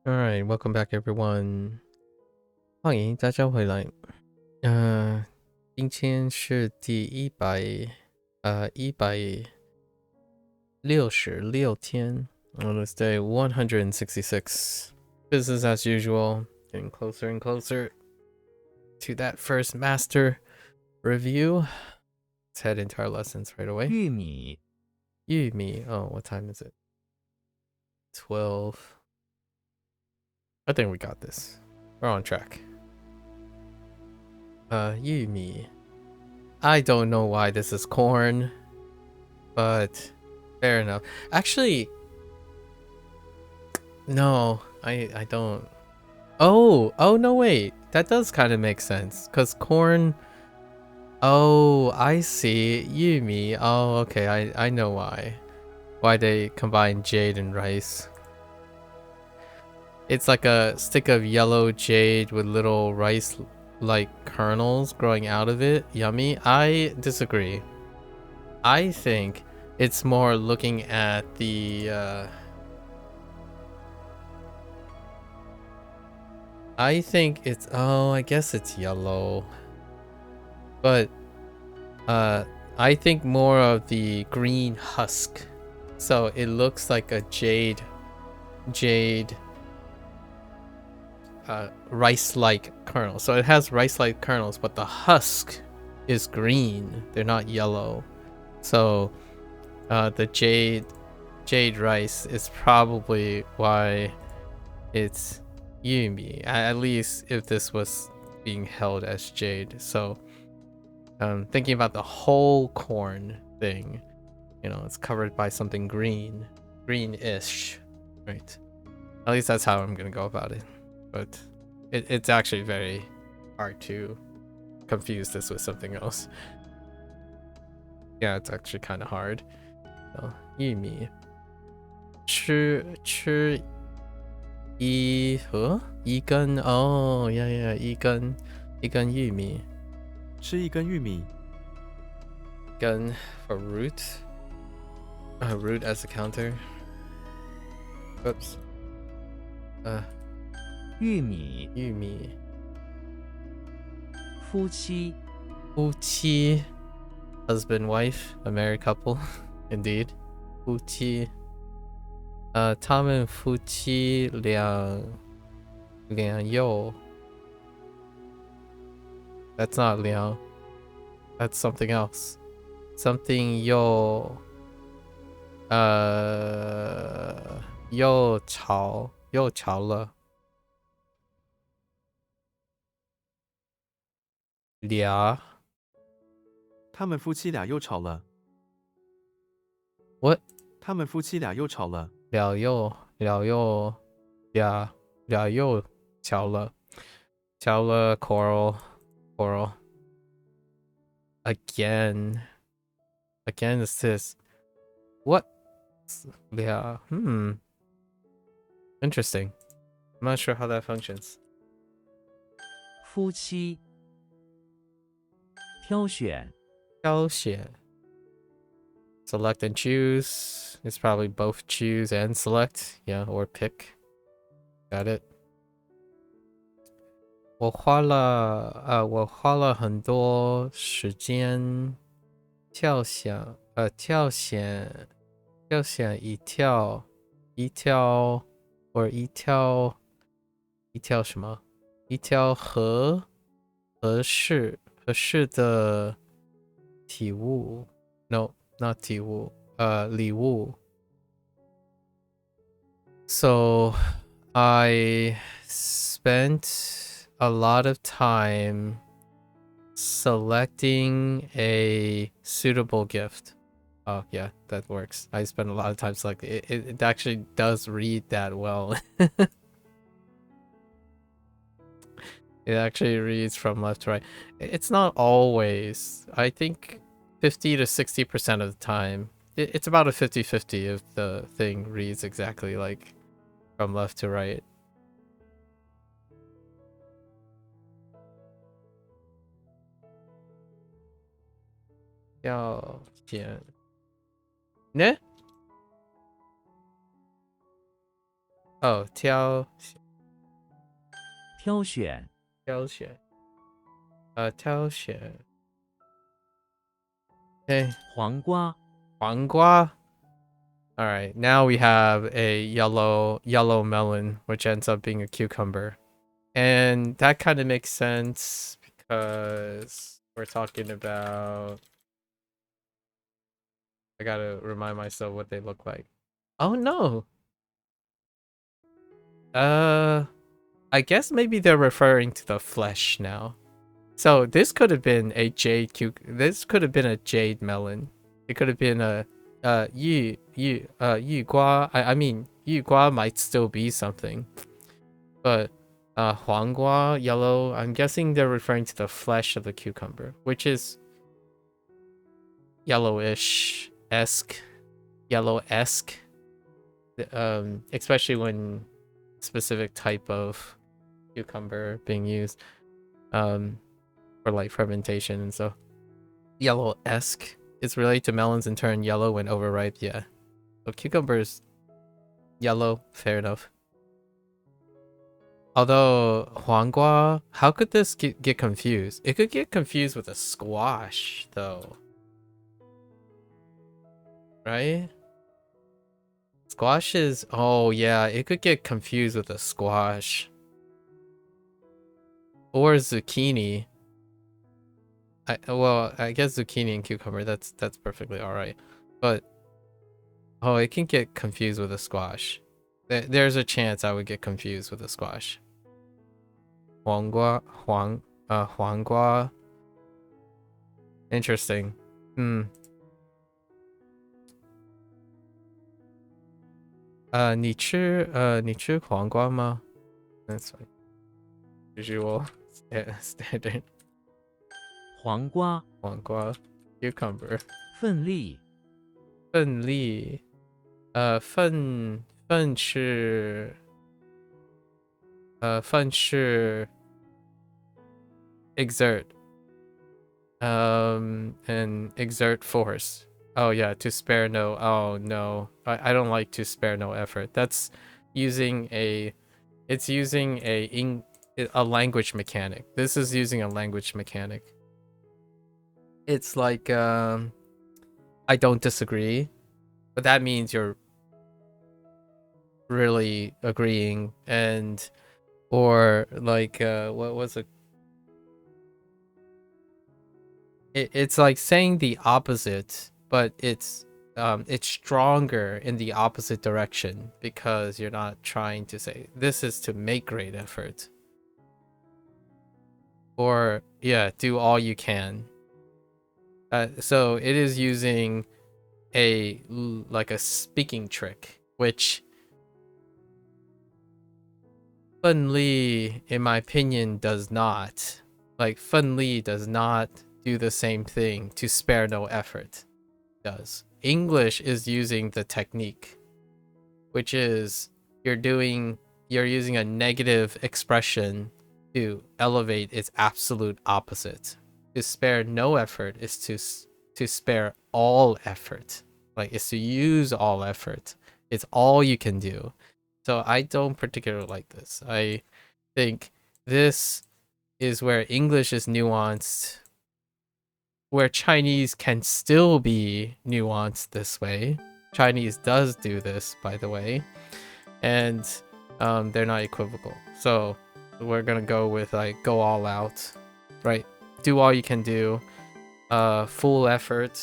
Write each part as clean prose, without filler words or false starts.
Alright, welcome back everyone. 欢迎大家回来。今天是第166天 on this day 166. Business as usual, getting closer and closer to that first master review. Let's head into our lessons right away. 玉米 Yumi. Oh, what time is it? 12. I think we got this. We're on track. Yumi. I don't know why this is corn, but fair enough. Actually, no, I don't. Oh no, wait. That does kind of make sense, because corn. Oh, I see. Yumi. Oh, okay. I know why. Why they combine jade and rice. It's like a stick of yellow jade with little rice-like kernels growing out of it. Yummy. I disagree. I think it's more looking at the I think it's I guess it's yellow. But I think more of the green husk. So it looks like a jade rice-like kernel. So it has rice-like kernels, but the husk is green. They're not yellow. So the jade rice is probably why it's Yumi, at least if this was being held as jade. So thinking about the whole corn thing, you know, it's covered by something greenish, right? At least that's how I'm gonna go about it. But it's actually very hard to confuse this with something else. Yeah, it's actually kind of hard. So, Yumi. 吃一根 oh yeah 一根玉米吃一根玉米 gun for root root as a counter. Oops. 玉米夫妻 husband wife, a married couple. Indeed. 夫妻他们夫妻两又 That's not 两 That's something else. Something 又吵了俩他们夫妻俩又吵了 What? 他们夫妻俩又吵了俩又吵了 quarrel again is this what? Yeah, interesting. I'm not sure how that functions. 夫妻挑选 select and choose. It's probably both choose and select, yeah, or pick. Got it. 我花了很多时间跳选一条什么？一条合适的体物 ？No, not 体物，礼物。So I spent a lot of time selecting a suitable gift. Oh yeah, that works. I spent a lot of time selecting it. It actually does read that well. It actually reads from left to right. It's not always. I think 50 to 60% of the time. It's about a 50-50 if the thing reads exactly like from left to right. Ne? Oh, 挑选，挑选挑选 Okay, 黄瓜，黄瓜. All right, now we have a yellow melon, which ends up being a cucumber. And that kind of makes sense because we're talking about... I gotta remind myself what they look like. Oh no! I guess maybe they're referring to the flesh now. So this could have been a this could have been a jade melon. It could have been a yu gua. I mean yu gua might still be something. But huang gua, yellow, I'm guessing they're referring to the flesh of the cucumber, which is yellowish esque, yellow-esque. Especially when specific type of cucumber being used for like fermentation and so. Yellow-esque is related to melons and turn yellow when overripe. Yeah, so cucumbers yellow, fair enough. Although huanggua, how could this get confused? It could get confused with a squash though, right? Squash is, oh yeah, it could get confused with a squash or zucchini. Well, I guess zucchini and cucumber, that's perfectly all right. But oh, it can get confused with a squash. There's a chance I would get confused with a squash. Huanggua. Interesting. 你吃黄瓜吗? That's fine. Usual standard. 黄瓜，黄瓜 cucumber. 奋力，奋力奋是 exert and exert force. Oh yeah, to spare no. Oh no, I don't like to spare no effort. That's using a language mechanic. This is using a language mechanic. It's like I don't disagree, but that means you're really agreeing, and or like what was it? It's like saying the opposite, but it's stronger in the opposite direction because you're not trying to say this is to make great effort, or yeah, do all you can. So it is using like a speaking trick, which 奋力 in my opinion does not. Like 奋力 does not do the same thing to spare no effort does. English is using the technique, which is you're using a negative expression to elevate its absolute opposite. To spare no effort is to spare all effort. Like it's to use all effort. It's all you can do. So I don't particularly like this. I think this is where English is nuanced, where Chinese can still be nuanced this way. Chinese does do this, by the way, and they're not equivocal. So we're gonna go with like go all out, right? Do all you can do, full effort,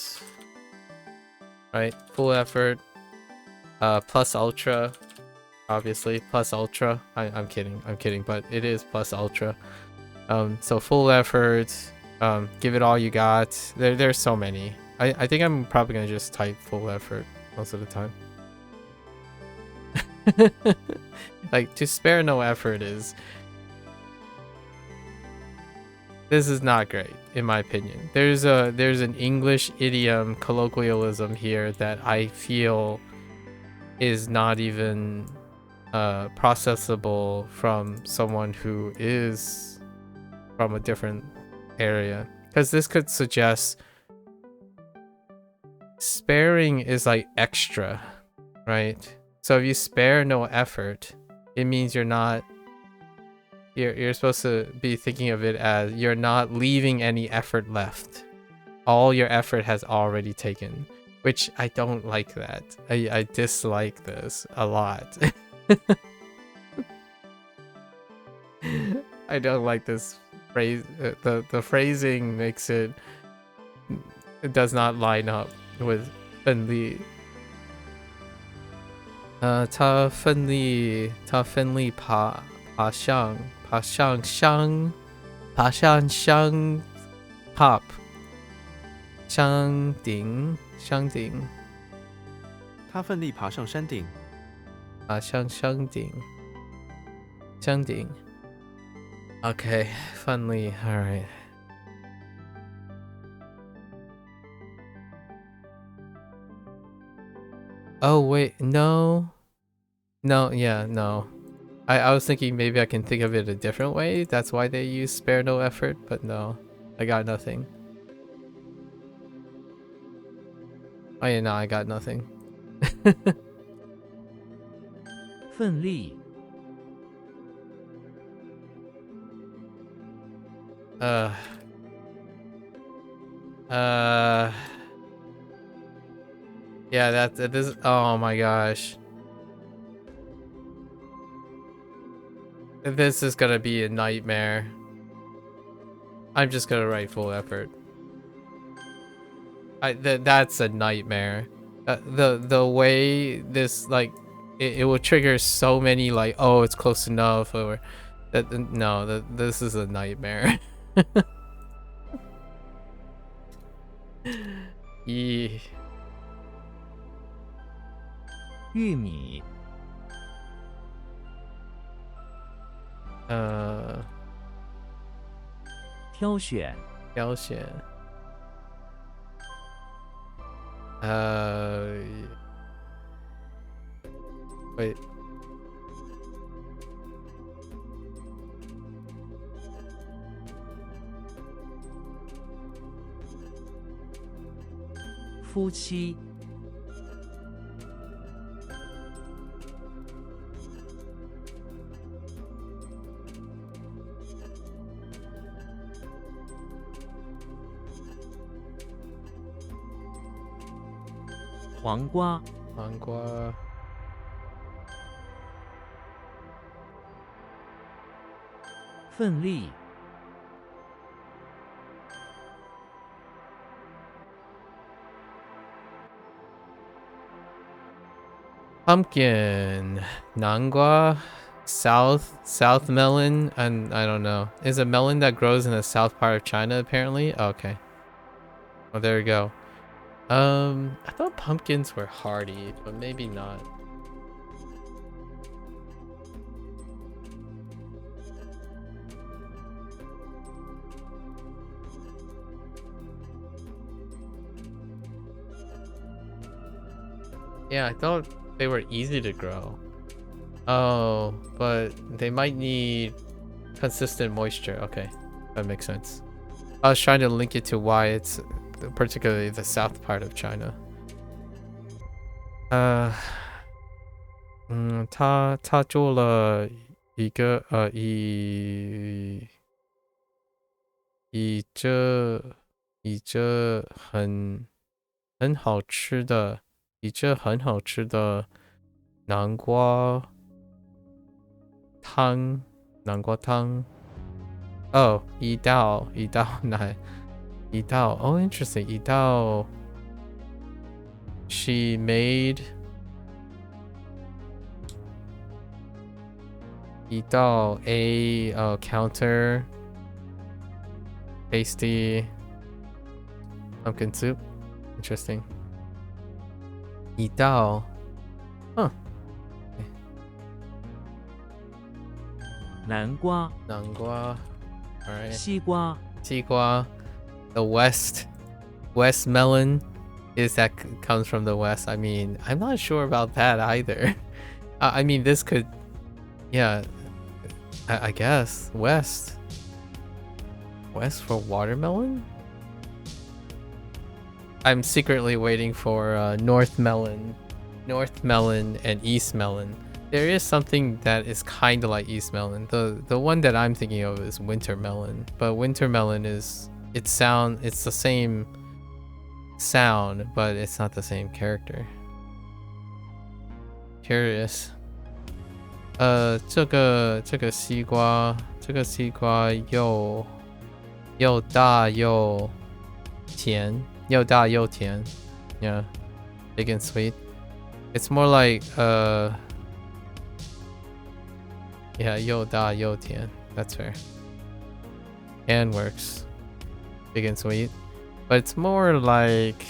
right? Full effort, plus ultra, obviously plus ultra. I'm kidding, but it is plus ultra. So full effort, give it all you got. There's so many. I think I'm probably gonna just type full effort most of the time. Like to spare no effort is, this is not great in my opinion. There's an English idiom colloquialism here that I feel is not even processable from someone who is from a different area, because this could suggest sparing is like extra, right? So if you spare no effort, It means you're not. You're supposed to be thinking of it as you're not leaving any effort left. All your effort has already taken, which I don't like that. I dislike this a lot. I don't like this phrase. The phrasing makes it does not line up with 奋力. 他奋力爬上山 top 山顶他奋力爬上山顶。爬上山顶 Okay, 奋力 alright. Oh wait, no. Yeah, no. I was thinking maybe I can think of it a different way. That's why they use spare no effort, but no. I got nothing. Oh yeah, no, I got nothing. 奋力 Yeah, this. Oh my gosh. This is gonna be a nightmare. I'm just gonna write full effort. That's a nightmare. The way this like it will trigger so many like, oh, it's close enough, or that no, this is a nightmare. Yeah. 玉米 挑选 wait. 夫妻 黄瓜 奋力 Pumpkin, 南瓜, south melon, and I don't know. Is a melon that grows in the south part of China apparently? Okay. Oh, there we go. I thought pumpkins were hardy, but maybe not. Yeah, I thought they were easy to grow. Oh, but they might need consistent moisture. Okay, that makes sense. I was trying to link it to why it's particularly the south part of China. 他做了一个一这很好吃的南瓜汤 Oh, 一道奶 Oh, interesting. 一道 She made 一道 a counter tasty pumpkin soup. Interesting. 一道 Huh. 南瓜 Alright. 西瓜 The west melon is that comes from the west. I mean, I'm not sure about that either. I mean, this could, yeah, I guess west for watermelon. I'm secretly waiting for north melon and east melon. There is something that is kind of like East Melon. The one that I'm thinking of is Winter Melon, but Winter Melon is it's the same sound, but it's not the same character. Curious. 这个西瓜又大又甜，又大又甜。Yeah, big and sweet. It's more like yeah, 又大又甜. That's fair. And works. Big and sweet. But it's more like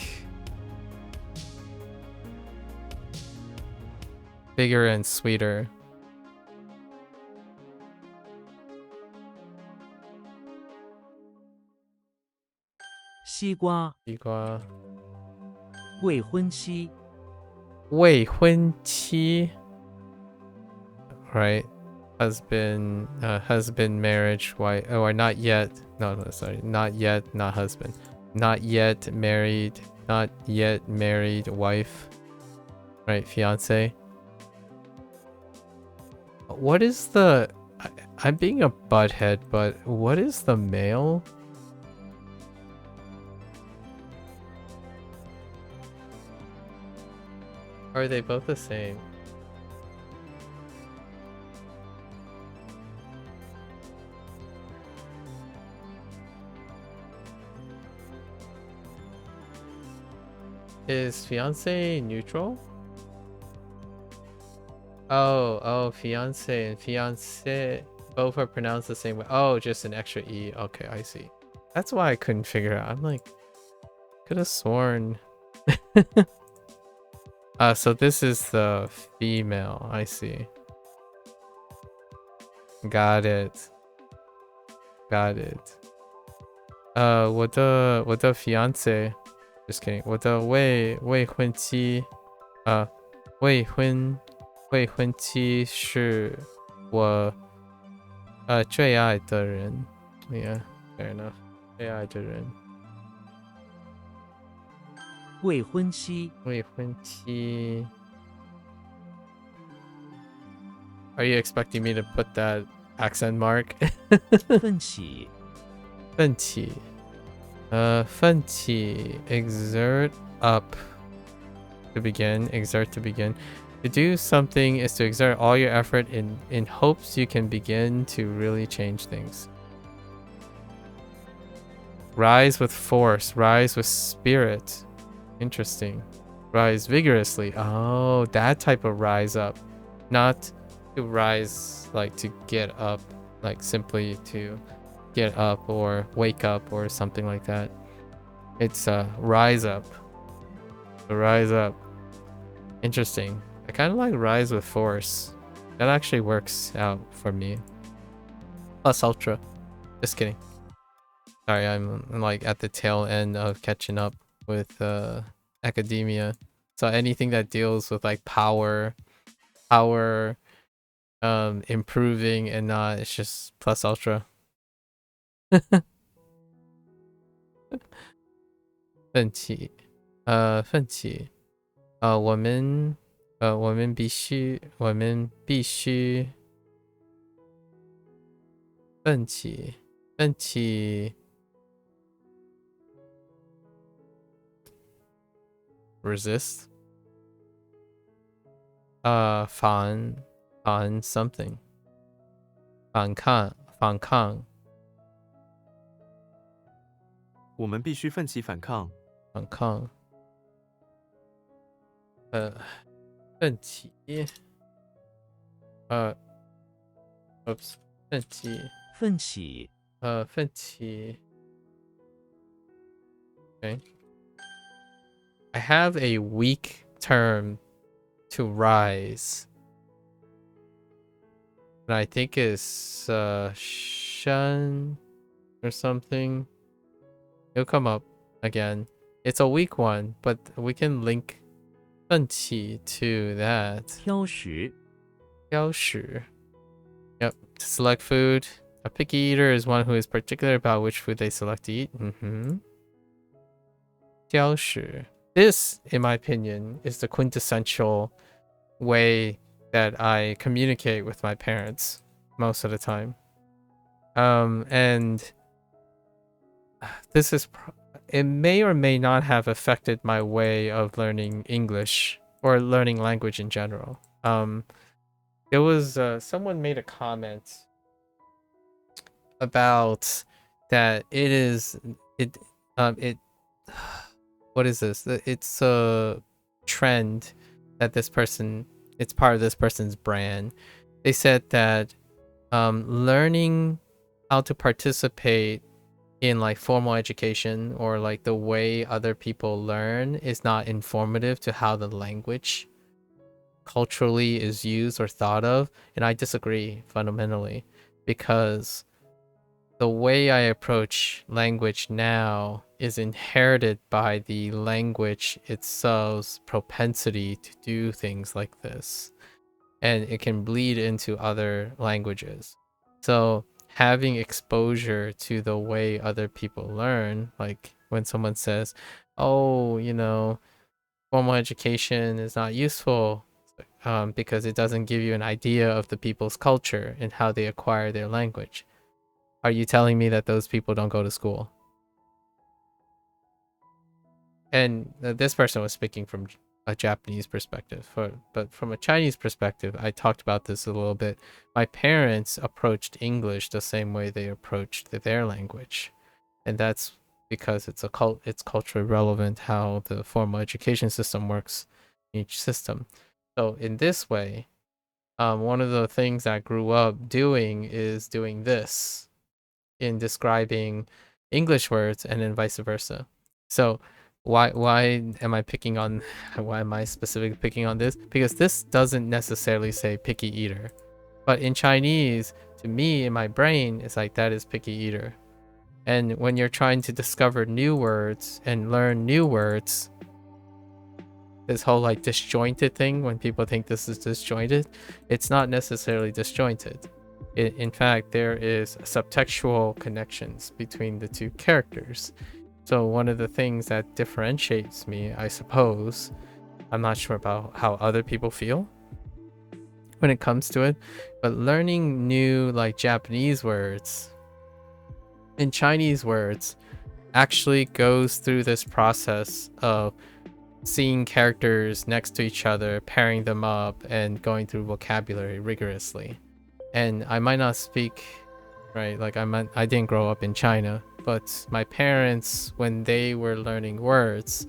bigger and sweeter.西瓜西瓜未婚妻未婚妻 right? Husband, marriage, wife, or not yet. No, sorry, not yet, not husband. Not yet married wife. Right, fiance. What is the... I'm being a butthead, but what is the male? Or are they both the same? Is fiance neutral? Oh, fiance and fiance both are pronounced the same way. Oh, just an extra E. Okay, I see. That's why I couldn't figure out. I'm like, could have sworn. So this is the female. I see. Got it. 我的 fiance. Just kidding. 我的未婚妻，未婚妻是我最爱的人。Yeah, fair enough. 最爱的人。未婚妻 Are you expecting me to put that accent mark? 奋起奋起奋起 exert up to begin. To do something is to exert all your effort in hopes you can begin to really change things. Rise with force, rise with spirit. Interesting. Rise vigorously. Oh, that type of rise up. Not to rise like to get up, like simply to get up or wake up or something like that. It's rise up. Rise up. Interesting. I kind of like rise with force. That actually works out for me. Plus ultra. Just kidding. Sorry, I'm like at the tail end of catching up with academia. So anything that deals with like power improving and not, it's just plus ultra. 奋起我们必须奋起 resist 反 something 反抗我们必须奋起反抗。奋起oops 奋起 okay. I have a weak term to rise, and I think it's shun or something. It'll come up again. It's a weak one, but we can link 奋起 to that. 挑食 Yep. To select food. A picky eater is one who is particular about which food they select to eat. 挑食 This, in my opinion, is the quintessential way that I communicate with my parents most of the time. And this is it may or may not have affected my way of learning English or learning language in general. There was someone made a comment about that it it what is this? It's a trend that it's part of this person's brand. They said that learning how to participate in like formal education or like the way other people learn is not informative to how the language culturally is used or thought of. And I disagree fundamentally, because the way I approach language now is inherited by the language itself's propensity to do things like this, and it can bleed into other languages. So having exposure to the way other people learn, like when someone says, oh, formal education is not useful because it doesn't give you an idea of the people's culture and how they acquire their language. Are you telling me that those people don't go to school? And this person was speaking from a Japanese perspective, but from a Chinese perspective, I talked about this a little bit. My parents approached English the same way they approached their language, and that's because it's culturally relevant how the formal education system works in each system. So in this way, one of the things I grew up doing is doing this in describing English words, and then vice versa. So why am I picking on why am I specifically picking on this? Because this doesn't necessarily say picky eater. But in Chinese, to me, in my brain, it's like that is picky eater. And when you're trying to discover new words and learn new words, this whole like disjointed thing, when people think this is disjointed, it's not necessarily disjointed. In fact, there is subtextual connections between the two characters. So one of the things that differentiates me, I suppose, I'm not sure about how other people feel when it comes to it, but learning new like Japanese words and Chinese words actually goes through this process of seeing characters next to each other, pairing them up, and going through vocabulary rigorously. And I might not speak, right? Like I didn't grow up in China, but my parents, when they were learning words,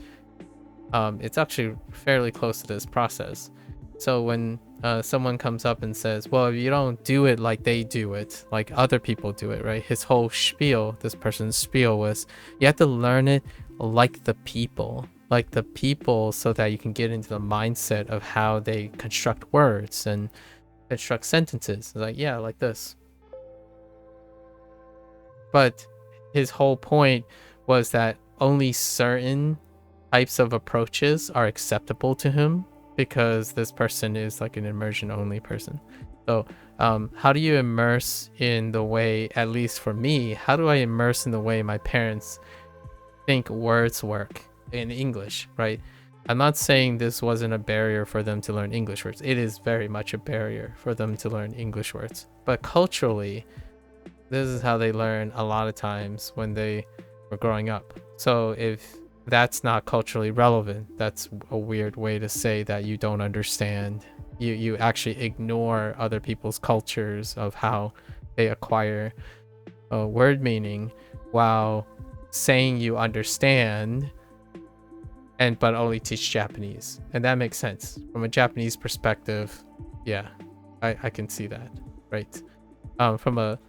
it's actually fairly close to this process. So when someone comes up and says, well, if you don't do it like they do it, like other people do it, right? His whole spiel, this person's spiel was, you have to learn it like the people, so that you can get into the mindset of how they construct words and construct sentences. Like, yeah, like this. But his whole point was that only certain types of approaches are acceptable to him, because this person is like an immersion only person. So how do you immerse in the way, at least for me, how do I immerse in the way my parents think words work in English, right? I'm not saying this wasn't a barrier for them to learn English words. It is very much a barrier for them to learn English words. But culturally, this is how they learn a lot of times when they were growing up. So if that's not culturally relevant, that's a weird way to say that you don't understand. You actually ignore other people's cultures of how they acquire a word meaning, while saying you understand but only teach Japanese. And that makes sense from a Japanese perspective. Yeah, I can see that, right? From a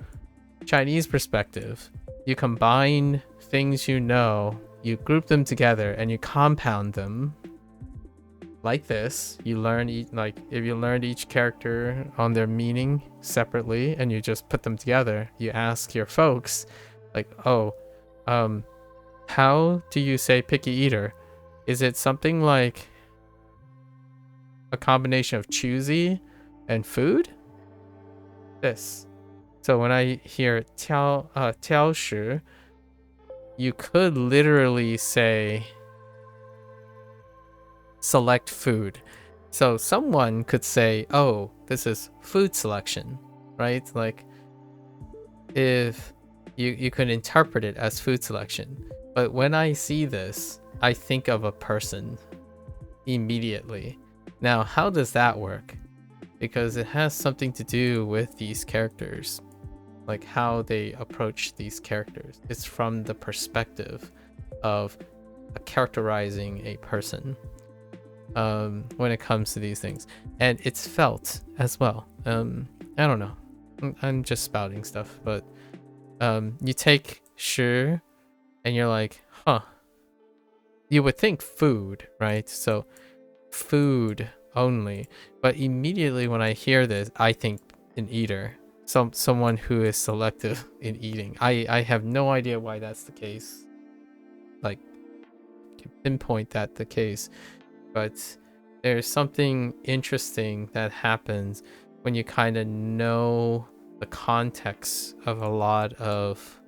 Chinese perspective, you combine things, you group them together and you compound them like this. You learn if you learned each character on their meaning separately and you just put them together, you ask your folks like, oh, how do you say picky eater? Is it something like a combination of choosy and food? This. So when I hear 挑食, you could literally say select food. So someone could say, oh, this is food selection, right? Like if you could interpret it as food selection. But when I see this, I think of a person immediately. Now, how does that work? Because it has something to do with these characters, like how they approach these characters. It's from the perspective of characterizing a person when it comes to these things. And it's felt as well. I don't know. I'm just spouting stuff, but you take shi and you're like, huh. You would think food, right? So food only. But immediately when I hear this, I think an eater. Someone who is selective in eating. I have no idea why that's the case. Like, can pinpoint that the case. But there's something interesting that happens when you kind of know the context of a lot of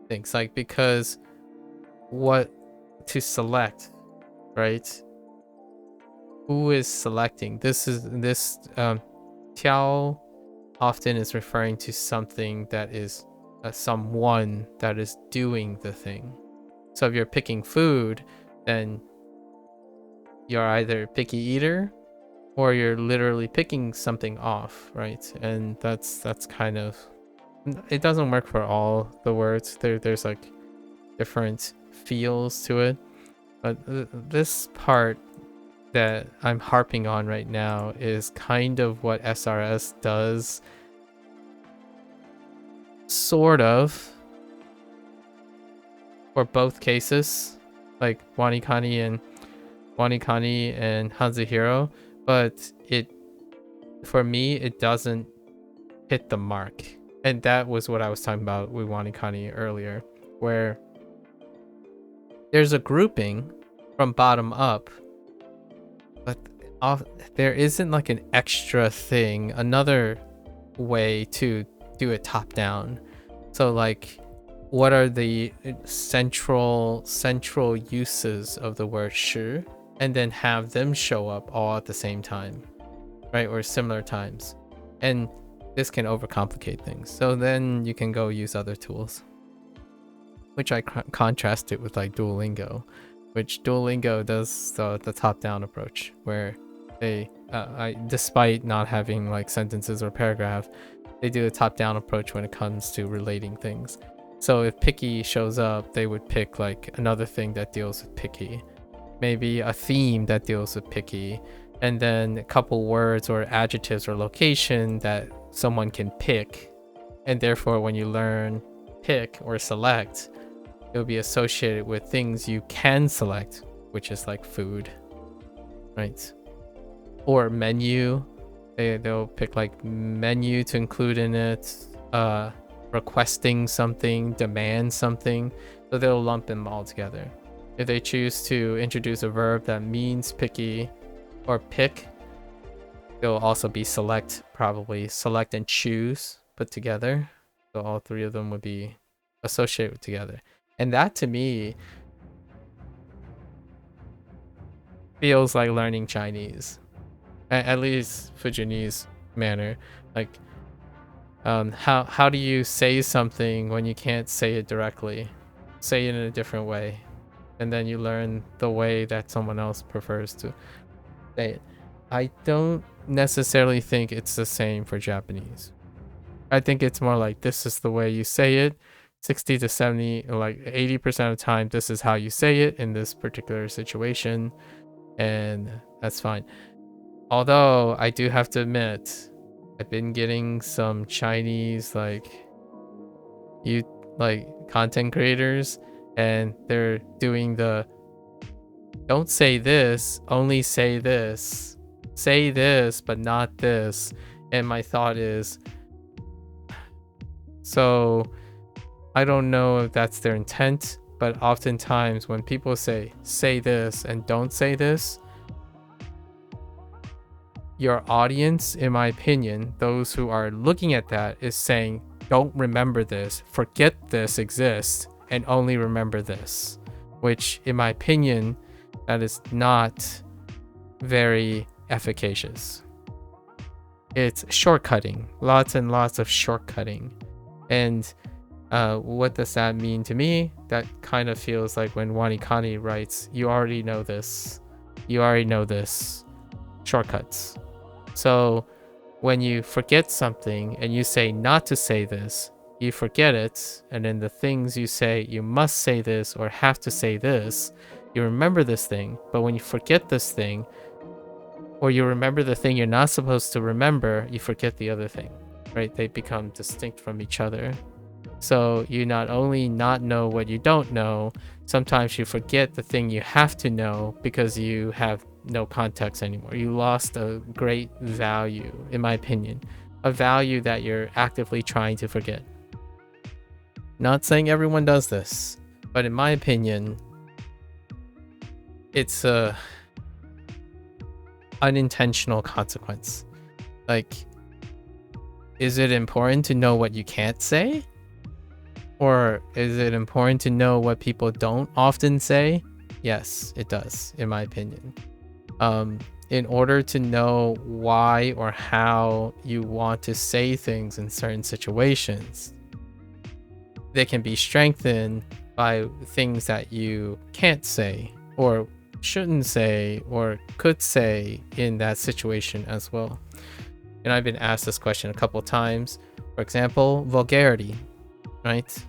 things. Like, because what to select, right? Who is selecting? This Tiao often is referring to something that is someone that is doing the thing. So if you're picking food, then you're either picky eater or you're literally picking something off, right? And that's kind of, it doesn't work for all the words. There's like different feels to it, but this part that I'm harping on right now is kind of what SRS does, sort of, for both cases, like Wanikani and HanziHero, but for me it doesn't hit the mark. And that was what I was talking about with Wanikani earlier, where there's a grouping from bottom up, but there isn't like an extra thing, another way to do it top down. So like, what are the central uses of the word shi, and then have them show up all at the same time, right? Or similar times. And this can overcomplicate things. So then you can go use other tools, which I contrast it with like Duolingo, which Duolingo does the top-down approach, where they, despite not having like sentences or paragraph, they do a top-down approach when it comes to relating things. So if picky shows up, they would pick like another thing that deals with picky, maybe a theme that deals with picky, and then a couple words or adjectives or location that someone can pick. And therefore, when you learn pick or select, it'll be associated with things you can select, which is like food, right? Or menu. They'll pick like menu to include in it, requesting something, demand something. So they'll lump them all together. If they choose to introduce a verb that means picky or pick, they'll also be select, probably select and choose put together. So all three of them would be associated together. And that to me feels like learning Chinese, at least Fujianese manner. Like, how do you say something when you can't say it directly? Say it in a different way, and then you learn the way that someone else prefers to say it. I don't necessarily think it's the same for Japanese. I think it's more like, this is the way you say it. 60 to 70, like 80% of the time, this is how you say it in this particular situation, and that's fine. Although I do have to admit, I've been getting some Chinese like content creators, and they're doing the don't say this, only say this but not this. And my thought is, so I don't know if that's their intent, but oftentimes when people say this and don't say this, your audience, in my opinion, those who are looking at that, is saying, don't remember this, forget this exists, and only remember this. Which, in my opinion, that is not very efficacious. It's shortcutting, lots and lots of shortcutting. And what does that mean to me? That kind of feels like when Wanikani writes, you already know this. You already know this. Shortcuts. So when you forget something and you say not to say this, you forget it. And then the things you say, you must say this or have to say this, you remember this thing. But when you forget this thing, or you remember the thing you're not supposed to remember, you forget the other thing, right? They become distinct from each other. So you not only not know what you don't know, sometimes you forget the thing you have to know because you have no context anymore. You lost a great value, in my opinion, a value that you're actively trying to forget. Not saying everyone does this, but in my opinion, it's a unintentional consequence. Like, is it important to know what you can't say? Or is it important to know what people don't often say? Yes, it does, in my opinion. In order to know why or how you want to say things in certain situations, they can be strengthened by things that you can't say or shouldn't say or could say in that situation as well. And I've been asked this question a couple times. For example, vulgarity, right?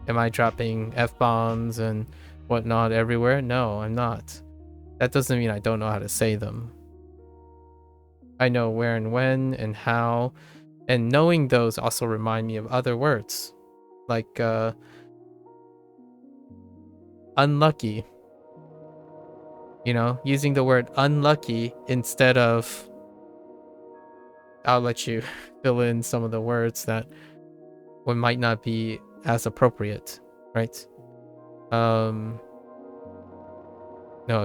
Am I dropping F-bombs and whatnot everywhere? No, I'm not. That doesn't mean I don't know how to say them. I know where and when and how, and knowing those also remind me of other words, like unlucky. You know, using the word unlucky instead of, I'll let you fill in some of the words that one might not be as appropriate, right? No,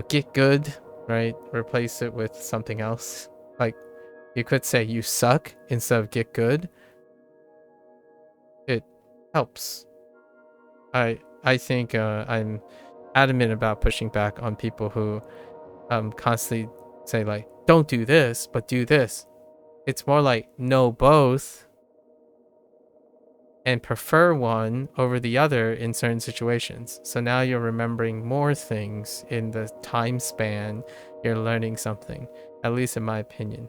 get good, right? Replace it with something else. Like, you could say you suck instead of get good. It helps. I think I'm adamant about pushing back on people who constantly say like, don't do this, but do this. It's more like know both and prefer one over the other in certain situations. So now you're remembering more things in the time span you're learning something, at least in my opinion.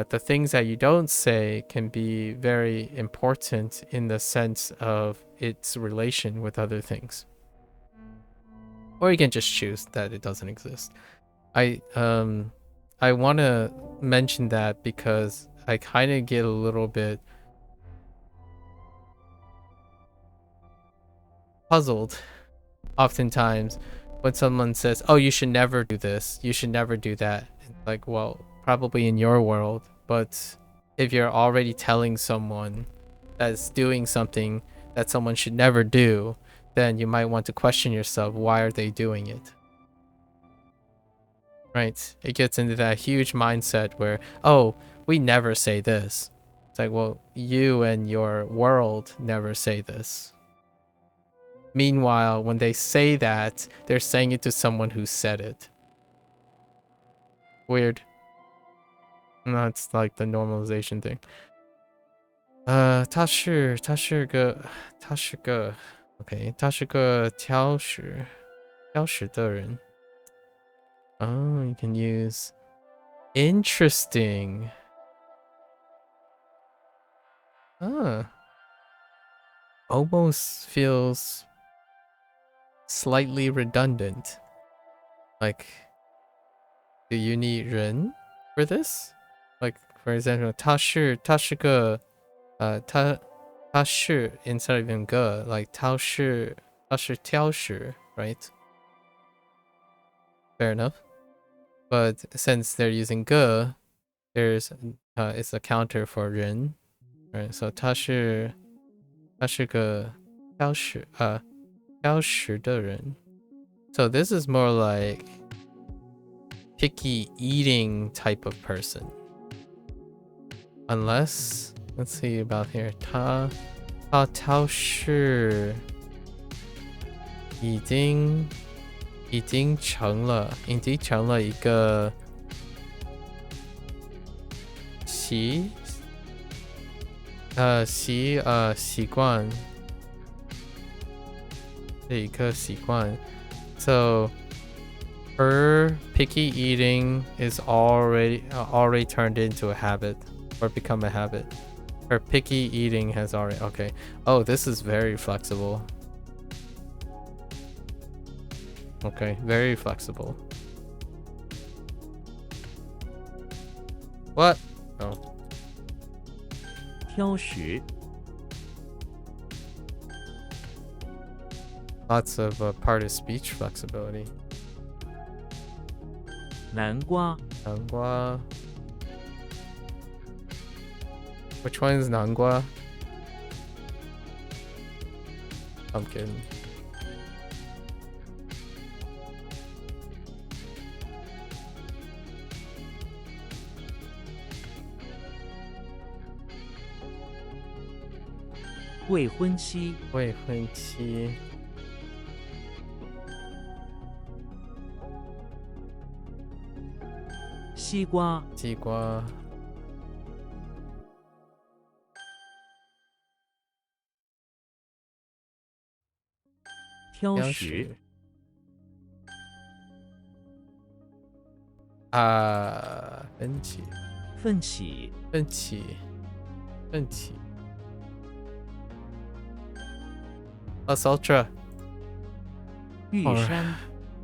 The things that you don't say can be very important in the sense of its relation with other things. Or you can just choose that it doesn't exist. I want to mention that because I kind of get a little bit puzzled oftentimes when someone says, oh, you should never do this, you should never do that. Like, well, probably in your world, but if you're already telling someone that's doing something that someone should never do, then you might want to question yourself, why are they doing it? Right? It gets into that huge mindset where, oh, we never say this. It's like, well, you and your world never say this. Meanwhile, when they say that, they're saying it to someone who said it. Weird. No, it's like the normalization thing. 他是个 OK， 他是个挑食的人。Oh, you can use interesting. Almost feels slightly redundant. Like, do you need 人 for this? Like, for example, 他是个他是 instead of even 个 like 他是挑食, right? Fair enough. But since they're using 个, there's it's a counter for 人, right? So 他是个挑食的人. So this is more like picky eating type of person. Unless, let's see about here. 他挑食已经成了一个习习惯这一个习惯 so her picky eating is already turned into a habit or become a habit. Her picky eating has already okay. Oh, this is very flexible. Okay, very flexible. What? Oh. 挑食 Lots of part of speech flexibility. 南瓜 Nangua. Which one is Nangua? Pumpkin. "未婚妻未婚妻西瓜西瓜挑食分歧奋起奋起奋起 Plus Ultra 玉山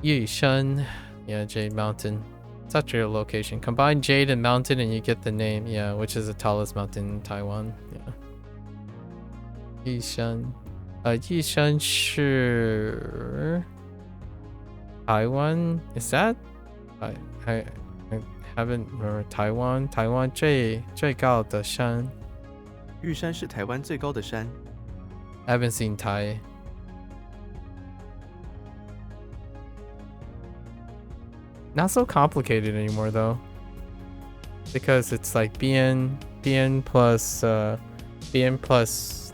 Yushan. Yeah, Jade Mountain. Such a location. Combine Jade and Mountain and you get the name. Yeah, which is the tallest mountain in Taiwan. Yeah. Yushan. Yushan 是 Taiwan. Is that? I haven't remember Taiwan. Taiwan 最高的山. 玉山是台湾最高的山。 I haven't seen Thai. Not so complicated anymore though, because it's like bien plus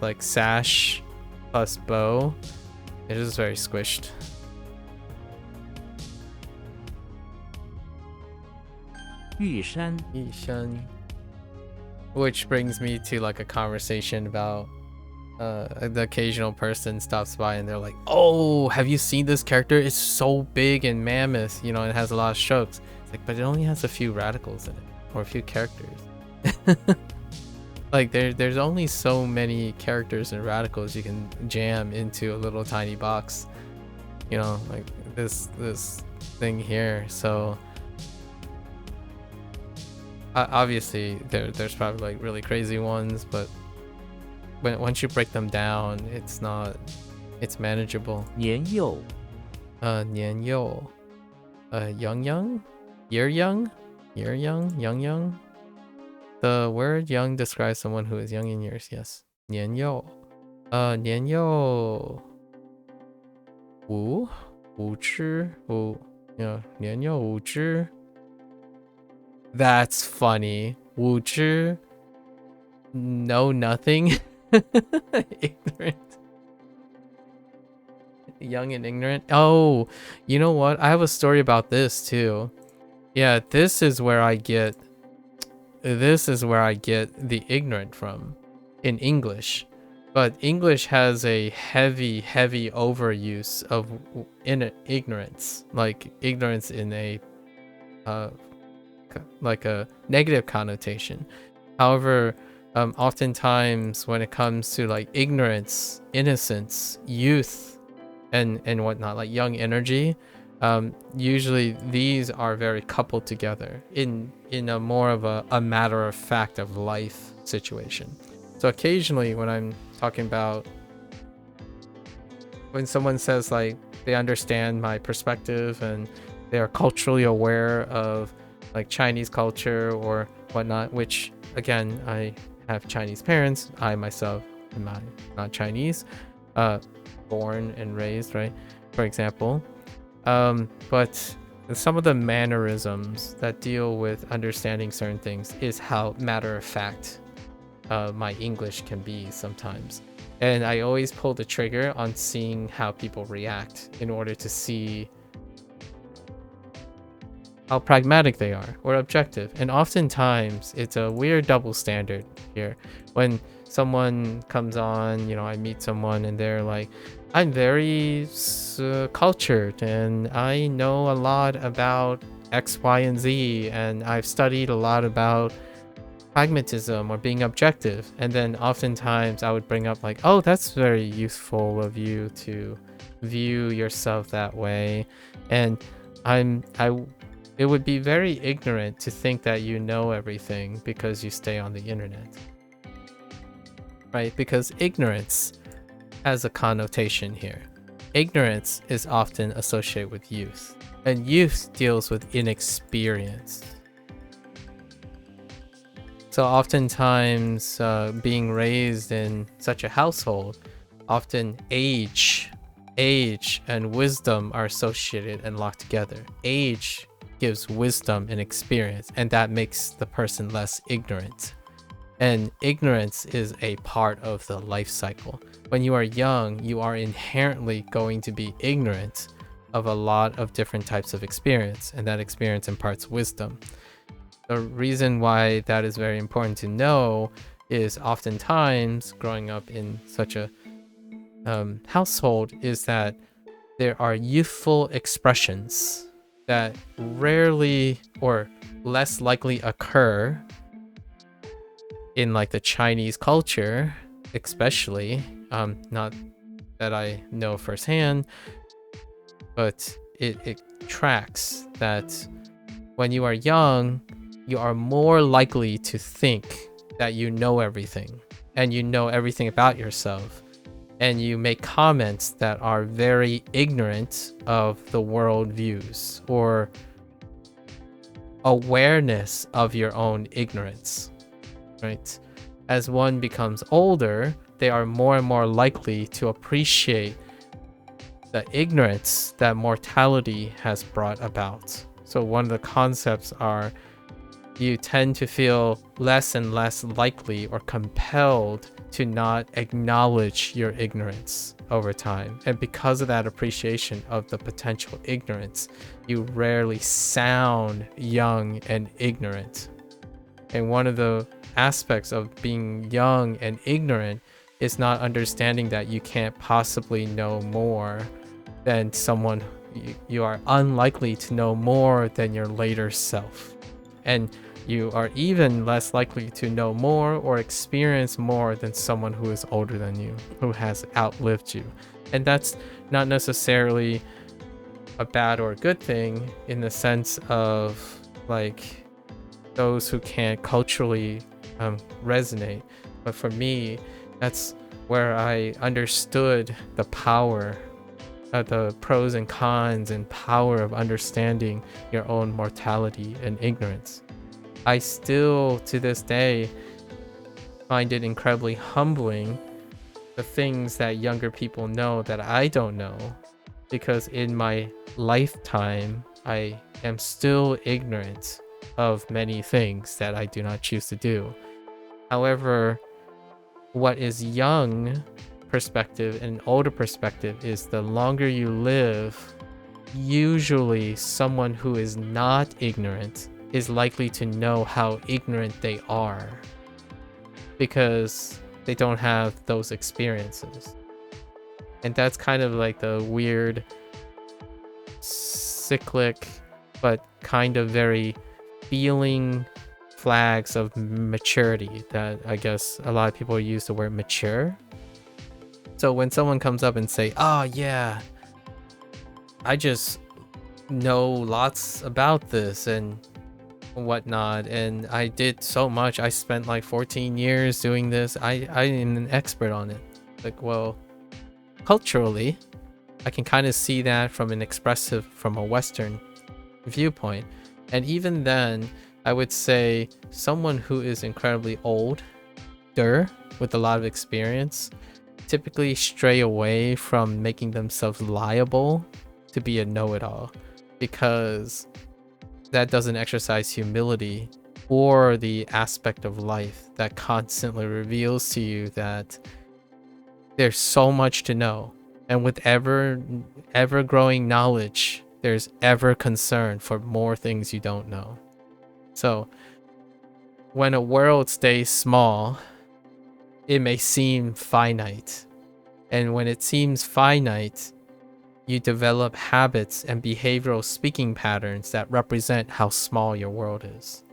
like sash plus bow. It is very squished. 玉山 Yishan. Which brings me to like a conversation about the occasional person stops by and they're like, oh, have you seen this character? It's so big and mammoth, you know, it has a lot of strokes. It's like, but it only has a few radicals in it, or a few characters. Like there's only so many characters and radicals you can jam into a little tiny box, you know, like this thing here. So obviously there's probably like really crazy ones, but once you break them down, it's manageable. 年幼年幼 young year young the word young describes someone who is young in years. Yes. 年幼年幼无知 yeah 年幼无知 That's funny. 无知 know nothing. Ignorant. Young and ignorant. Oh, you know what? I have a story about this too. Yeah, this is where I get the ignorant from in English. But English has a heavy overuse of ignorance, like ignorance in a like a negative connotation. However, oftentimes when it comes to like ignorance, innocence, youth, and whatnot, like young energy, usually these are very coupled together in a more of a matter of fact of life situation. So occasionally when I'm talking about when someone says like they understand my perspective and they are culturally aware of like Chinese culture or whatnot, which again, I have Chinese parents. I myself am not Chinese, born and raised, right? For example, but some of the mannerisms that deal with understanding certain things is how matter of fact my English can be sometimes. And I always pull the trigger on seeing how people react in order to see how pragmatic they are or objective. And oftentimes it's a weird double standard here. When someone comes on, I meet someone and they're like, I'm very cultured and I know a lot about X, Y, and Z, and I've studied a lot about pragmatism or being objective. And then oftentimes I would bring up like, oh, that's very useful of you to view yourself that way. And it would be very ignorant to think that you know everything because you stay on the internet. Right? Because ignorance has a connotation here. Ignorance is often associated with youth, and youth deals with inexperience. So oftentimes, being raised in such a household, often age and wisdom are associated and locked together. Age gives wisdom and experience, and that makes the person less ignorant. And ignorance is a part of the life cycle. When you are young, you are inherently going to be ignorant of a lot of different types of experience, and that experience imparts wisdom. The reason why that is very important to know is oftentimes growing up in such a household is that there are youthful expressions that rarely or less likely occur in like the Chinese culture, especially. Not that I know firsthand, but it tracks that when you are young, you are more likely to think that you know everything and you know everything about yourself, and you make comments that are very ignorant of the world views or awareness of your own ignorance, right? As one becomes older, they are more and more likely to appreciate the ignorance that mortality has brought about. So one of the concepts are you tend to feel less and less likely or compelled to not acknowledge your ignorance over time. And because of that appreciation of the potential ignorance, you rarely sound young and ignorant. And one of the aspects of being young and ignorant is not understanding that you can't possibly know more than someone. You are unlikely to know more than your later self. And you are even less likely to know more or experience more than someone who is older than you, who has outlived you. And that's not necessarily a bad or a good thing in the sense of like those who can't culturally resonate. But for me, that's where I understood the power, the pros and cons and power of understanding your own mortality and ignorance. I still, to this day, find it incredibly humbling the things that younger people know that I don't know, because in my lifetime, I am still ignorant of many things that I do not choose to do. However, what is young perspective and older perspective is the longer you live, usually someone who is not ignorant is likely to know how ignorant they are because they don't have those experiences. And that's kind of like the weird cyclic but kind of very feeling flags of maturity that I guess a lot of people use the word mature. So when someone comes up and say, oh yeah, I just know lots about this and whatnot, and I did so much, I spent like 14 years doing this, I am an expert on it. Like, well, culturally, I can kind of see that from a Western viewpoint. And even then, I would say someone who is incredibly older with a lot of experience typically stray away from making themselves liable to be a know-it-all, because that doesn't exercise humility or the aspect of life that constantly reveals to you that there's so much to know. And with ever growing knowledge, there's ever concern for more things you don't know. So when a world stays small, it may seem finite. And when it seems finite, you develop habits and behavioral speaking patterns that represent how small your world is.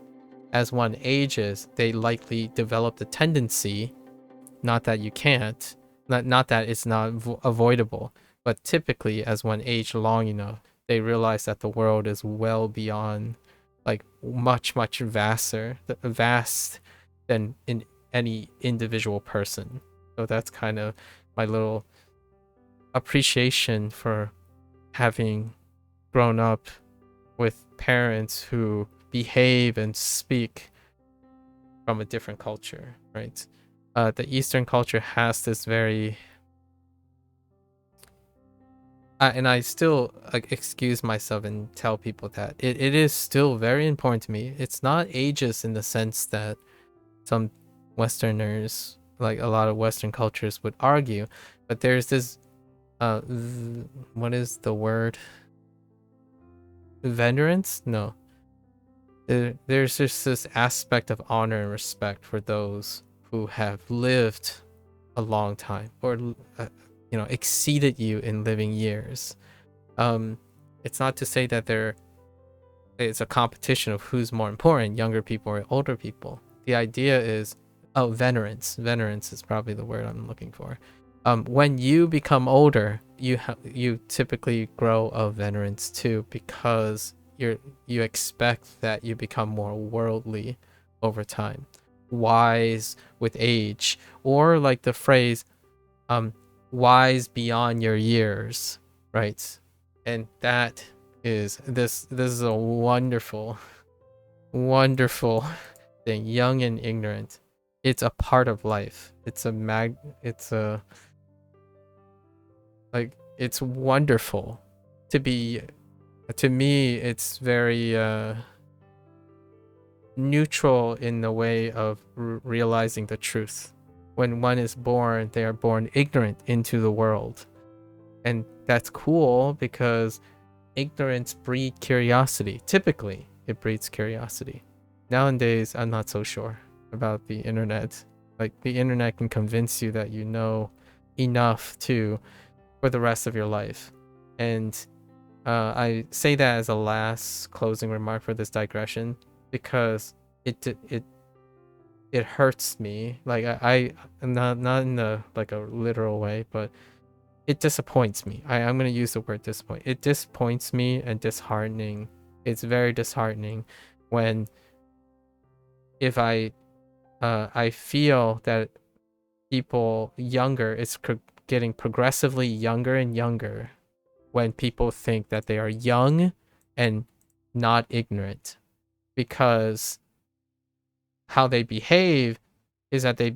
As one ages, they likely develop the tendency, not that you can't, not that it's not avoidable, but typically as one ages long enough, they realize that the world is well beyond, like much vast than in any individual person. So that's kind of my little appreciation for having grown up with parents who behave and speak from a different culture, right? The Eastern culture has this very and I still excuse myself and tell people that it is still very important to me. It's not ageist in the sense that some Westerners, like a lot of Western cultures, would argue, but there's this what is the word? Venerance? No. There's just this aspect of honor and respect for those who have lived a long time, or exceeded you in living years. It's not to say that it's a competition of who's more important, younger people or older people. The idea is, venerance. Venerance is probably the word I'm looking for. When you become older, you typically grow a venerance too, because you expect that you become more worldly over time, wise with age, or like the phrase, wise beyond your years, right? And that is this is a wonderful thing. Young and ignorant, it's a part of life. It's wonderful to be. To me, it's very neutral in the way of realizing the truth. When one is born, they are born ignorant into the world. And that's cool because ignorance breeds curiosity. Typically, it breeds curiosity. Nowadays, I'm not so sure about the internet. Like, the internet can convince you that you know enough for the rest of your life. And I say that as a last closing remark for this digression, because it hurts me. Like I not in a like a literal way, but it disappoints me. I'm gonna use the word disappoint. It disappoints me and disheartening. It's very disheartening when if I feel that people younger, it's getting progressively younger and younger, when people think that they are young and not ignorant, because how they behave is that they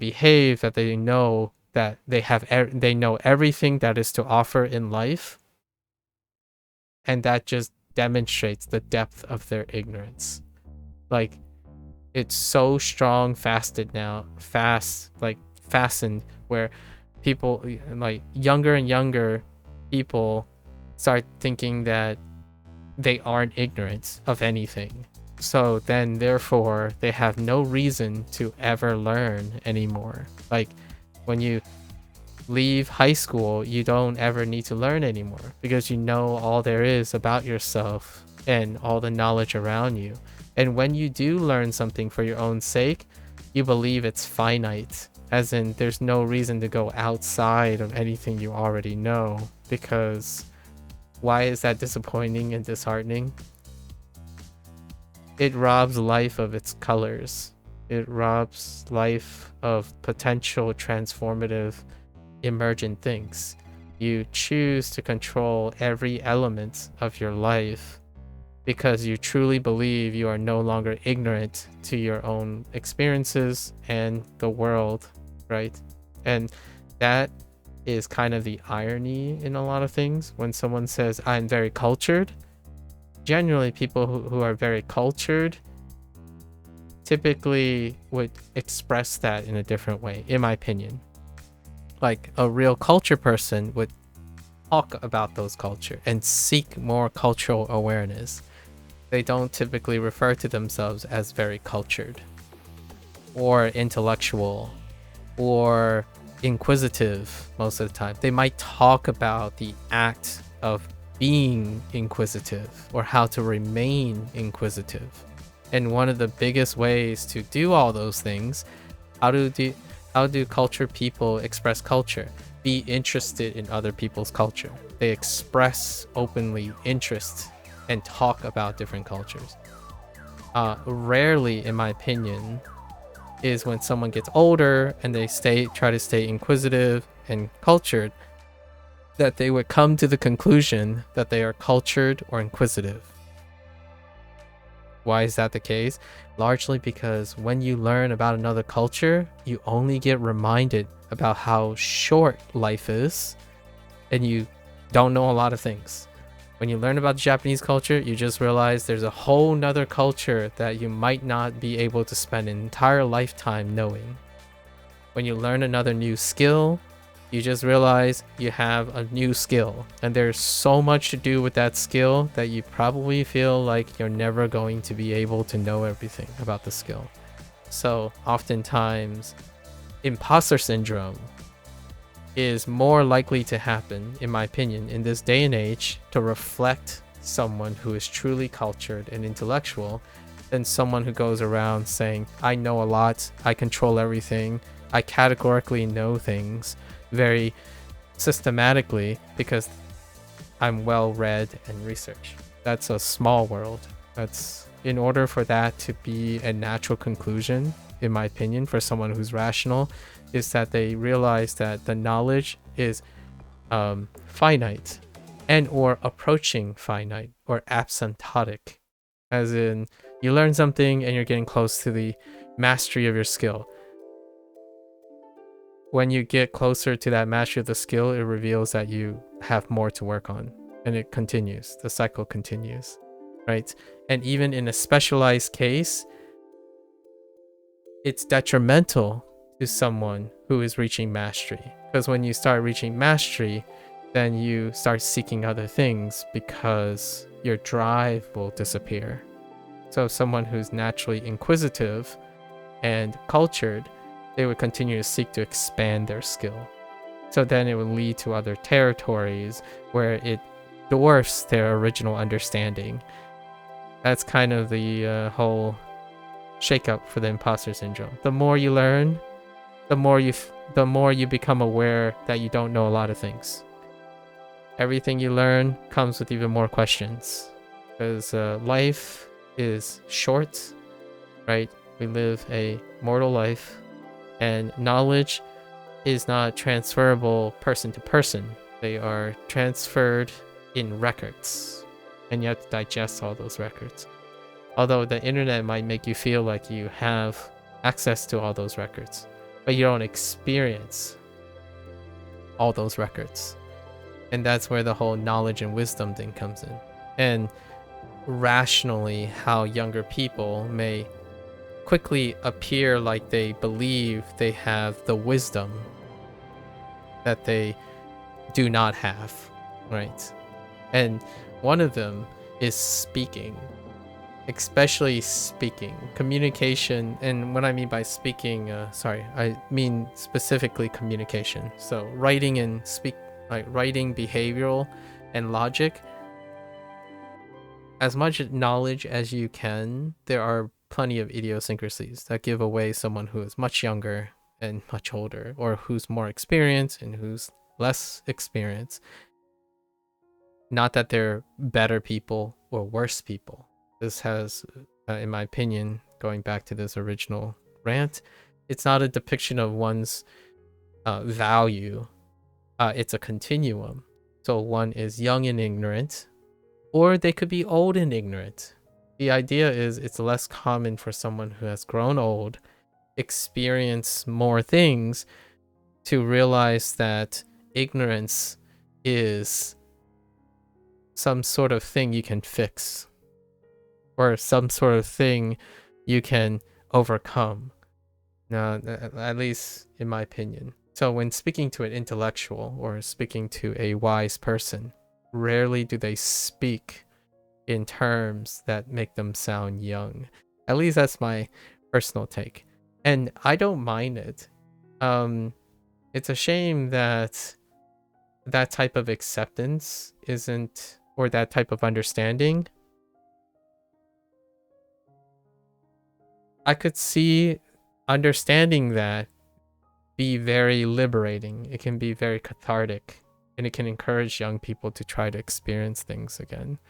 know that they know everything that is to offer in life, and that just demonstrates the depth of their ignorance. Like, it's so fastened where people, like younger and younger people, start thinking that they aren't ignorant of anything. So then, therefore, they have no reason to ever learn anymore. Like, when you leave high school, you don't ever need to learn anymore, because you know all there is about yourself and all the knowledge around you. And when you do learn something for your own sake, you believe it's finite, as in there's no reason to go outside of anything you already know, because why is that disappointing and disheartening? It robs life of its colors. It robs life of potential transformative emergent things. You choose to control every element of your life because you truly believe you are no longer ignorant to your own experiences and the world, right? And that is kind of the irony in a lot of things. When someone says, I'm very cultured, generally people who are very cultured typically would express that in a different way, in my opinion. Like, a real culture person would talk about those culture and seek more cultural awareness. They don't typically refer to themselves as very cultured or intellectual or inquisitive most of the time. They might talk about the act of being inquisitive or how to remain inquisitive. And one of the biggest ways to do all those things, how do culture people express culture? Be interested in other people's culture. They express openly interest and talk about different cultures. Rarely, in my opinion, is when someone gets older and they try to stay inquisitive and cultured, that they would come to the conclusion that they are cultured or inquisitive. Why is that the case? Largely because when you learn about another culture, you only get reminded about how short life is, and you don't know a lot of things. When you learn about the Japanese culture, you just realize there's a whole nother culture that you might not be able to spend an entire lifetime knowing. When you learn another new skill, you just realize you have a new skill, and there's so much to do with that skill that you probably feel like you're never going to be able to know everything about the skill. So oftentimes, imposter syndrome is more likely to happen, in my opinion, in this day and age to reflect someone who is truly cultured and intellectual than someone who goes around saying, I know a lot, I control everything, I categorically know things very systematically because I'm well read and researched. That's a small world. That's, in order for that to be a natural conclusion, in my opinion, for someone who's rational, is that they realize that the knowledge is finite and or approaching finite or asymptotic, as in you learn something and you're getting close to the mastery of your skill. When you get closer to that mastery of the skill, it reveals that you have more to work on, and it continues. The cycle continues, right? And even in a specialized case, it's detrimental to someone who is reaching mastery, because when you start reaching mastery, then you start seeking other things because your drive will disappear. So someone who's naturally inquisitive and cultured, they would continue to seek to expand their skill. So then it would lead to other territories where it dwarfs their original understanding. That's kind of the whole shakeup for the imposter syndrome. The more you learn, the more you become aware that you don't know a lot of things. Everything you learn comes with even more questions, because life is short, right? We live a mortal life, and knowledge is not transferable person to person. They are transferred in records, and you have to digest all those records. Although the internet might make you feel like you have access to all those records, but you don't experience all those records. And that's where the whole knowledge and wisdom thing comes in. And rationally, how younger people may quickly appear like they believe they have the wisdom that they do not have, right? And one of them is speaking, especially speaking, communication. And what I mean by speaking, I mean specifically communication. So writing and writing, behavioral and logic. As much knowledge as you can, there are plenty of idiosyncrasies that give away someone who is much younger and much older, or who's more experienced and who's less experienced. Not that they're better people or worse people. This has, in my opinion, going back to this original rant, it's not a depiction of one's value. It's a continuum. So one is young and ignorant, or they could be old and ignorant. The idea is it's less common for someone who has grown old, experience more things, to realize that ignorance is some sort of thing you can fix, or some sort of thing you can overcome. Now, at least in my opinion. So when speaking to an intellectual or speaking to a wise person, rarely do they speak in terms that make them sound young. At least that's my personal take. And I don't mind it. It's a shame that that type of acceptance isn't, or that type of understanding. I could see understanding that be very liberating. It can be very cathartic, and it can encourage young people to try to experience things again,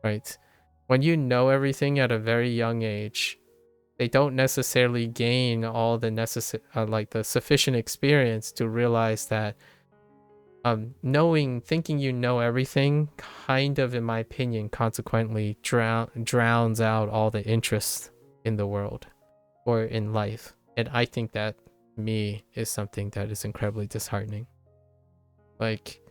right? When you know everything at a very young age, they don't necessarily gain all the necessary, like the sufficient experience to realize that thinking you know everything kind of, in my opinion, consequently drowns out all the interest in the world or in life. And I think that, me, is something that is incredibly disheartening. Like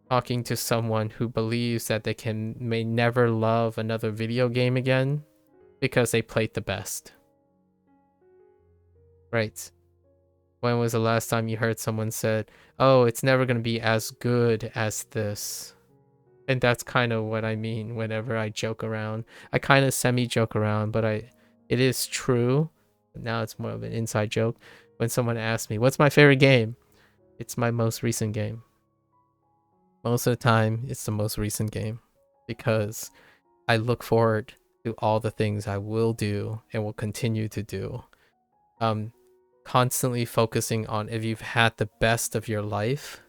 talking to someone who believes that they may never love another video game again because they played the best. Right. When was the last time you heard someone said, oh, it's never going to be as good as this? And that's kind of what I mean whenever I joke around. I kind of semi-joke around, but it is true. Now it's more of an inside joke. When someone asks me, what's my favorite game? It's my most recent game. Most of the time, it's the most recent game. Because I look forward to all the things I will do and will continue to do. Constantly focusing on if you've had the best of your life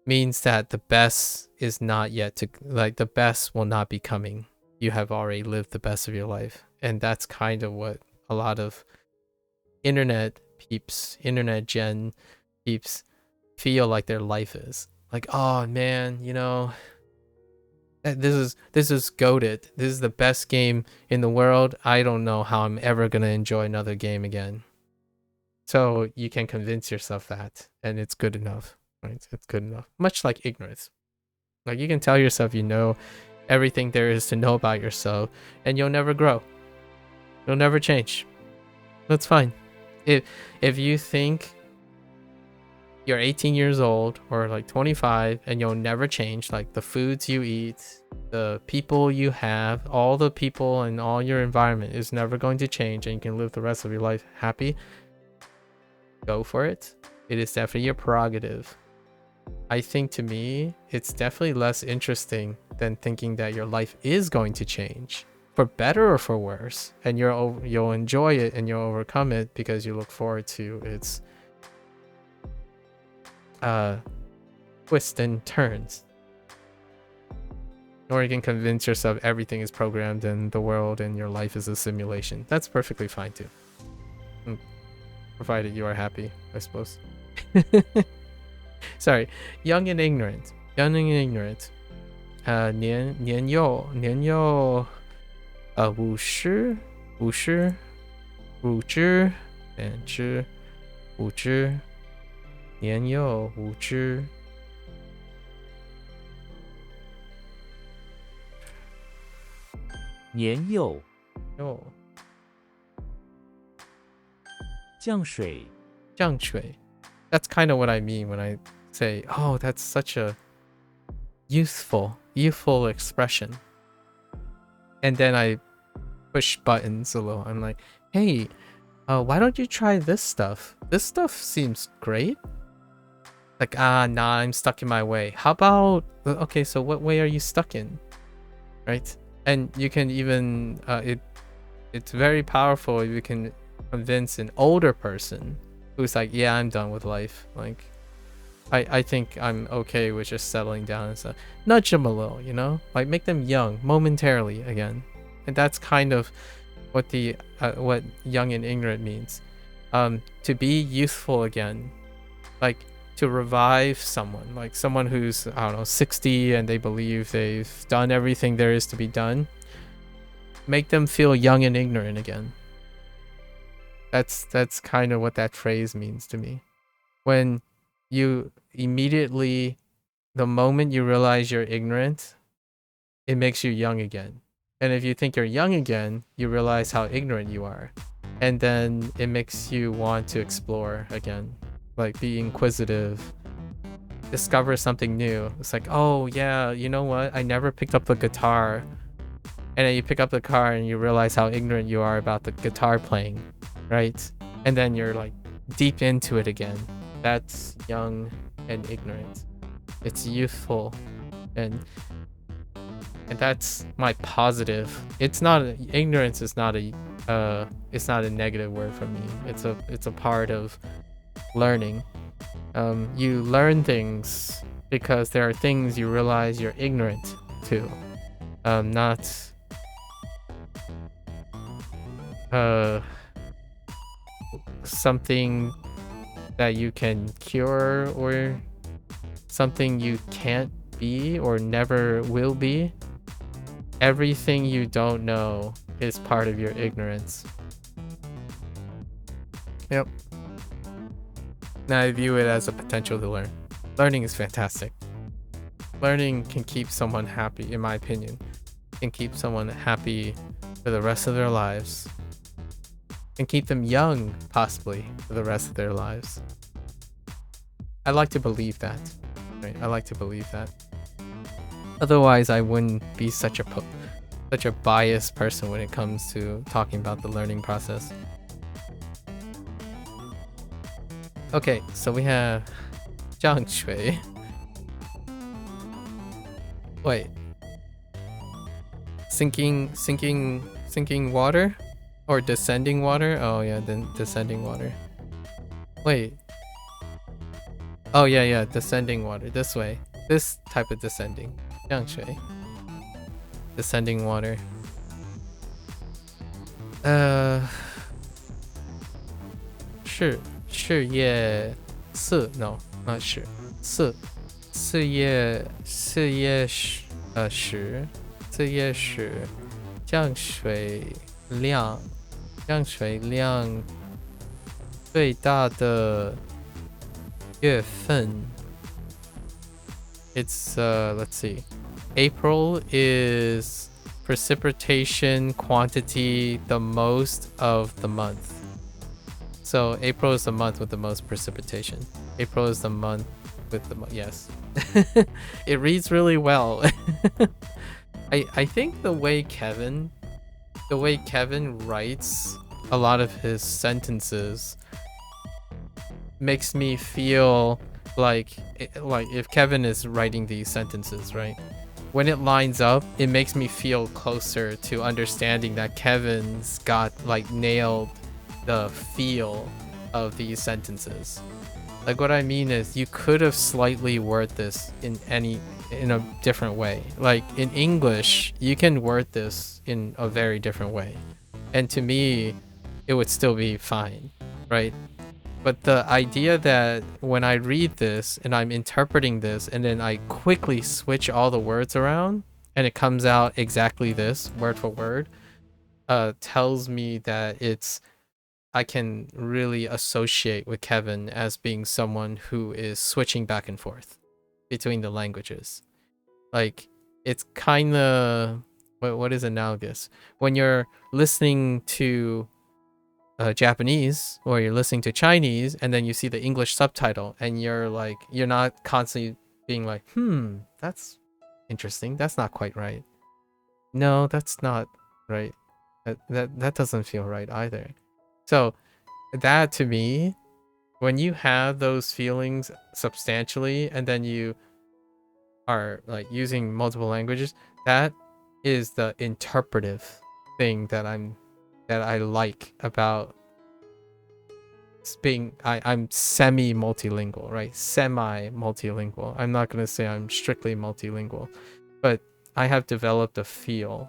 means that the best is not yet to, like, the best will not be coming. You have already lived the best of your life. And that's kind of what a lot of internet gen peeps feel like their life is. Like, oh man, you know, this is goated. This is the best game in the world. I don't know how I'm ever gonna enjoy another game again. So you can convince yourself that, and it's good enough, right? It's good enough. Much like ignorance. Like, you can tell yourself you know everything there is to know about yourself, and you'll never grow. You'll never change. That's fine. If you think you're 18 years old or like 25 and you'll never change, like the foods you eat, the people you have, all the people and all your environment is never going to change, and you can live the rest of your life happy, go for it. It is definitely your prerogative. I think, to me, it's definitely less interesting than thinking that your life is going to change for better or for worse, and you'll enjoy it and you'll overcome it because you look forward to its twists and turns. Or you can convince yourself everything is programmed and the world and your life is a simulation. That's perfectly fine too. Provided you are happy, I suppose. Sorry, young and ignorant. Young and ignorant. 年幼五十五知年幼无知。年幼哦，降水 降水. That's kind of what I mean when I say, oh, that's such a youthful expression. And then I push buttons a little. I'm like, hey, why don't you try this stuff? This stuff seems great. Like, nah, I'm stuck in my way. How about, okay, so what way are you stuck in? Right? And you can even, it's very powerful if you can convince an older person who's like, yeah, I'm done with life. Like, I think I'm okay with just settling down and stuff. Nudge them a little, you know? Like, make them young momentarily again. And that's kind of what what young and ignorant means. To be youthful again. Like, to revive someone. Like, someone who's, I don't know, 60 and they believe they've done everything there is to be done. Make them feel young and ignorant again. That's kind of what that phrase means to me. When you immediately, the moment you realize you're ignorant, it makes you young again. And if you think you're young again, you realize how ignorant you are. And then it makes you want to explore again. like be inquisitive, discover something new. It's like, oh yeah, you know what? I never picked up the guitar. And then you pick up the guitar and you realize how ignorant you are about the guitar playing, right? And then you're like deep into it again. That's young and ignorant. It's youthful, and that's my positive. It's not ignorance is not a it's not a negative word for me. It's a part of learning. You learn things because there are things you realize you're ignorant to. Not something that you can cure, or something you can't be or never will be. Everything you don't know is part of your ignorance. Yep. Now I view it as a potential to learn. Learning is fantastic. Learning can keep someone happy, in my opinion. Can keep someone happy for the rest of their lives. And keep them young, possibly, for the rest of their lives. I like to believe that. Right? I like to believe that. Otherwise, I wouldn't be such a biased person when it comes to talking about the learning process. Okay, so we have Zhang Shui. Wait. Sinking water? Or descending water? Oh yeah, then descending water. Wait. Oh yeah, descending water. This way. This type of descending. 降水. Descending water. 事业 no, not 事业史降水量最大的月份. It's let's see. April is precipitation quantity the most of the month. So April is the month with the most precipitation. April is the month with the yes. It reads really well. I think the way Kevin writes a lot of his sentences makes me feel like if Kevin is writing these sentences, right? When it lines up, it makes me feel closer to understanding that Kevin's got like nailed the feel of these sentences. Like what I mean is you could have slightly worded this in a different way. Like in English, you can word this in a very different way. And to me, it would still be fine, right? But the idea that when I read this and I'm interpreting this and then I quickly switch all the words around and it comes out exactly this, word for word, tells me that I can really associate with Kevin as being someone who is switching back and forth between the languages. Like, it's kind of, what is analogous? When you're listening to Japanese or you're listening to Chinese and then you see the English subtitle and you're not constantly being like, that's interesting. That's not quite right. No, that's not right. That doesn't feel right either. So that to me, when you have those feelings substantially and then you are like using multiple languages, that is the interpretive thing that I like about being I'm semi-multilingual, right? Semi-multilingual. I'm not gonna say I'm strictly multilingual, but I have developed a feel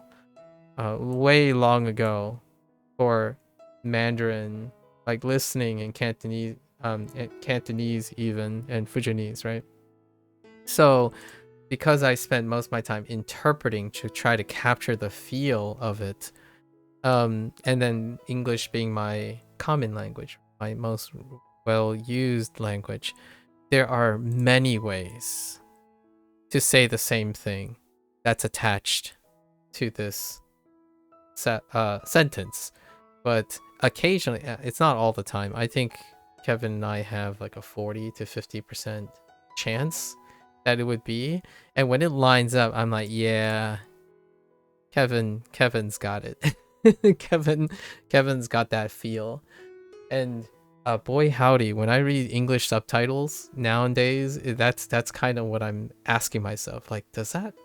way long ago for Mandarin, like listening in Cantonese even, and Fujianese, right? So because I spent most of my time interpreting to try to capture the feel of it, and then English being my common language, my most well-used language, there are many ways to say the same thing that's attached to this sentence. But occasionally, it's not all the time. I think Kevin and I have like a 40 to 50% chance that it would be. And when it lines up, I'm like, yeah, Kevin's got it. Kevin's got that feel. And boy howdy, when I read English subtitles nowadays, that's kind of what I'm asking myself. Like, does that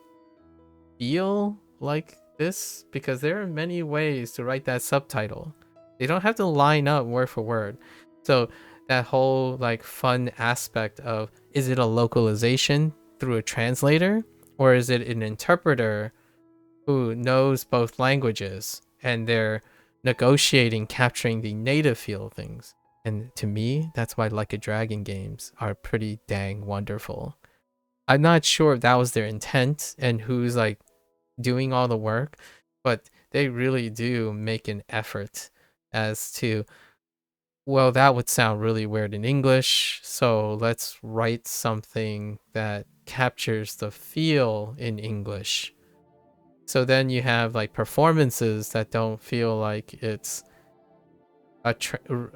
feel like this? Because there are many ways to write that subtitle. They don't have to line up word for word. So that whole like fun aspect of, is it a localization through a translator, or is it an interpreter who knows both languages and they're negotiating capturing the native feel of things? And to me, that's why Like a Dragon games are pretty dang wonderful. I'm not sure if that was their intent and who's like doing all the work, but they really do make an effort as to, well, that would sound really weird in English, so let's write something that captures the feel in English. So then you have like performances that don't feel like it's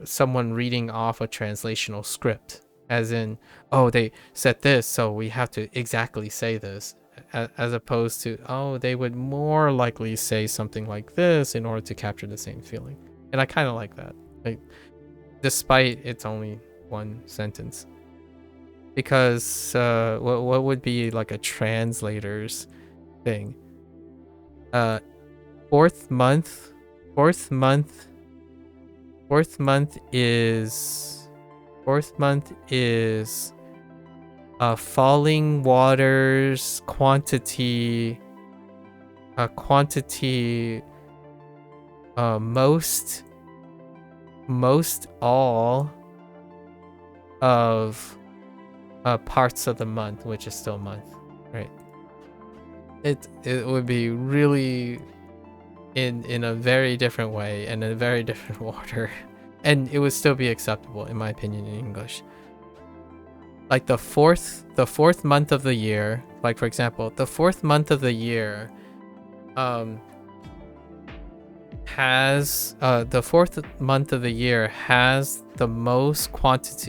someone reading off a translational script, as in, oh, they said this, so we have to exactly say this, as opposed to, oh, they would more likely say something like this in order to capture the same feeling. And I kind of like that, like, despite it's only one sentence, because what would be like a translator's thing? Fourth month is falling waters quantity most all of parts of the month, which is still month, right? It would be really in a very different way and in a very different order, and it would still be acceptable in my opinion in English. Like the fourth month of the year, like for example, the fourth month of the year has the most quantity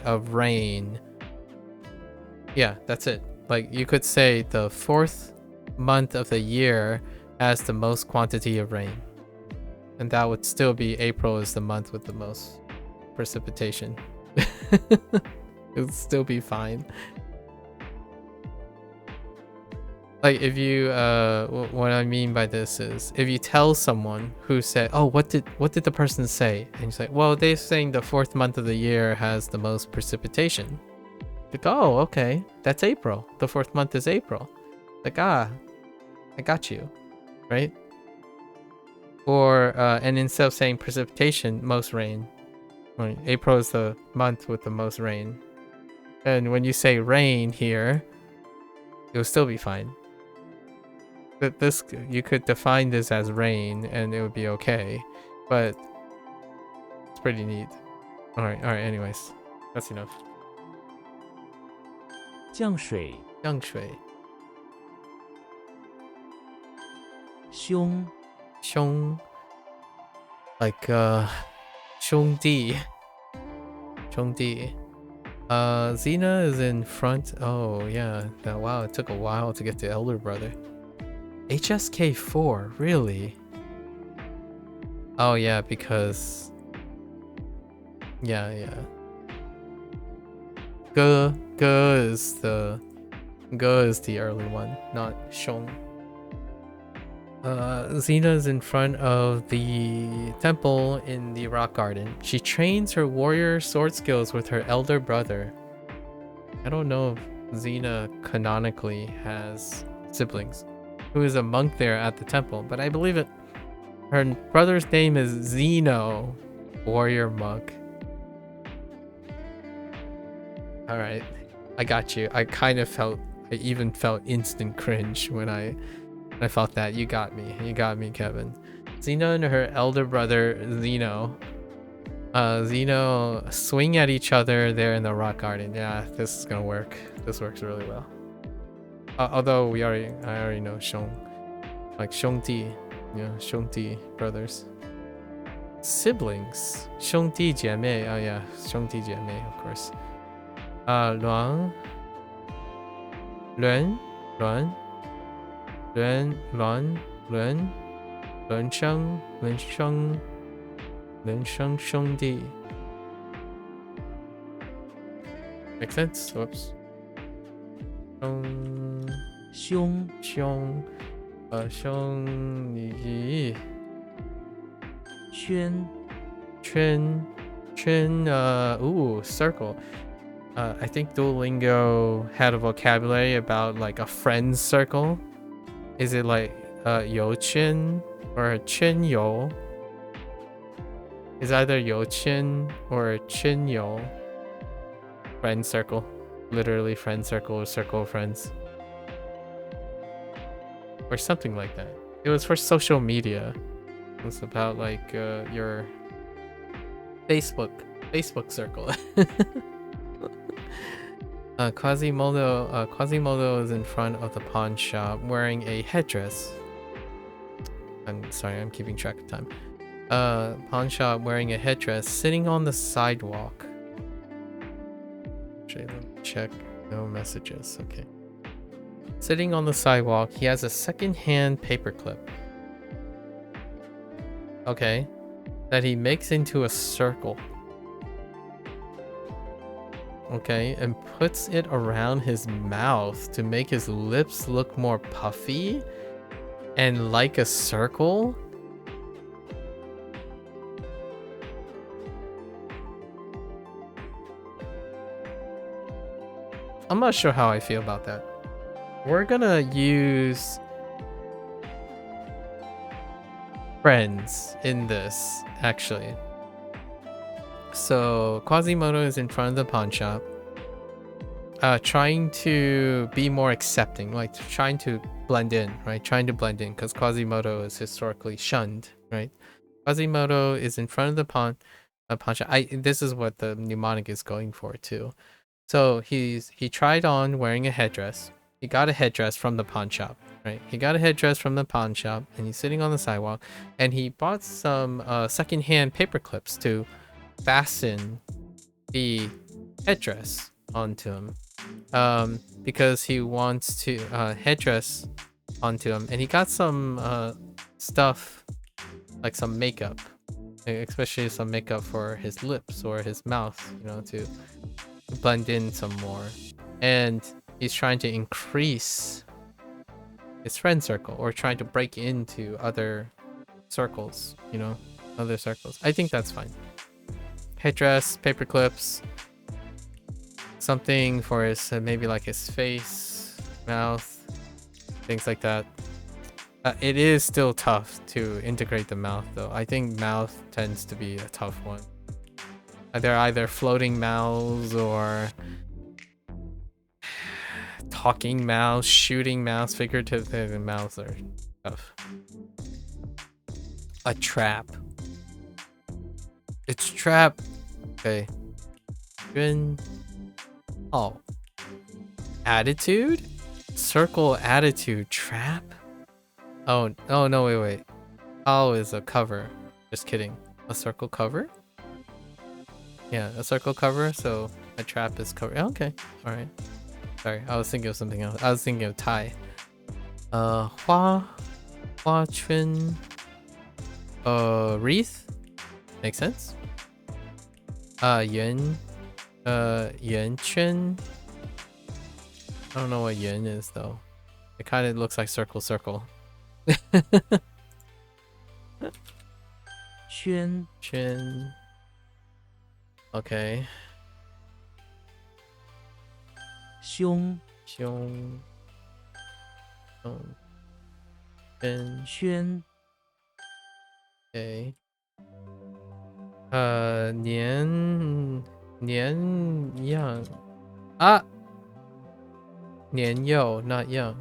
of rain. Yeah, that's it. Like you could say the fourth month of the year has the most quantity of rain, and that would still be April is the month with the most precipitation. It would still be fine. Like if you what I mean by this is, if you tell someone who said, oh, what did the person say, and you say, well, they're saying the fourth month of the year has the most precipitation. Like, oh, okay, that's April. The fourth month is April. Like, I got you, right? Or and instead of saying precipitation, most rain, right? April is the month with the most rain, and when you say rain here, it will still be fine. But this, you could define this as rain and it would be okay, but it's pretty neat. All right. Anyways, that's enough. 降水 降水 凶 凶 like 兄弟 Xena is in front. Oh yeah, wow, it took a while to get to elder brother. HSK4, really? Oh yeah, because yeah. Ge is the early one, not Xiong. Xena's in front of the temple in the rock garden. She trains her warrior sword skills with her elder brother. I don't know if Xena canonically has siblings, who is a monk there at the temple, but I believe it. Her brother's name is Zeno, warrior monk. All right, I got you. I even felt instant cringe when I felt that. You got me, Kevin. Zeno and her elder brother Zeno swing at each other there in the rock garden. Yeah, this is gonna work. This works really well. Although I already know Xiong, like Xiongdi, yeah, Xiongdi brothers. Siblings. 兄弟姐妹 oh yeah 兄弟姐妹 of course 孪兄弟 make sense whoops 兄兄弟圈圈ooh circle I think Duolingo had a vocabulary about like a friend's circle. Is it like 友圈 or 圈友? Is either 友圈 or 圈友 friend circle, literally friend circle or circle of friends or something like that. It was for social media. It was about like your Facebook circle. Quasimodo is in front of the pawn shop wearing a headdress. I'm sorry, I'm keeping track of time. Pawn shop wearing a headdress, sitting on the sidewalk. Actually, let me check. No messages. Okay. Sitting on the sidewalk, he has a second-hand paperclip. Okay. That he makes into a circle. Okay, and puts it around his mouth to make his lips look more puffy and like a circle. I'm not sure how I feel about that. We're gonna use friends in this, actually. So Quasimodo is in front of the pawn shop, trying to be more accepting, like trying to blend in, right? Trying to blend in, because Quasimodo is historically shunned, right? Quasimodo is in front of the pawn shop. This is what the mnemonic is going for too. So he tried on wearing a headdress. He got a headdress from the pawn shop, right? He got a headdress from the pawn shop, and he's sitting on the sidewalk, and he bought some secondhand paper clips to fasten the headdress onto him, because he wants to headdress onto him, and he got some stuff like some makeup, especially some makeup for his lips or his mouth, you know, to blend in some more, and he's trying to increase his friend circle or trying to break into other circles, you know, other circles. I think that's fine. Headdress, paper clips, something for his maybe like his face, mouth, things like that. It is still tough to integrate the mouth though. I think mouth tends to be a tough one. They're either floating mouths or talking mouths, shooting mouths, figurative mouths are tough. A trap. It's trap. Okay. Oh. Attitude? Circle attitude trap? Oh no, wait. Oh is a cover. Just kidding. A circle cover? Yeah, a circle cover, so a trap is cover. Okay. Alright. Sorry, I was thinking of something else. I was thinking of tie. Hua chun wreath? Makes sense. Yuan Chun. I don't know what yuan is though. It kind of looks like circle.圈 Okay. 胸 圈 Okay. 年样啊，年幼 not young，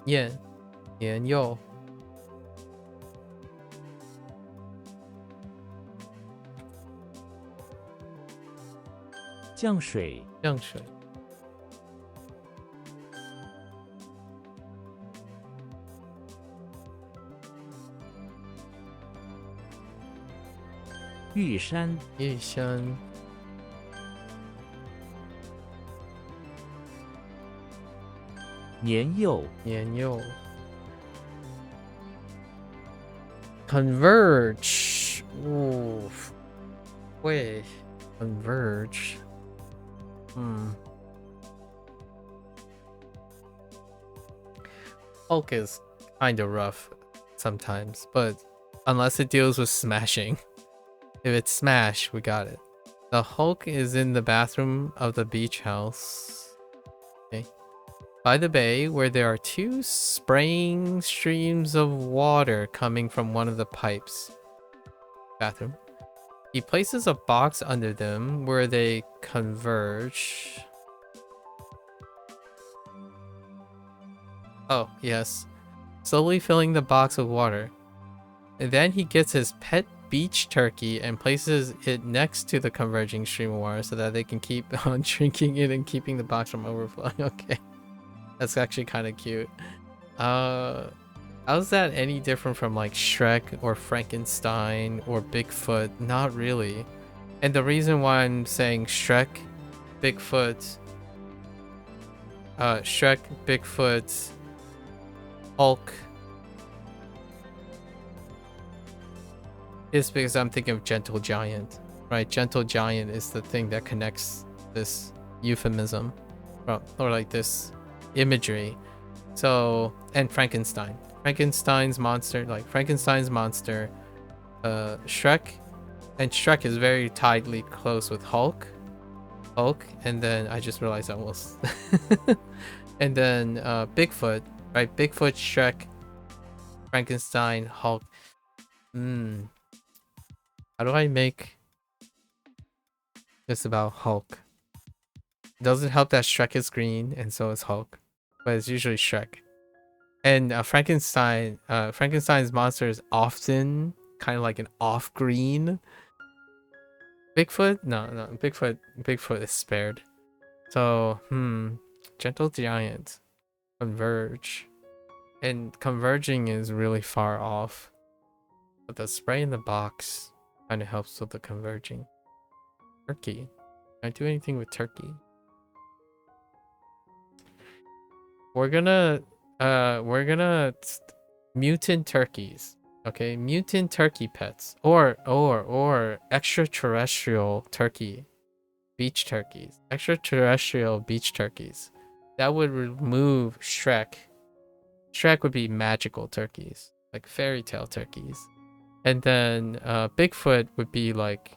年幼。降水 降水。玉山，玉山，年幼，年幼。Converge. Ooh. Wait. Converge. Hulk is kind of rough sometimes, but unless it deals with smashing. If it's smash, we got it. The Hulk is in the bathroom of the beach house. Okay. By the bay, where there are 2 spraying streams of water coming from one of the pipes. Bathroom. He places a box under them where they converge. Oh, yes. Slowly filling the box with water. And then he gets his pet beach turkey and places it next to the converging stream of water so that they can keep on drinking it and keeping the box from overflowing. Okay. That's actually kind of cute. How's that any different from like Shrek or Frankenstein or Bigfoot? Not really. And the reason why I'm saying Shrek, Bigfoot, Hulk is because I'm thinking of Gentle Giant, right? Gentle Giant is the thing that connects this euphemism, or like this imagery. So, and Frankenstein. Frankenstein's monster, Shrek, and Shrek is very tightly close with Hulk, and then I just realized I almost, and then Bigfoot, right? Bigfoot, Shrek, Frankenstein, Hulk. How do I make this about Hulk? It doesn't help that Shrek is green and so is Hulk, but it's usually Shrek. And Frankenstein's monster is often kind of like an off-green. Bigfoot? No, Bigfoot is spared. So, Gentle Giant. Converge. And converging is really far off. But the spray in the box kind of helps with the converging. Turkey. Can I do anything with turkey? We're gonna mutant turkeys. Okay, mutant turkey pets or extraterrestrial turkey beach turkeys. Extraterrestrial beach turkeys. That would remove Shrek. Shrek would be magical turkeys, like fairy tale turkeys. And then Bigfoot would be like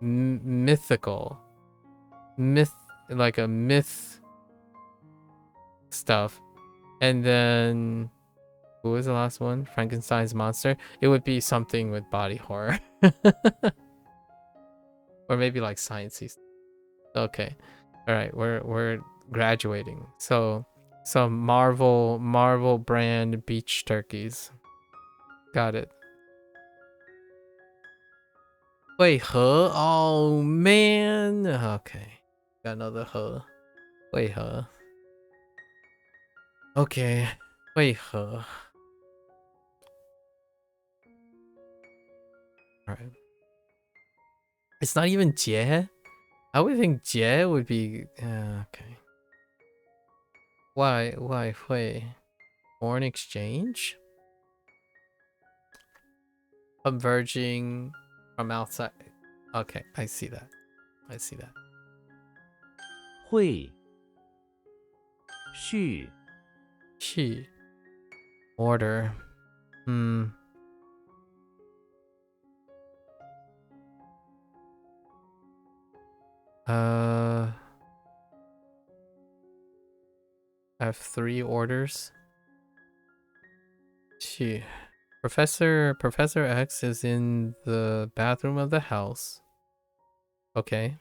mythical. Like a myth stuff. And then who was the last one? Frankenstein's monster. It would be something with body horror. Or maybe like sciencey. Okay. All right, we're graduating. So some Marvel brand beach turkeys. Got it. Wait, huh? Oh man. Okay. Got another huh. Wait, huh? Okay. Wait, huh? Alright. It's not even Jie? I would think Jie would be... okay. Why? Wait. Foreign exchange? Converging from outside. Okay, I see that.会，序， She. Order. I have 3 orders. She. Professor X is in the bathroom of the house. Okay.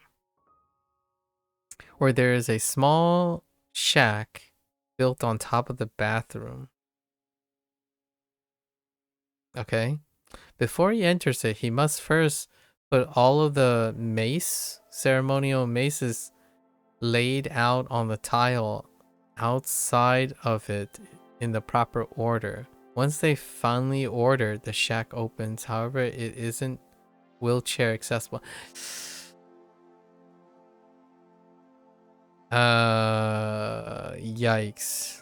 Where there is a small shack built on top of the bathroom. Okay. Before he enters it, he must first put all of the ceremonial maces laid out on the tile outside of it in the proper order. Once they finally order, the shack opens. However, it isn't wheelchair accessible. Yikes.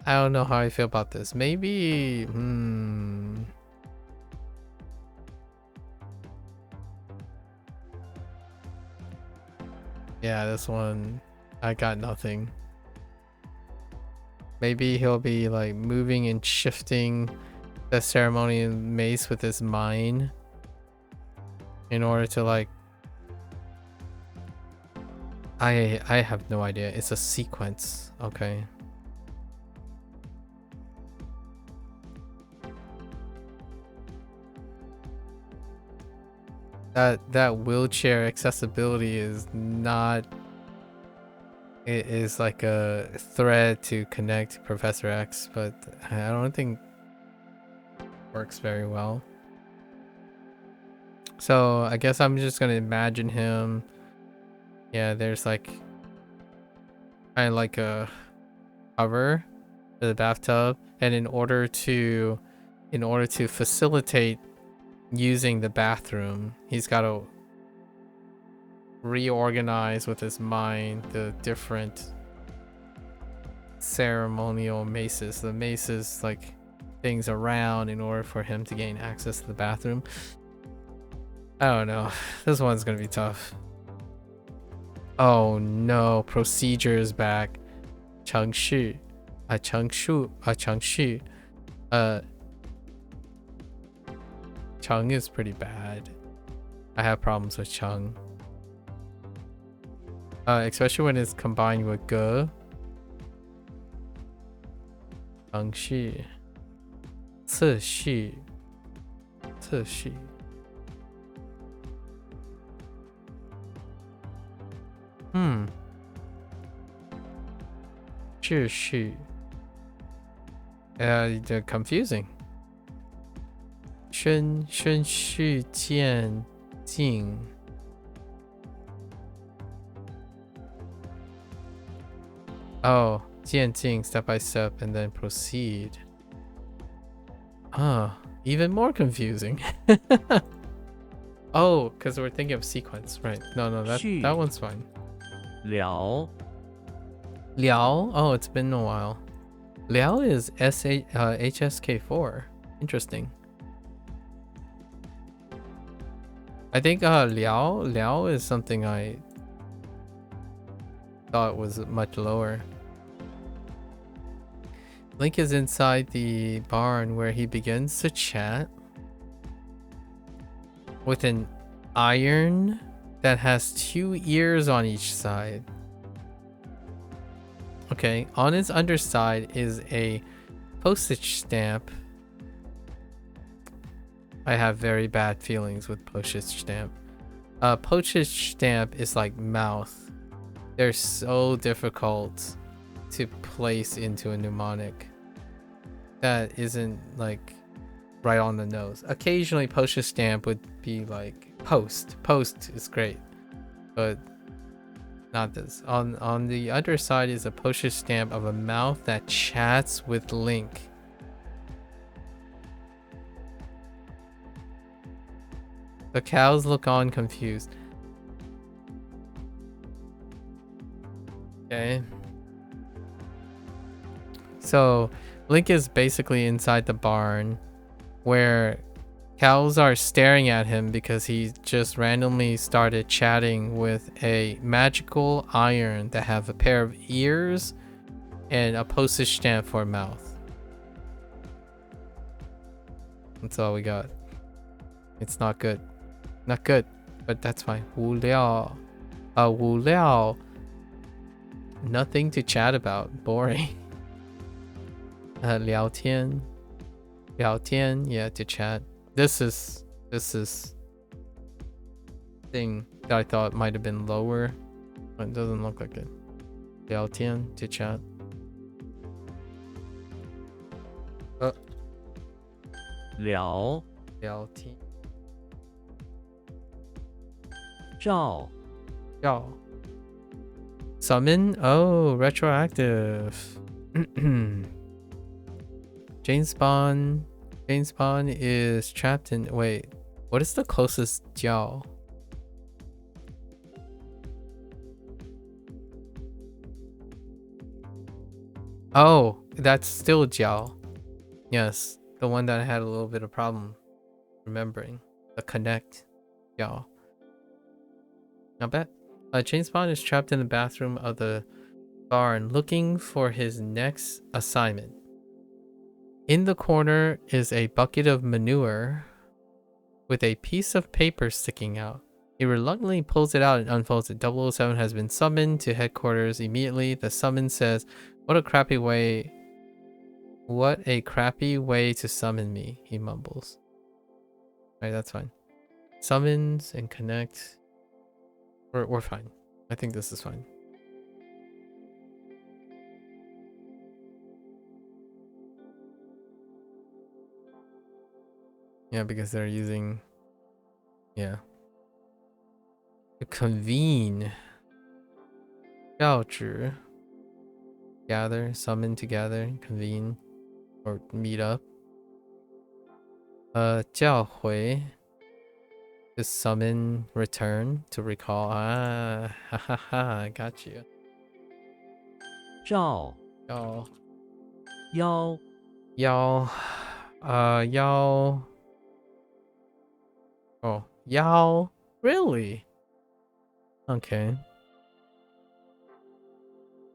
I don't know how I feel about this. Maybe, yeah, this one, I got nothing. Maybe he'll be like moving and shifting the ceremonial mace with his mind in order to like, I have no idea. It's a sequence. Okay. That wheelchair accessibility is not, it is like a thread to connect Professor X, but I don't think it works very well. So I guess I'm just gonna imagine him. Yeah, there's like kind of like a cover for the bathtub, and in order to facilitate using the bathroom, he's got to reorganize with his mind the different ceremonial maces, the maces like things around in order for him to gain access to the bathroom. I don't know. This one's gonna be tough. Oh no, procedure is back. Chengshi. Chengshi. Cheng is pretty bad. I have problems with Cheng. Especially when it's combined with Ge. Chengshi. Cixi. Cixi. Zhishi. They're confusing. 宣序渐进. Oh, 渐进, step by step, and then proceed. Even more confusing. Oh, because we're thinking of sequence, right? No, that one's fine. 了 Liao? Oh, it's been a while. Liao is HSK4. Interesting. I think Liao is something I thought was much lower. Link is inside the barn where he begins to chat with an iron that has 2 ears on each side. Okay, on its underside is a postage stamp. I have very bad feelings with postage stamp. Postage stamp is like mouth. They're so difficult to place into a mnemonic that isn't like right on the nose. Occasionally postage stamp would be like post is great, but not this. On the underside is a postage stamp of a mouth that chats with Link. The cows look on confused. Okay. So Link is basically inside the barn where cows are staring at him because he just randomly started chatting with a magical iron that have a pair of ears and a postage stamp for a mouth. That's all we got. It's not good. Not good, but that's fine. Wu Liao. Wu Liao. Nothing to chat about. Boring. Liao Tian. Liao Tian, yeah, to chat. This is thing that I thought might have been lower, but it doesn't look like it. Liao Tian to chat. 了 聊天 照 要 summon. Oh, retroactive. James Bond is trapped in. Wait, what is the closest Jiao? Oh, that's still Jiao. Yes, the one that I had a little bit of problem remembering. The connect Jiao. Not bad. James Bond is trapped in the bathroom of the barn looking for his next assignment. In the corner is a bucket of manure with a piece of paper sticking out. He reluctantly pulls it out and unfolds it. 007 has been summoned to headquarters immediately. The summons says, What a crappy way to summon me, he mumbles. Alright, that's fine. Summons and connect. We're fine. I think this is fine. Yeah, because they're using... Yeah. To convene. 要旨. Gather, summon together, convene, or meet up. 叫回 to summon, return, to recall. Ah, ha ha ha, I got you. 照 Y'all. 腰 Y'all. Y'all. Oh, y'all. Really? Okay.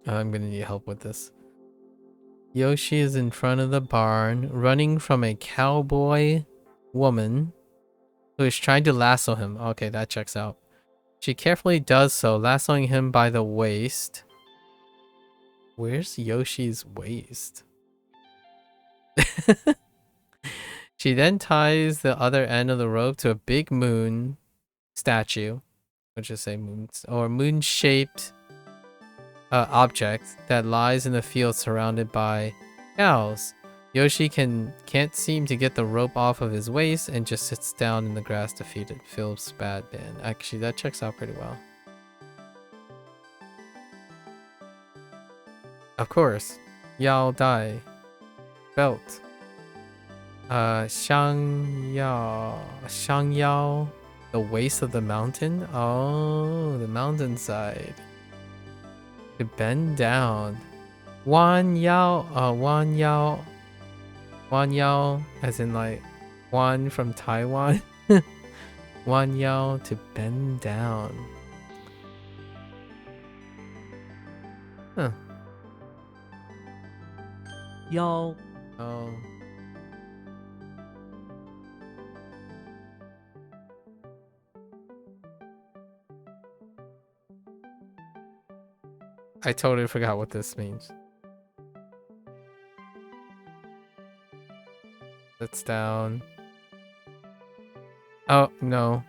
I'm gonna need help with this. Yoshi is in front of the barn, running from a cowboy woman who is trying to lasso him. Okay, that checks out. She carefully does so, lassoing him by the waist. Where's Yoshi's waist? She then ties the other end of the rope to a big moon statue, which is a moon or moon-shaped object that lies in the field surrounded by cows. Yoshi can't seem to get the rope off of his waist and just sits down in the grass defeated. Feels bad, man. Actually, that checks out pretty well. Of course. Yao Dai. Belt. Xiang Yao. The waist of the mountain? Oh, the mountainside. To bend down. Wan Yao, as in like Wan from Taiwan. Wan Yao to bend down. Huh. 腰 Oh. I totally forgot what this means. That's down. Oh, no.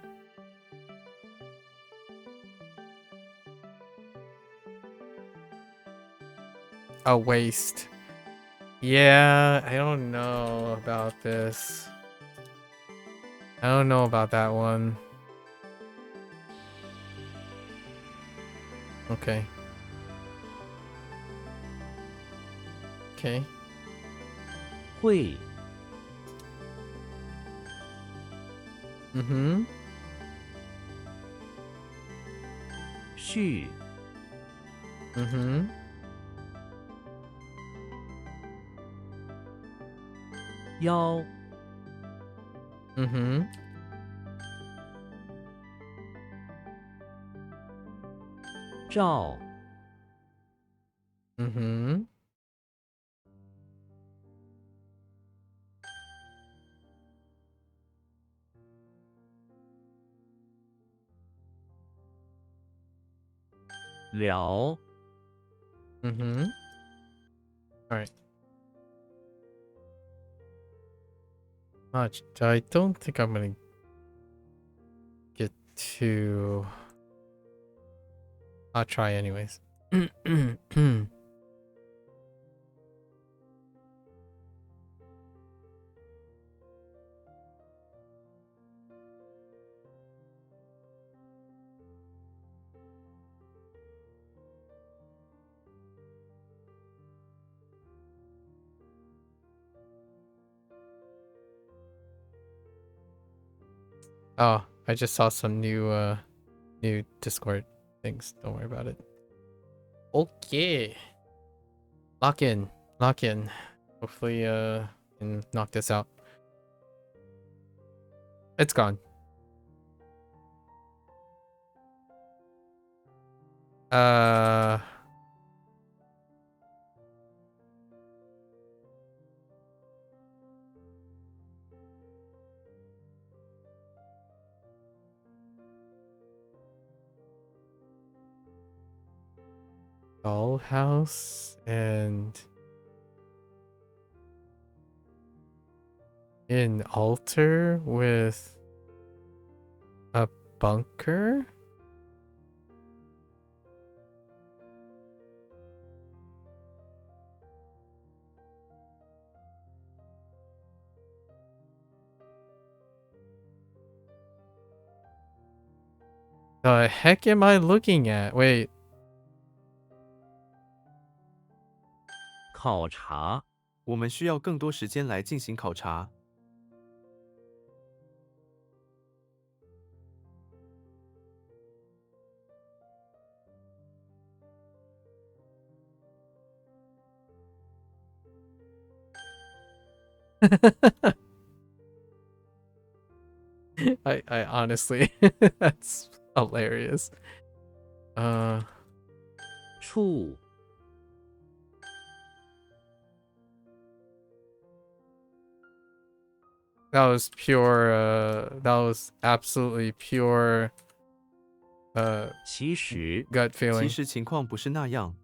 A waist. Yeah, I don't know about this. I don't know about that one. Okay. Okay. 会 Mm-hmm. 续 Mm-hmm. 腰 Mm-hmm. 照 Mm-hmm. 了 Mm-hmm. Alright. Much. I don't think I'm gonna get to... I'll try anyways. Oh, I just saw some new Discord things. Don't worry about it. Okay. Lock in. Lock in. Hopefully can knock this out. It's gone. Dollhouse and an altar with a bunker? The heck am I looking at? Wait. 考察，我们需要更多时间来进行考察。I honestly that's hilarious. 处， that was pure that was absolutely pure 其实， gut 其 feeling. 实情况不是那样。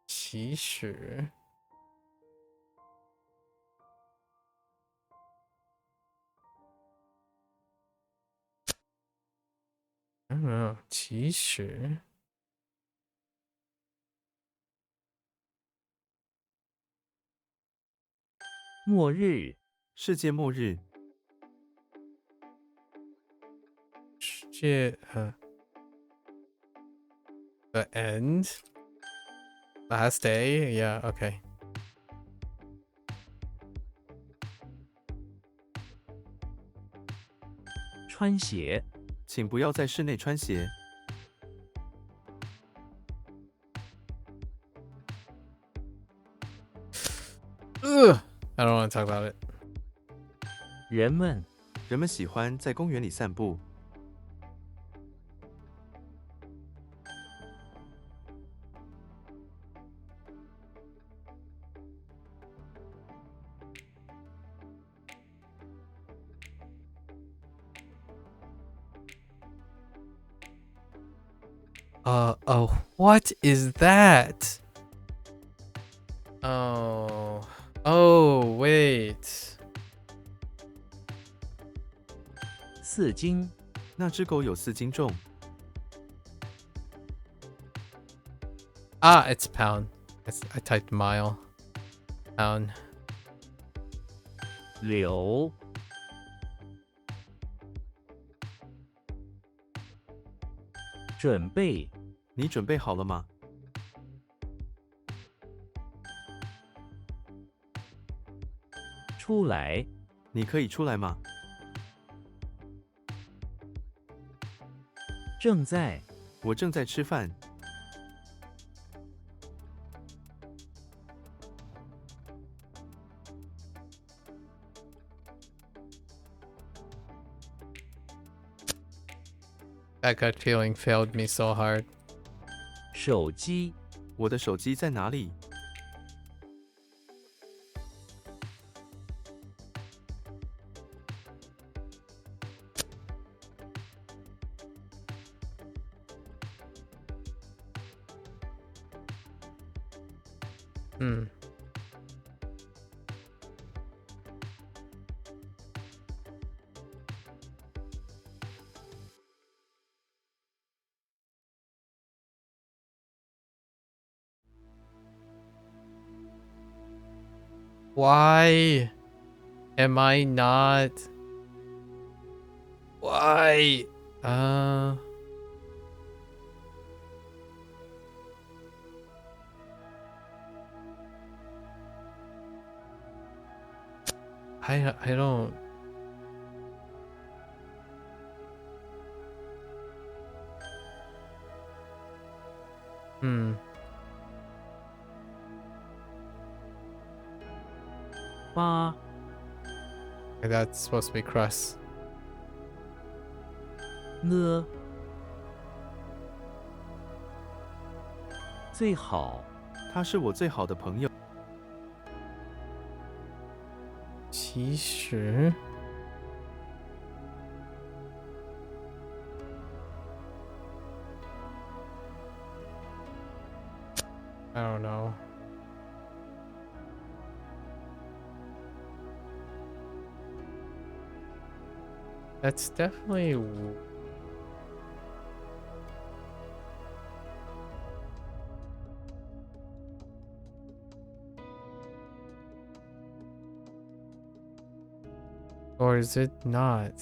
其实 I don't know. 其实末日，世界末日，世界the end last day. Yeah, okay. 穿鞋，请不要在室内穿鞋。Ugh, I don't want to talk about it. 人们，人们喜欢在公园里散步。Oh, what is that? Oh, wait. 4斤，那只狗有4斤重。Ah, it's pound. I typed mile. Pound. 流，准备，你准备好了吗？出来，你可以出来吗？正在，我正在吃饭。That gut feeling failed me so hard. 手机，我的手机在哪里？ Why am I not? Why? I don't. Hmm. 八 That's supposed to be crust. 呢最好他是我最好的朋友。其实 I don't know. That's definitely or is it not?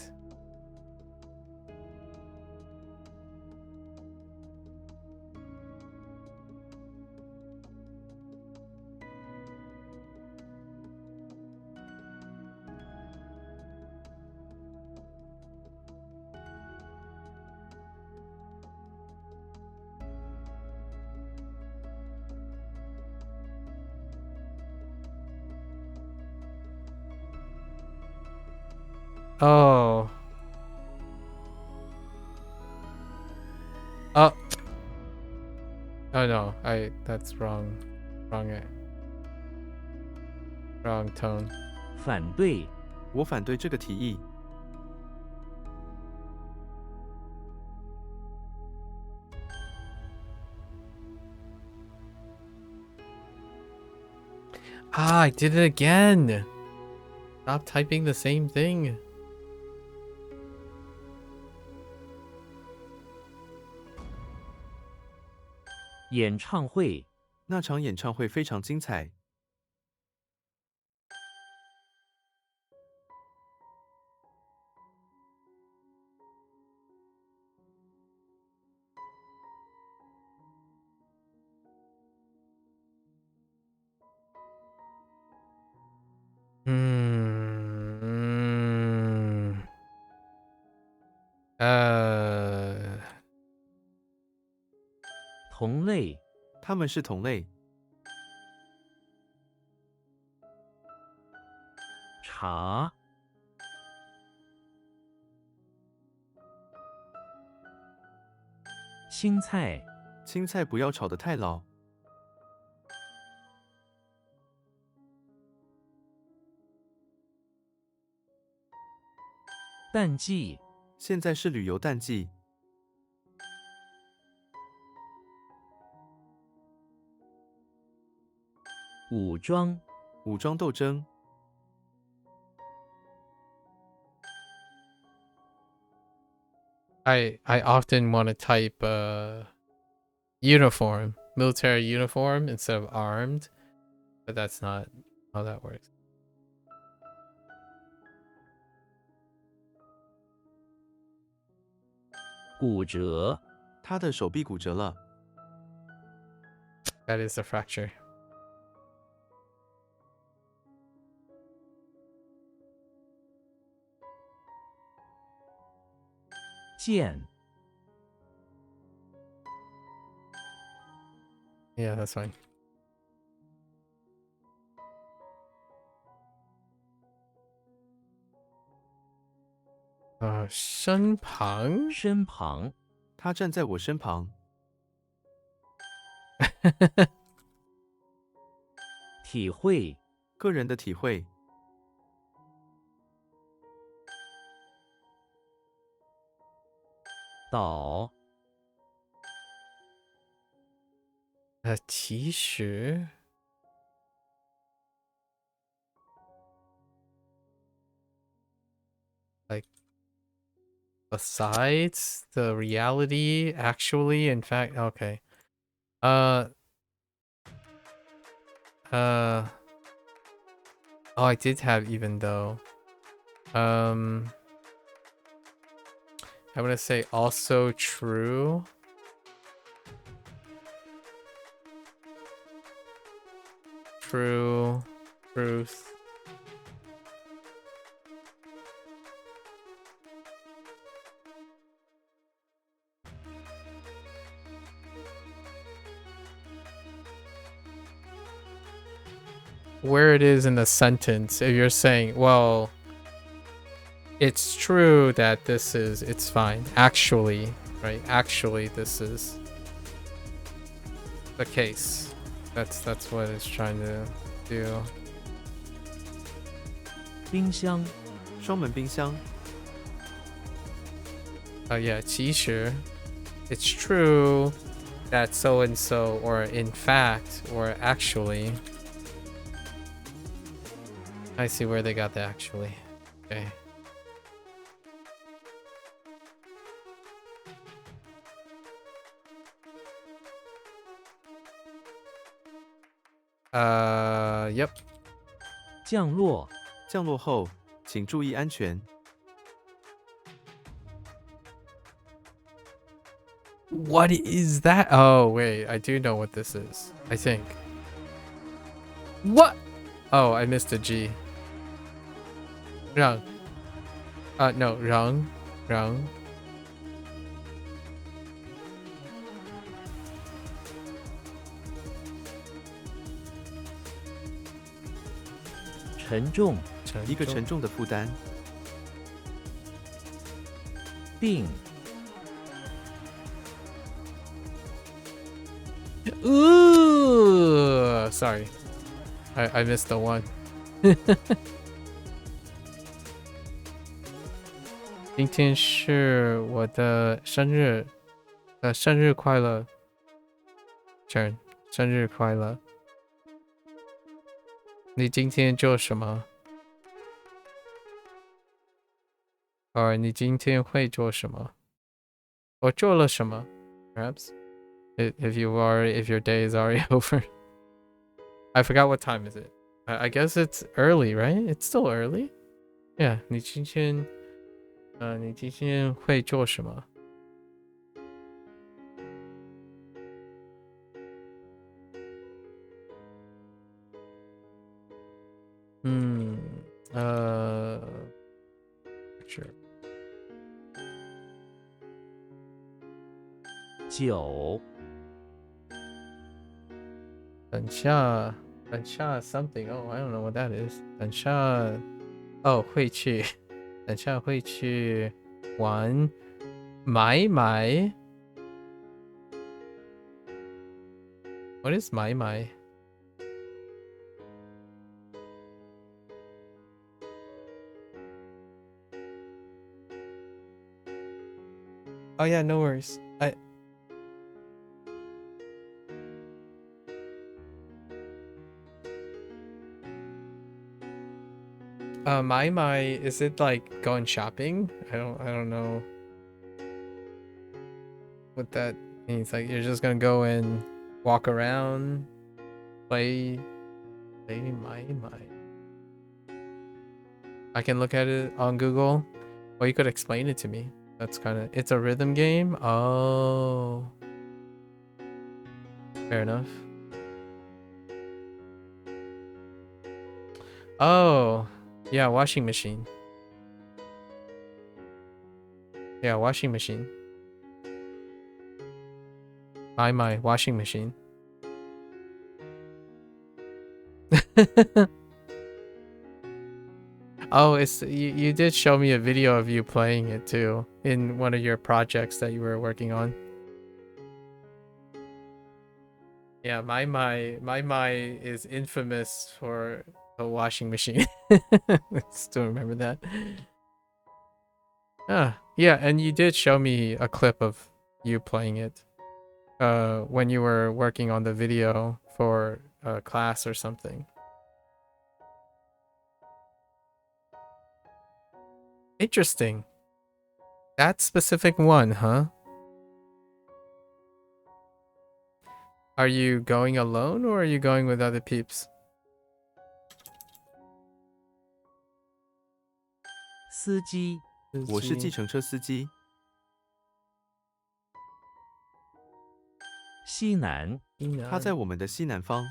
Oh. Oh. Oh no, that's wrong. Wrong tone. 反对我反对这个提议。Ah, I did it again. Stop typing the same thing. 演唱会那场演唱会非常精彩。Hmm. Uh. 同类他们是同类。茶青菜青菜不要炒得太老。淡季现在是旅游淡季。武装武装斗争。I often want to type uniform, military uniform instead of armed, but that's not how that works. 骨折他的手臂骨折了。That is a fracture. 剑 Yeah, that's fine. 身旁身旁他站在我身旁。体会个人的体会。岛其实 like besides the reality, actually, in fact, okay. Oh, I did have even though. I'm gonna say also true. True. Truth. where it is in the sentence. If you're saying, well, it's true that it's fine. Actually, right? Actually, this is the case. That's what it's trying to do. 冰箱双门冰箱 Oh yeah, 其实 it's true that so and so, or in fact, or actually. I see where they got the actually. Okay. Yep. 降落降落后，请注意安全。 What is that? Oh, wait. I do know what this is. I think. What? Oh, I missed a G. Rang. No. Rang. Rang. 沉重一个沉重的负担。病 Ooh, sorry. I missed the one. 今天是我的生日，生日快乐。Turn， 生日快乐。你今天做什么？你今天会做什么？我做了什么 ？Perhaps. If your day is already over. I forgot what time is it. I guess it's early, right? It's still early. Yeah. 你今天会做什么？Sure. 酒等下 something. Oh, I don't know what that is. 等下 Oh, 会去等下会去玩买 What is 买 Oh yeah, no worries. My, is it like going shopping? I don't know what that means. Like you're just gonna go and walk around, play my. I can look at it on Google, or you could explain it to me. That's it's a rhythm game. Oh, fair enough. Oh, yeah, washing machine. Yeah, washing machine. My washing machine. Oh, you did show me a video of you playing it too in one of your projects that you were working on. Yeah, my is infamous for a washing machine. I still remember that. Yeah, and you did show me a clip of you playing it when you were working on the video for a class or something. Interesting. That specific one, huh? Are you going alone or are you going with other peeps? 司机我是计程车司机。西南他在我们的西南方。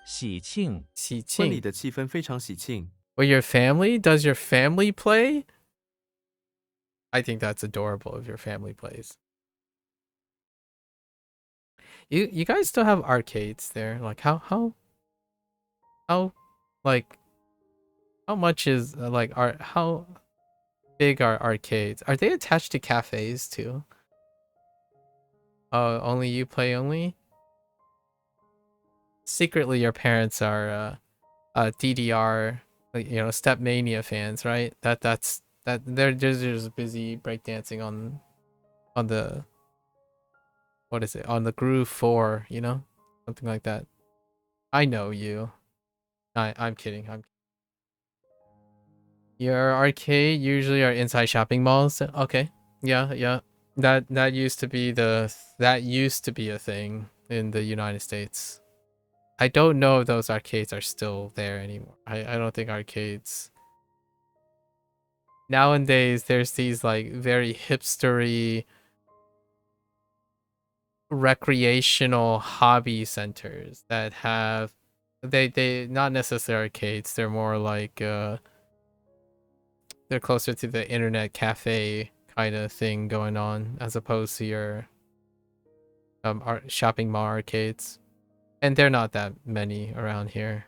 喜庆婚礼的气氛非常喜庆。With your family? Does your family play? I think that's adorable if your family plays. You guys still have arcades there? Like how like how much is like art? How big are arcades? Are they attached to cafes too? Oh, only you play only? Secretly, your parents are DDR, like, you know, Step Mania fans, right? That they're just busy breakdancing on the what is it, on the Groove 4, you know, something like that. I know you. I'm kidding. Your arcade usually are inside shopping malls. Okay, yeah, yeah. That used to be that used to be a thing in the United States. I don't know if those arcades are still there anymore. I don't think arcades nowadays. There's these like very hipstery recreational hobby centers that have they not necessarily arcades. They're more like they're closer to the internet cafe kind of thing going on as opposed to your shopping mall arcades. And they're not that many around here.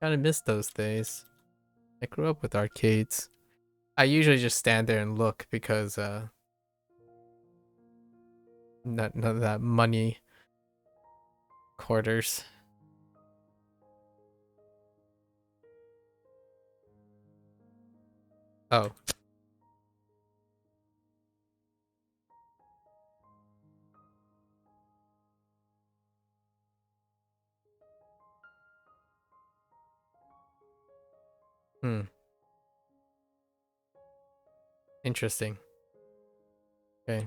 Kind of miss those days. I grew up with arcades. I usually just stand there and look because none of that money quarters. Oh. Hmm. Interesting. Okay.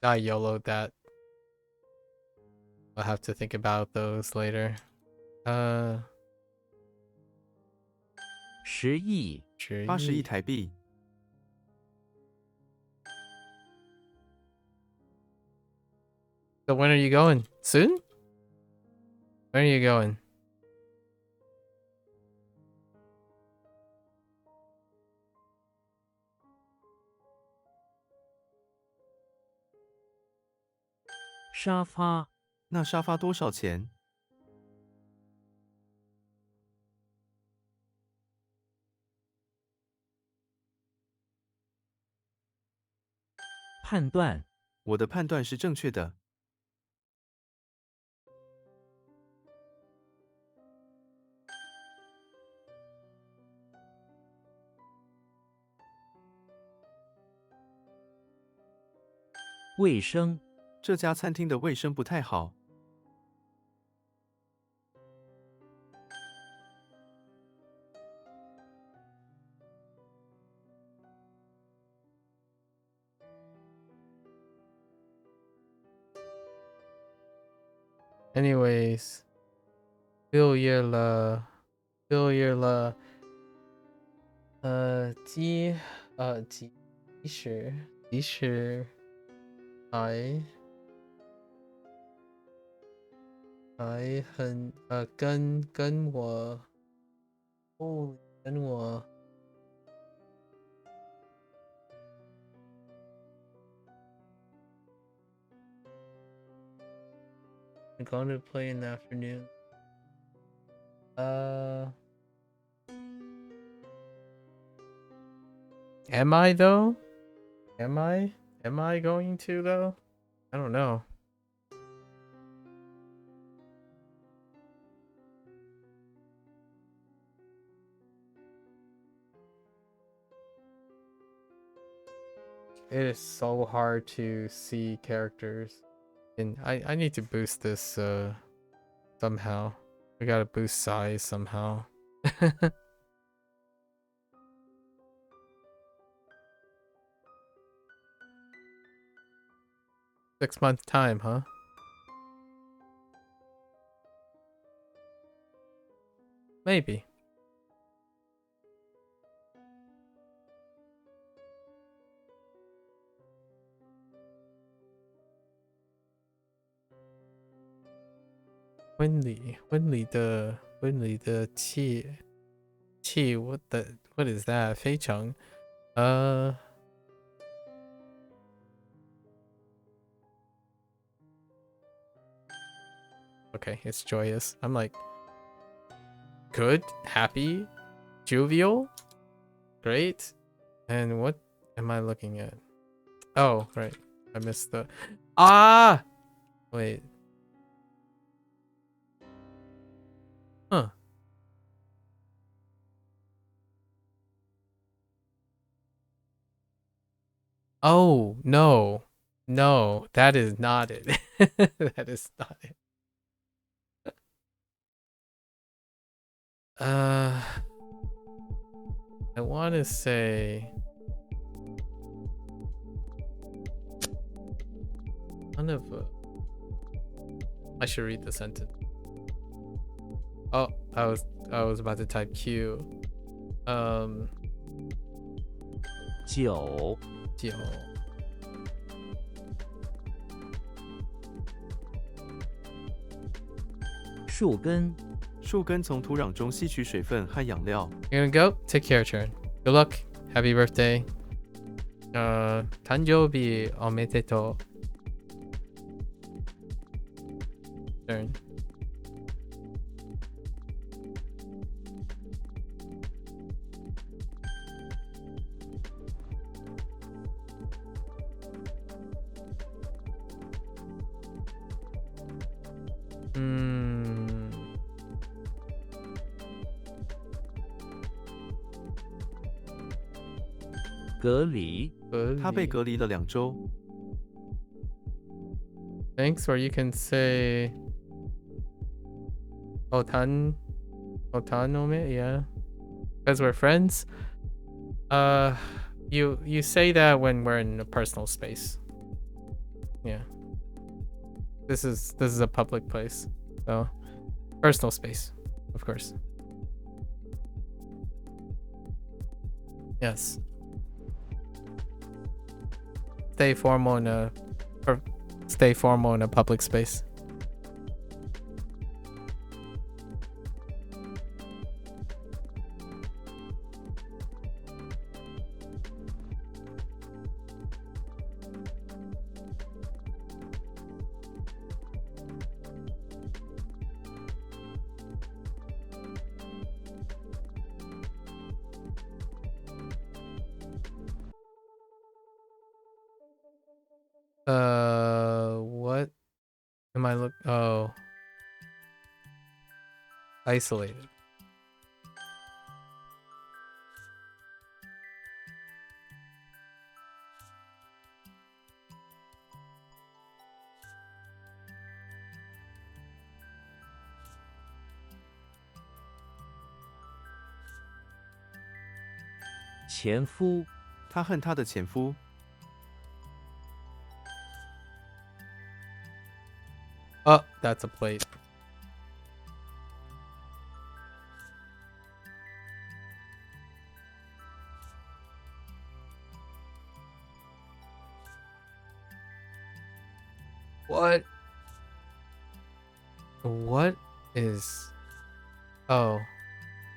I YOLO'd that. I'll have to think about those later. 10亿80亿10亿.台币， So when are you going? Soon? When are you going? 沙发那沙发多少钱？ 判断我的判断是正确的。 卫生这家餐厅的卫生不太好。 Anyways, 6月了，6月了。即使还很跟我跟我 I'm going to play in the afternoon. Am I though? Am I? Am I going to though? I don't know. It is so hard to see characters. And I need to boost this somehow. We gotta boost size somehow. 6 month time, huh? Maybe. Winley 婚礼的气 what is that 非常okay, it's joyous. I'm like good, happy, jovial, great. And what am I looking at? Oh, right. I missed the wait. Huh. Oh, no. No, that is not it. That is not it. I want to say kind of I should read the sentence. Oh, I was about to type Q. 九九树根树根从土壤中吸取水分和养料。 You're gonna go? Take care, turn. Good luck. Happy birthday. 誕生日おめでとう。Turn. Hmm. 隔离他被隔离了2周。 Thanks, or you can say otanome, yeah. Because we're friends. You say that when we're in a personal space. Yeah. This is a public place. So personal space, of course. Yes. Stay formal in a public space. What am I look? Oh, isolated. "前夫她恨她的前夫。 Oh, that's a plate. What? What is... Oh.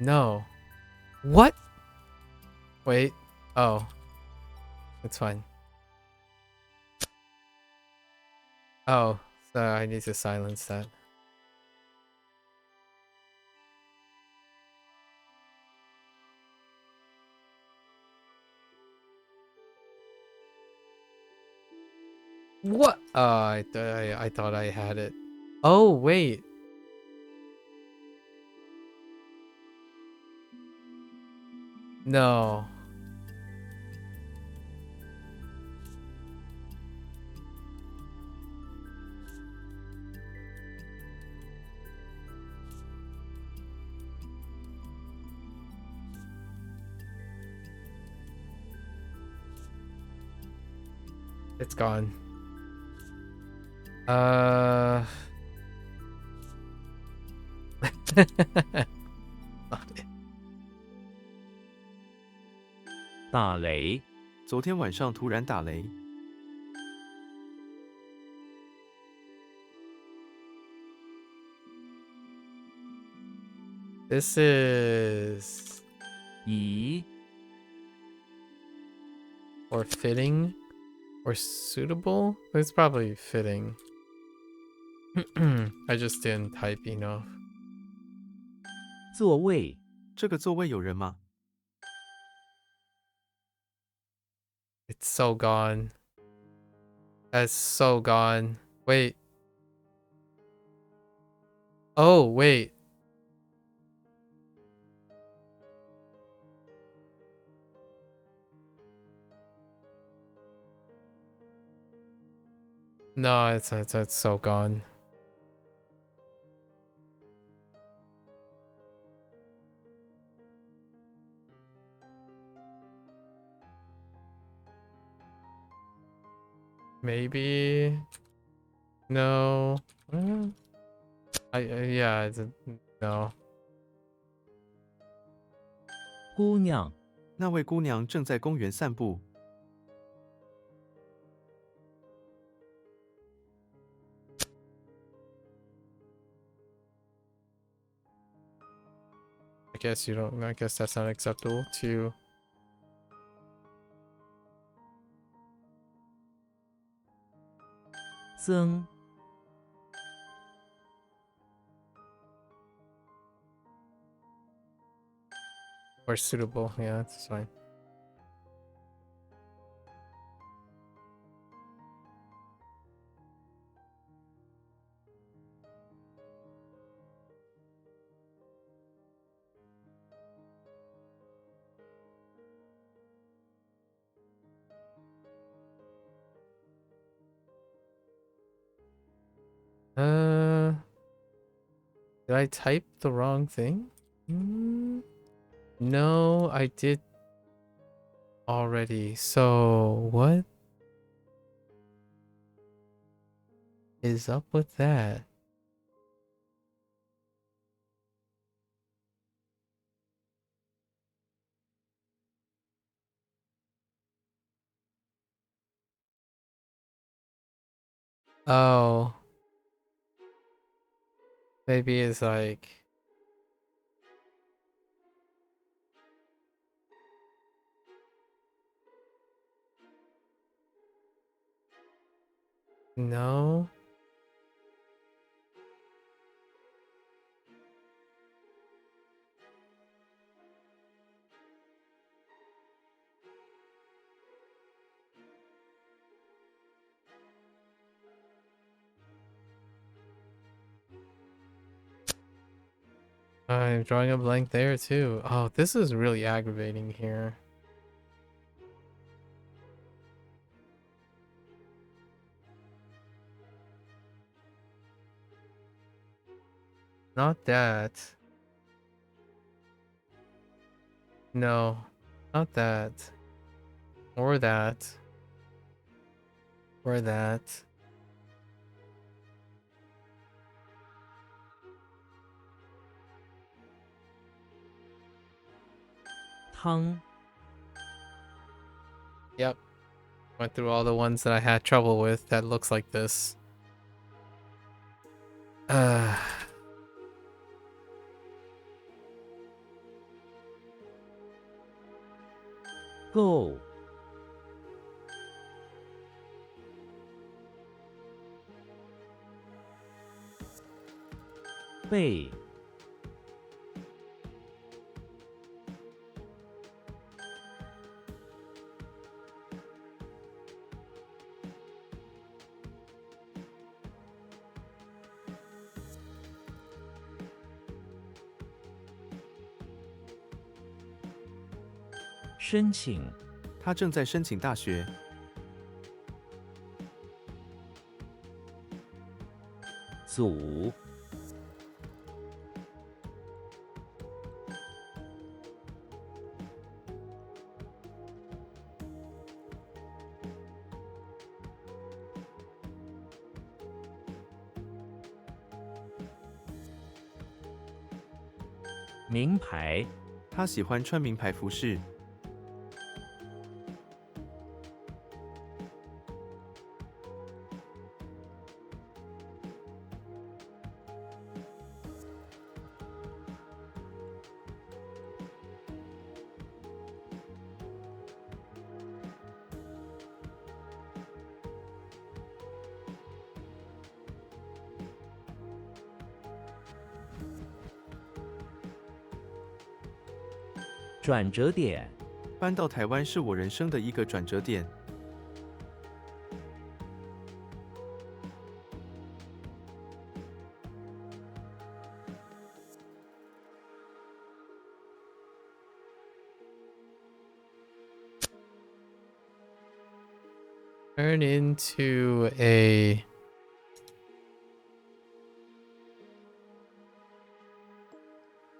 No. What? Wait. Oh. It's fine. Oh, so I need to silence that. What? Oh, I thought I had it. Oh, wait. No. It's gone. Not it. 打雷昨天晚上突然打雷。This is 宜 or fitting or suitable. It's probably fitting. I just didn't type enough. 座位，这个座位有人吗？ It's so gone. That's so gone. Wait. Oh, wait. No, it's so gone. Maybe. No. Yeah, no. 姑娘，那位姑娘正在公园散步。 I guess you don't. I guess that's not acceptable to. 增， Or suitable. Yeah, that's fine. Did I type the wrong thing? No, I did already. So what is up with that? Oh, maybe it's like. No. I'm drawing a blank there too. Oh, this is really aggravating here. Not that. No, not that. Or that. Or that. 汤， Yep. Went through all the ones that I had trouble with that looks like this. Uh, 够， 被， 申请，他正在申请大学。 组， 名牌，他喜欢穿名牌服饰。转折点，搬到台湾是我人生的一个转折点。Turn into a...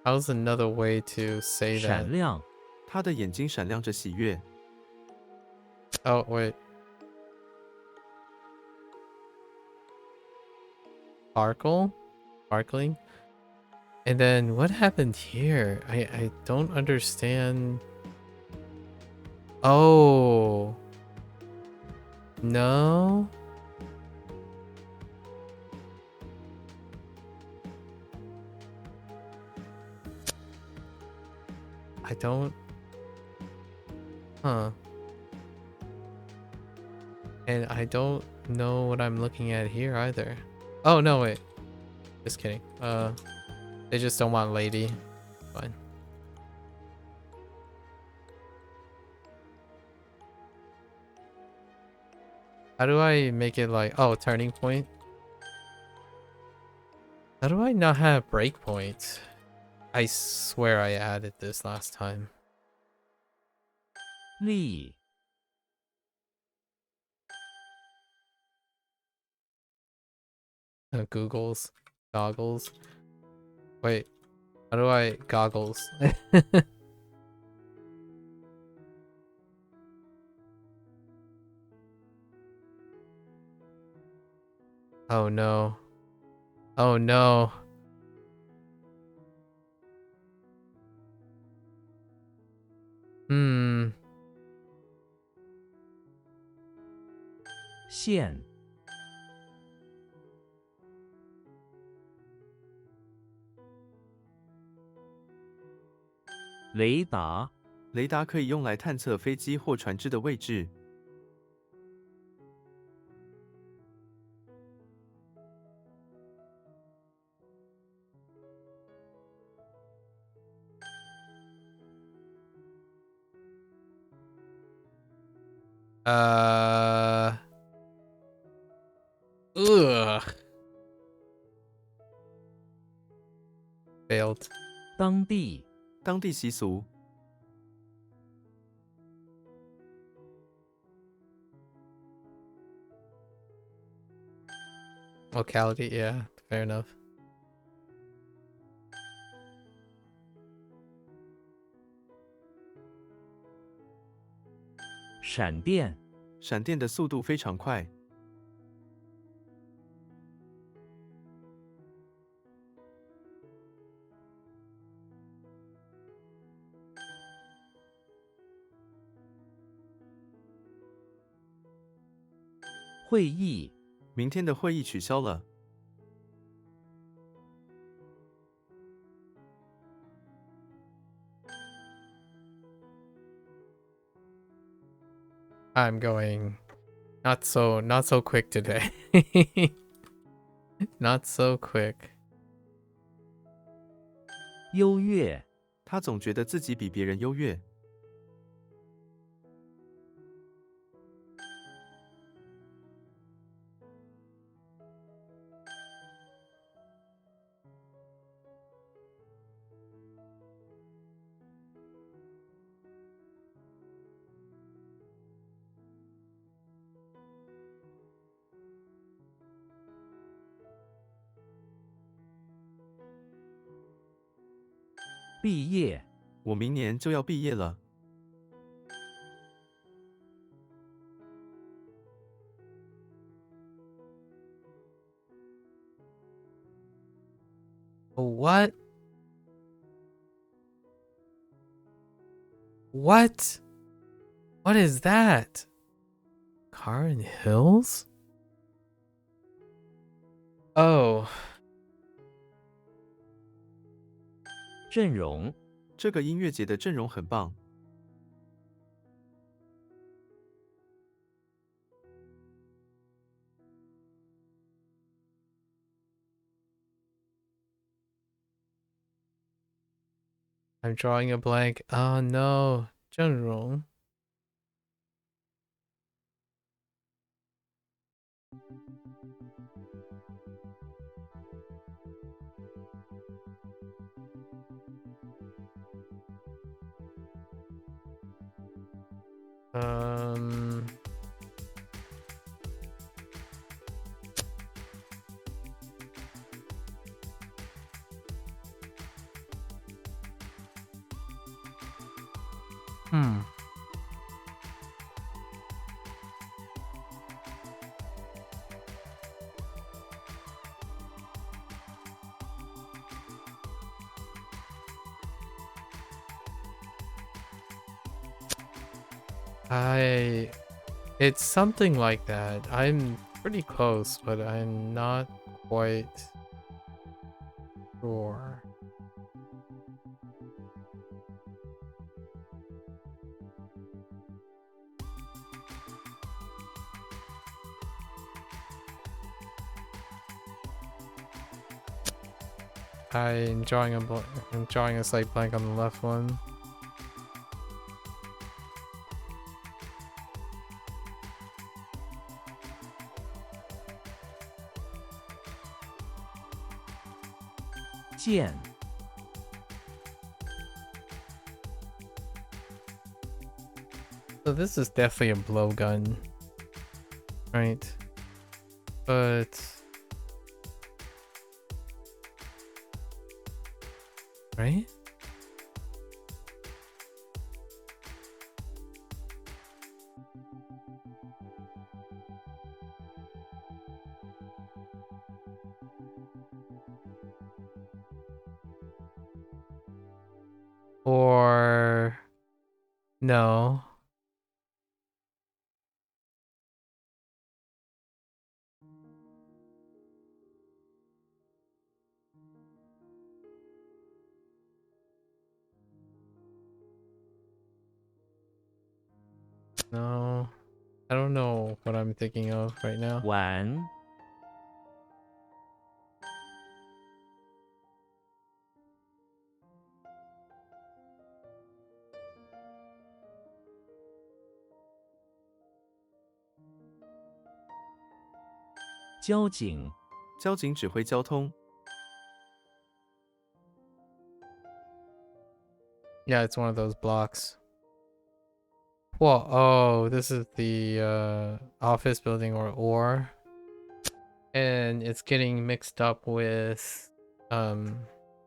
How's another way to say that? 闪亮，他的眼睛闪亮着喜悦。 Oh, wait. Sparkle? Sparkling? And then what happened here? I don't understand. Oh. No? I don't... Huh. And I don't know what I'm looking at here either. Oh, no, wait. Just kidding. They just don't want lady. Fine. How do I make it like... Oh, turning point? How do I not have breakpoint? I swear I added this last time. 力， Googles. Goggles. Wait. How do I... Goggles. Oh no. Oh no. Hmm. 线，雷达，雷达可以用来探测飞机或船只的位置。Ugh. Failed. 当地，当地习俗。 Locality, yeah, fair enough. 闪电，闪电的速度非常快。 会议，明天的会议取消了。 I'm going not so quick today. Not so quick. 优越，他总觉得自己比别人优越。 毕业，我明年就要毕业了。 What? What? What is that? Car and Hills? Oh. 阵容，这个音乐节的阵容很棒。 I I'm drawing a blank. Oh no, 阵容. Um. Hmm. It's something like that. I'm pretty close, but I'm not quite sure. I'm drawing a slight blank on the left one. Jian. So this is definitely a blowgun, right? But right? Or no. No. I don't know what I'm thinking of right now. 碗 交警 交警指挥交通， Yeah, it's one of those blocks. Whoa, oh, this is the office building or. And it's getting mixed up with a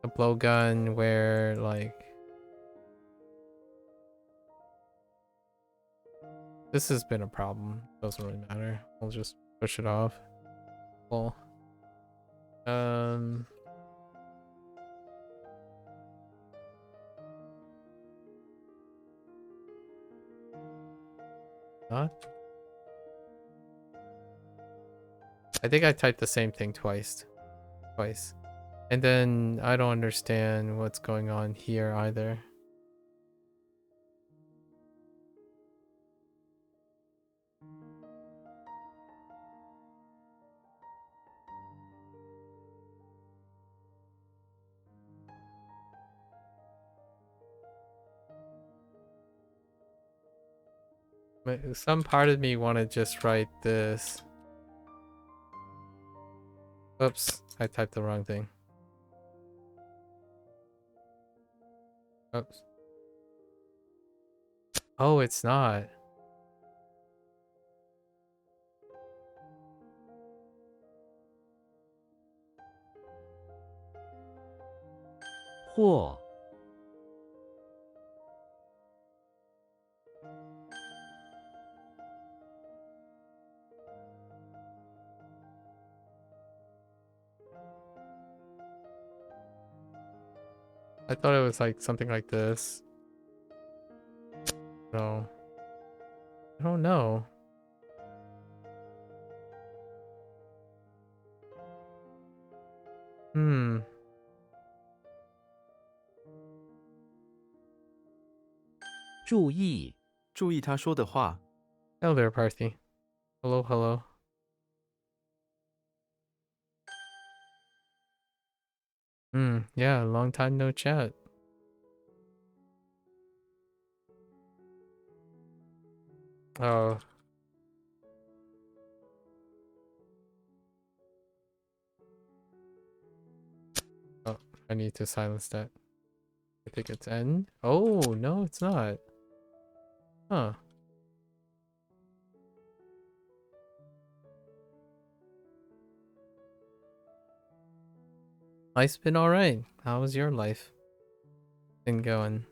blowgun where like this has been a problem. Doesn't really matter. We'll just push it off. Cool. Not. I think I typed the same thing twice. And then I don't understand what's going on here either. But some part of me want to just write this. Oops, I typed the wrong thing. Oops. Oh, it's not. Or. I thought it was like something like this. No. I don't know. Hmm. 注意注意他说的话。 Hello there, Parthi. Hello, hello. Yeah, long time no chat. Oh. Oh, I need to silence that. I think it's N. Oh, no, it's not. Huh. Life's been alright. How was your life been going?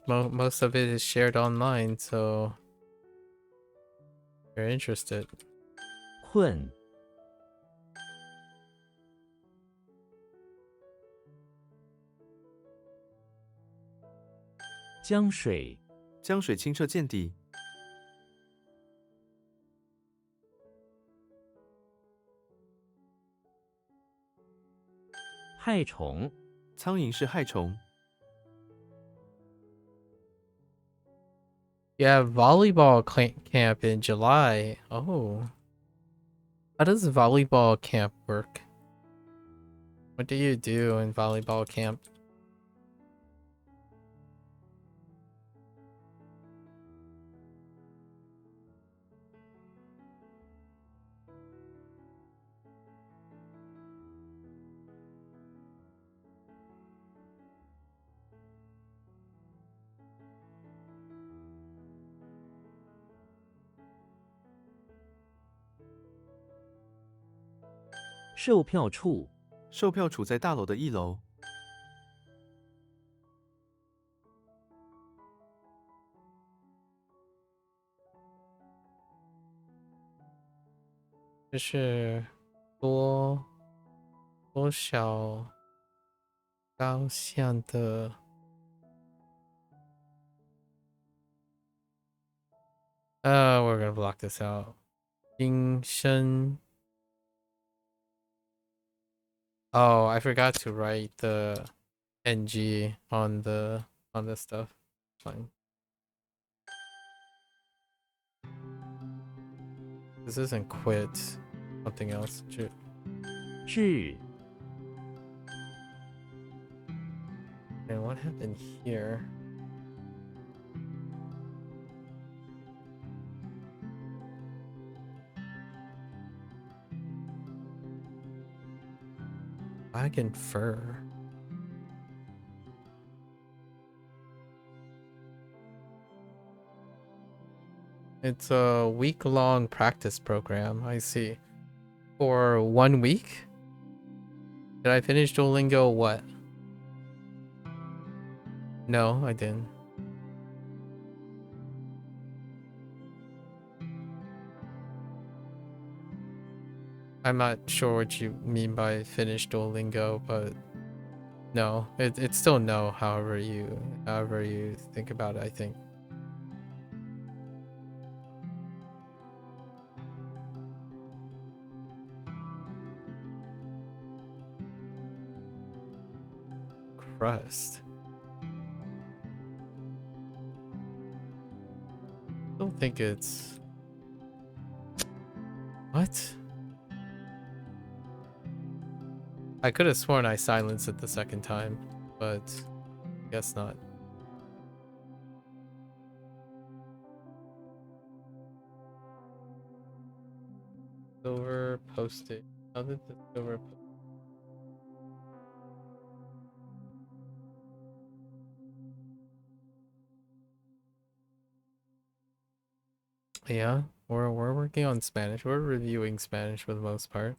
Most of it is shared online, so if you're interested. 困，江水，江水清澈见底，害虫，苍蝇是害虫。 Yeah, volleyball camp in July. Oh. How does volleyball camp work? What do you do in volleyball camp? "售票处，售票处在大楼的1楼，这是多小高项的we're gonna block this out. 新生 Oh, I forgot to write the NG on the stuff. Fine. This isn't quit. Something else. 至， And what happened here? Wagon fur. It's a week-long practice program. I see. For 1 week? Did I finish Duolingo? What? No, I didn't. I'm not sure what you mean by finish Duolingo, but no, it's still no. However you think about it, I think. Crust. Don't think it's what? I could have sworn I silenced it the second time, but guess not. Silver postage. How did the silver Yeah, we're working on Spanish. We're reviewing Spanish for the most part.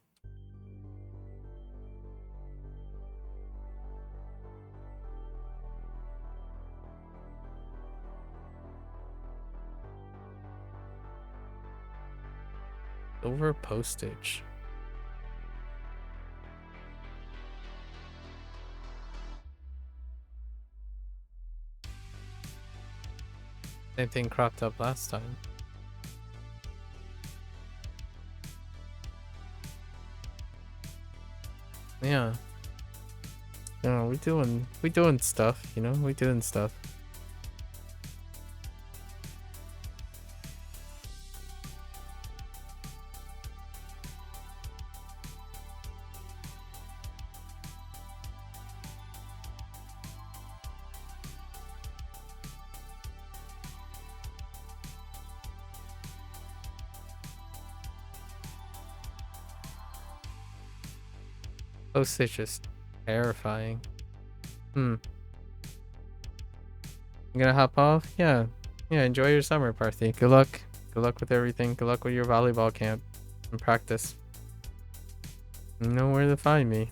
Silver postage. Same thing cropped up last time. Yeah. No, we doing stuff, you know? We doing stuff. Postage is terrifying. I'm gonna hop off. Yeah. Enjoy your summer, Parthy. Good luck. Good luck with everything. Good luck with your volleyball camp and practice. You know where to find me.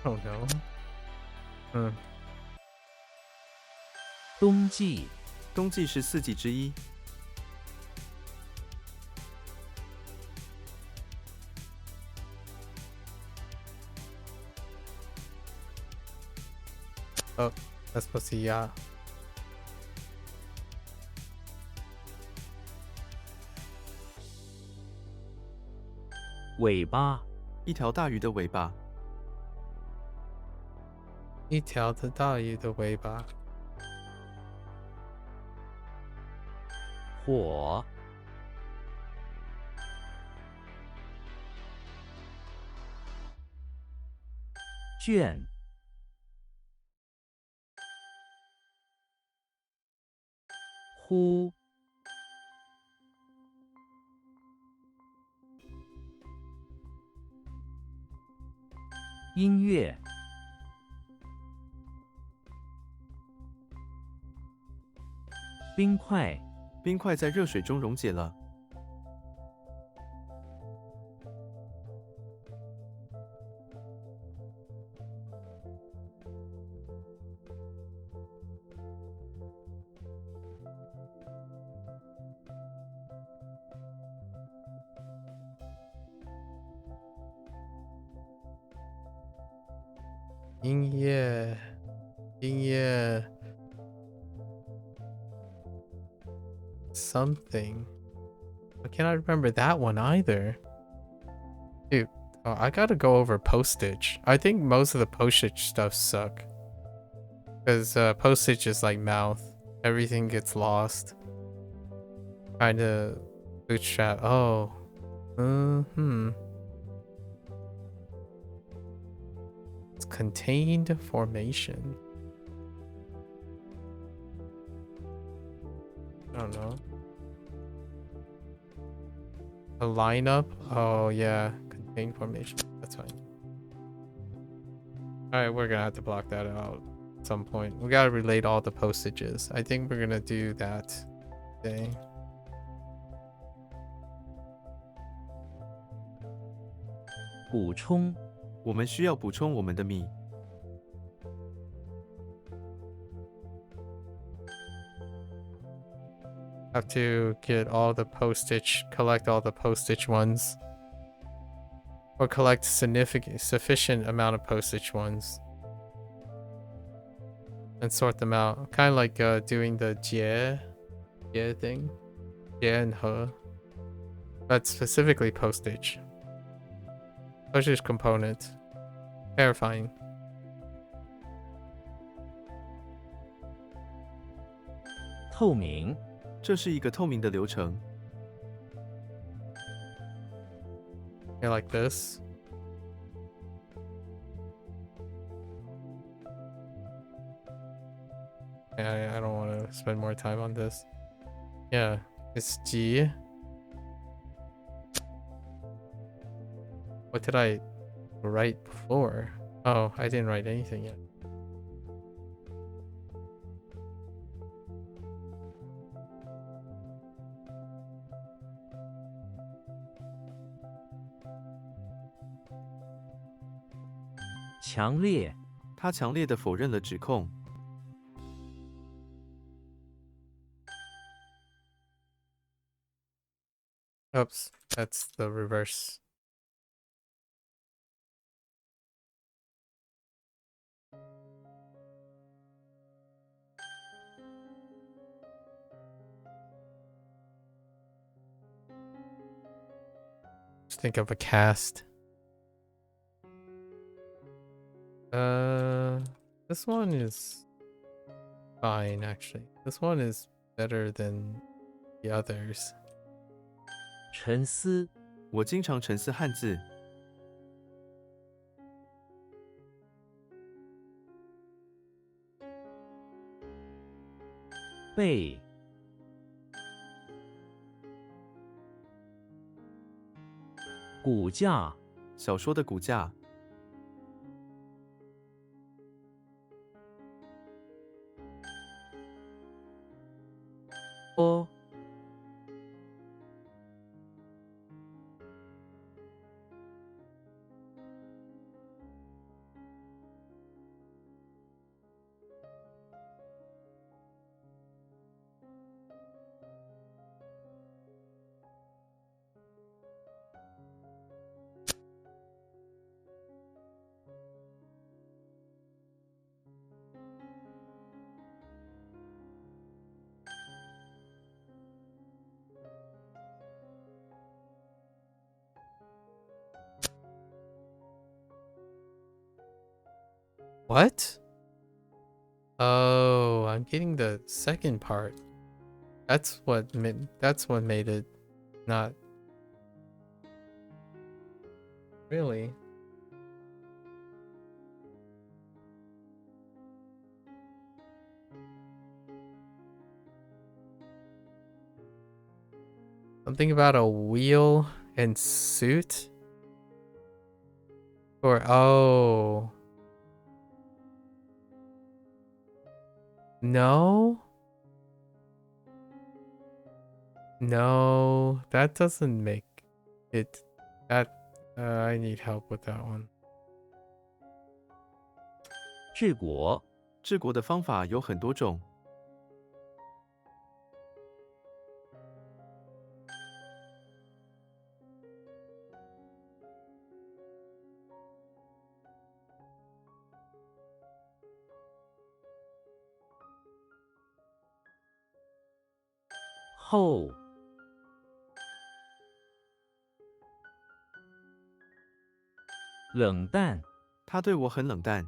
Oh no. 冬季，冬季是4季之一。Oh, that's supposed to be yeah. 尾巴，一条大鱼的尾巴。一条的大鱼的尾巴。火，卷，呼，音乐，冰块，冰块在热水中溶解了。音乐，音乐。Something. I cannot remember that one either. Dude, I gotta go over postage. I think most of the postage stuff suck. Because postage is like mouth. Everything gets lost. Trying to bootstrap. Oh. It's contained formation. I don't know. A lineup? Oh yeah, contained formation. That's fine. Alright, we're gonna have to block that out at some point. We gotta relate all the postages. I think we're gonna do that today. 补充，我们需要补充我们的米。Have to get all the postage, collect all the postage ones. Or collect sufficient amount of postage ones. And sort them out. Kind of like doing the jie thing. Jie and he. But specifically postage. Postage component. Terrifying. 透明，这是一个透明的流程。 Yeah, like this. Yeah, I don't want to spend more time on this. Yeah, it's G. What did I write before? Oh, I didn't write anything yet. "强烈，他强烈的否认了指控。 Oops, that's the reverse. Just think of a cast. This one is fine actually. This one is better than the others. 沉思，我经常沉思汉字。背，骨架，小说的骨架，哦， What? Oh, I'm getting the second part. That's what made it not really. Something about a wheel and suit? Or oh. No? No, that doesn't make it that I need help with that one. 治国，治国的方法有很多种，后，冷淡，他对我很冷淡，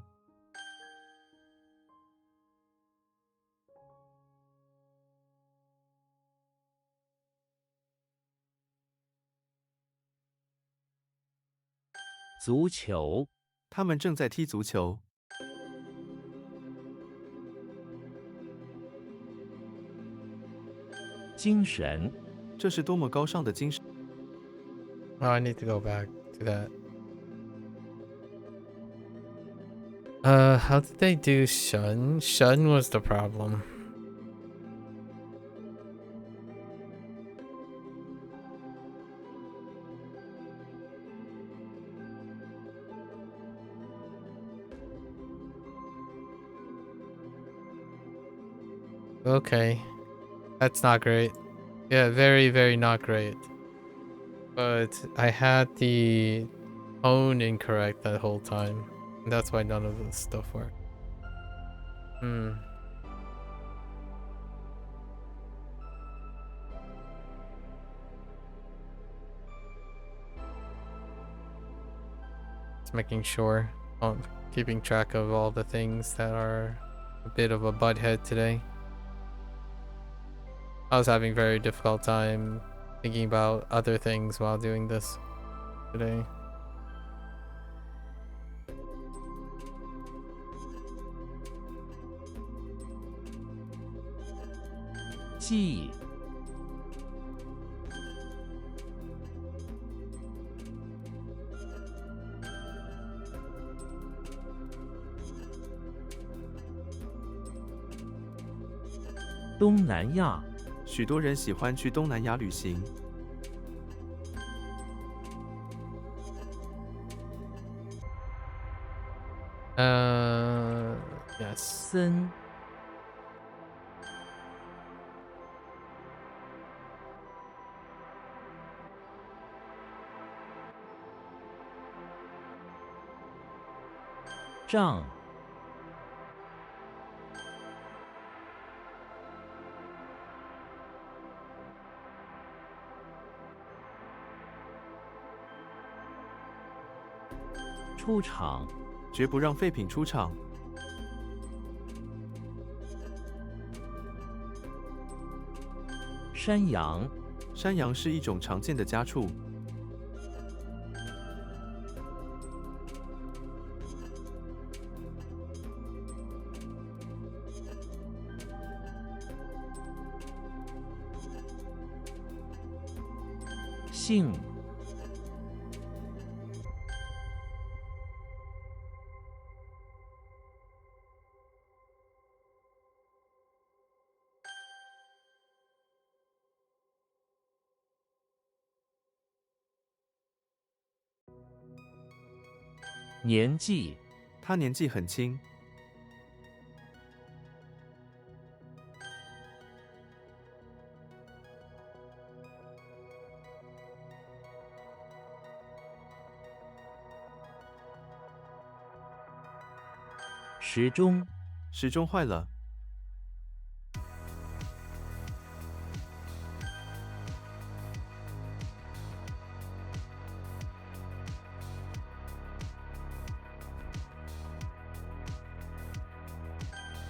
足球，他们正在踢足球，精神，这是多么高尚的精神！ Oh, I need to go back to that. How did they do Shun? Shun was the problem. Okay. That's not great. Yeah, very, very not great. But I had the tone incorrect that whole time. And that's why none of this stuff worked. Hmm. Just making sure. Keeping track of all the things that are a bit of a butthead today. I was having very difficult time thinking about other things while doing this today.记，东南亚，许多人喜欢去东南亚旅行， Yes. 森，杖，出场，绝不让废品出场。山羊，山羊是一种常见的家畜，性年纪他年纪很轻，时钟时钟坏了，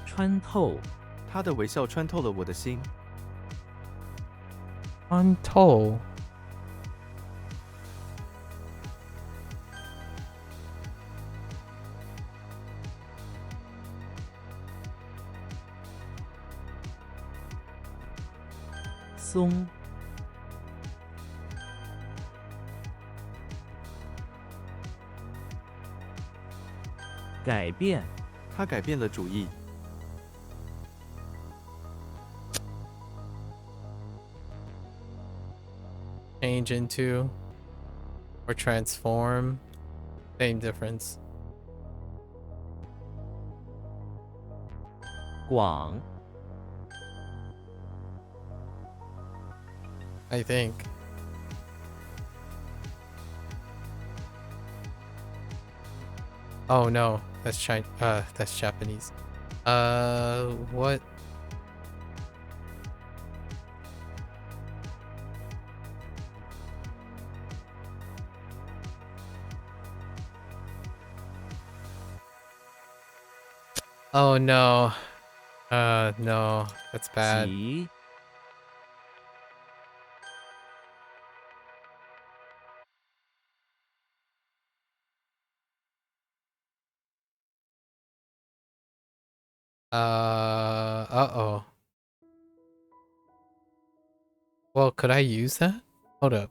穿透他的微笑穿透了我的心，穿透松改变他改变了主意， change into or transform. Same difference. 广 I think. Oh no, that's that's Japanese. What? Oh no. No, that's bad. 急 Uh-oh. Well, could I use that? Hold up.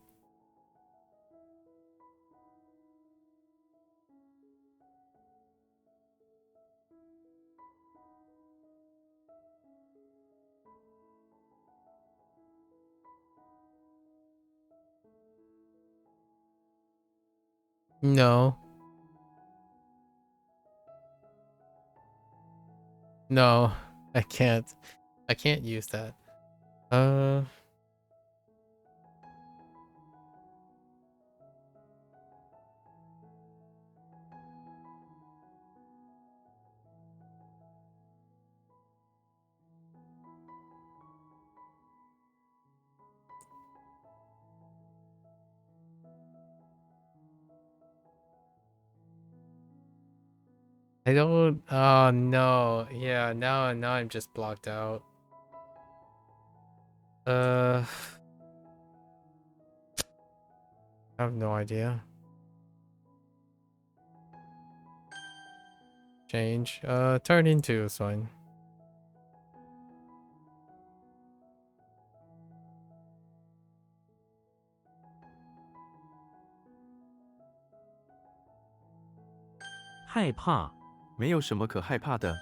No. No, I can't. I can't use that. I don't. Oh no. Yeah. Now I'm just blocked out. I have no idea. Change. Turn into is fine. 害怕没有什么可害怕的，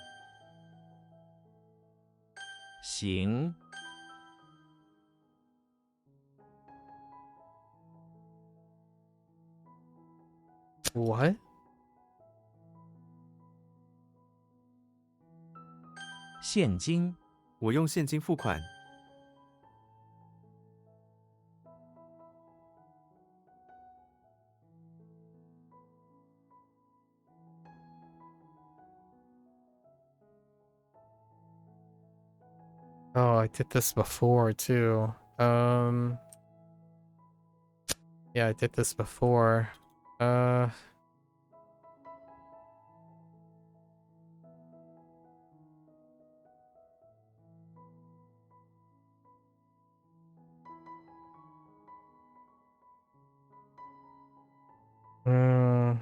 行 What? 现金我用现金付款， Oh, I did this before too. Yeah, I did this before. Uh. Hmm.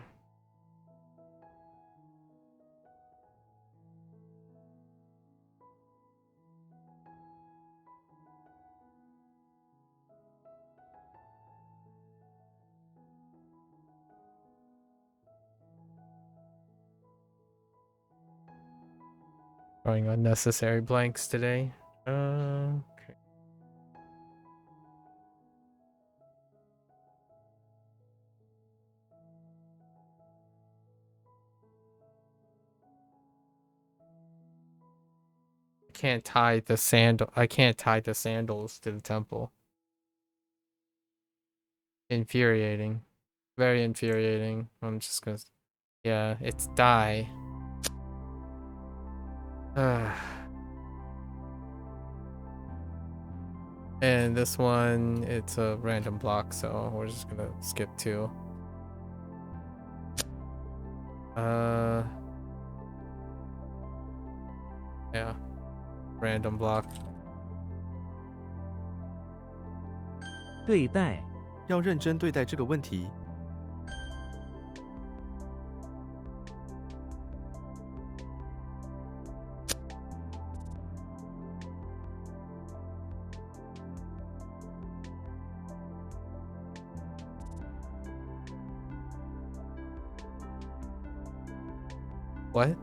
Drawing unnecessary blanks today. Okay. Can't tie the sandal. I can't tie the sandals to the temple. Infuriating. Very infuriating. I'm just gonna. Yeah, it's die. And this one, it's a random block, so we're just gonna skip 2. Yeah, random block. 对待，要认真对待这个问题。 What?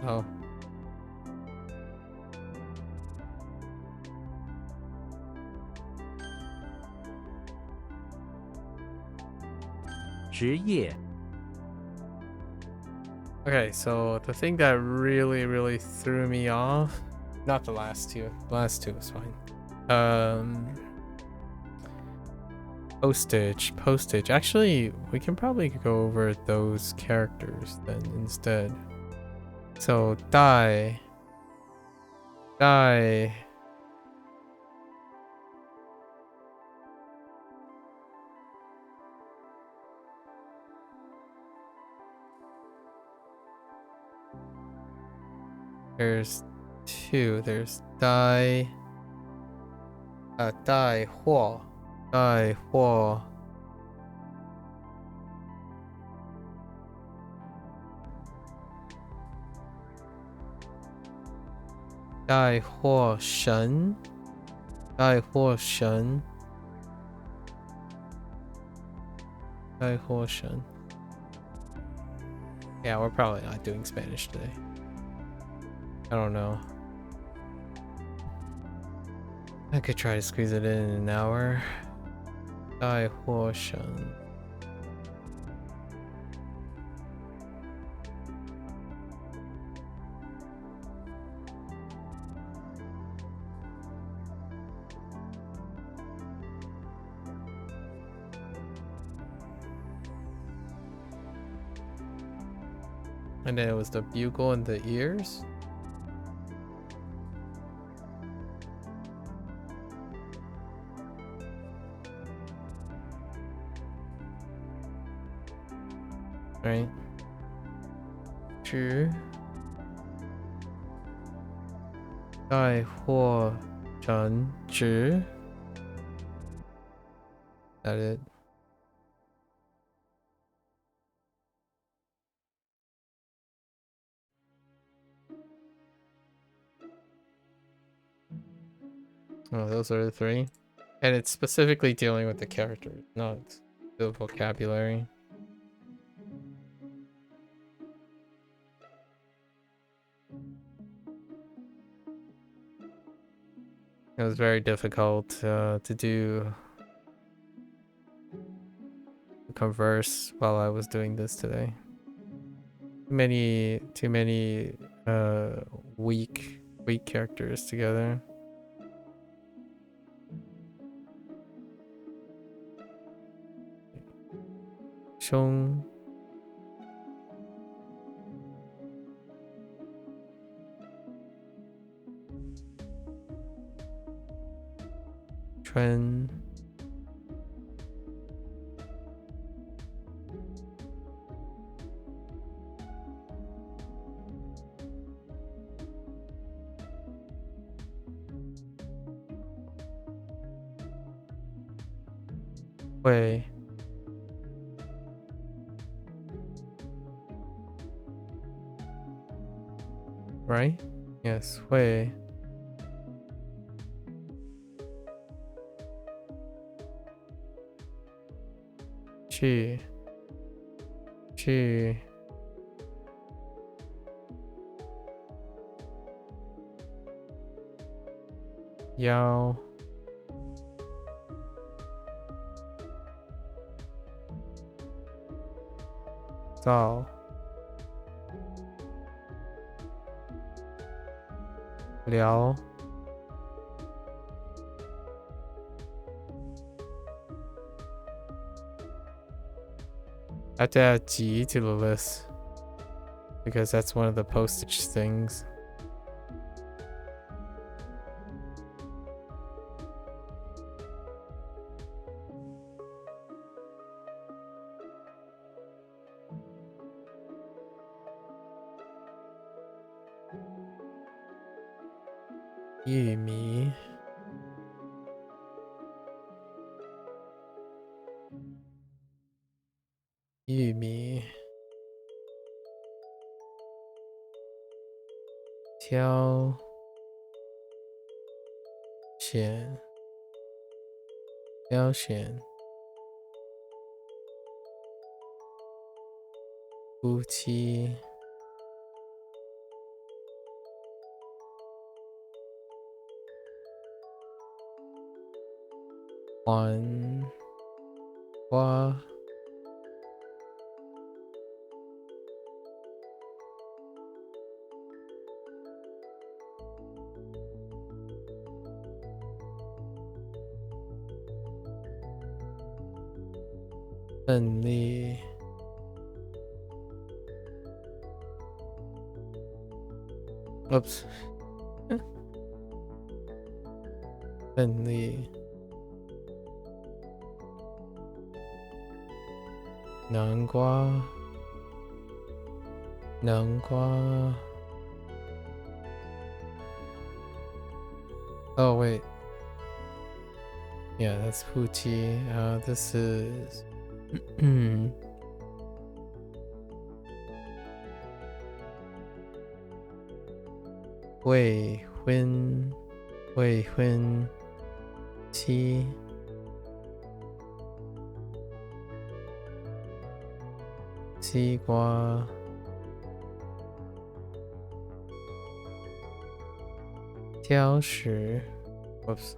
Oh. 职业， Okay, so the thing that really threw me off, not the last 2. The last 2 was fine. Postage. Actually, we can probably go over those characters then instead. So die. There's 2. There's die. 带货. 带货.带货神. 带货神. 带货神. Yeah, we're probably not doing Spanish today. I don't know. I could try to squeeze it in an hour. 带货神. And then it was the bugle in the ears. Right. 只带货人只 That it. Oh, those are the 3. And it's specifically dealing with the characters, not the vocabulary. It was very difficult to do converse while I was doing this today. Too many weak characters together. Shong. Tren. Wei. Right? Yes, Wei. Chi. 去邀造聊I have to add G to the list because that's one of the postage things.玉米玉米挑选挑选夫妻还花奋力，oops，奋力南瓜南瓜。Oh wait. Yeah, that's Pucci. This is 未婚妻西瓜挑食 ，oops，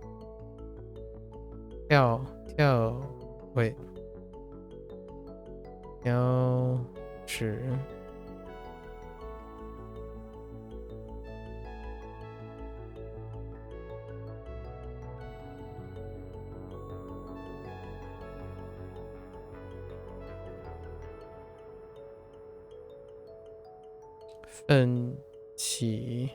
wait， 挑食奋起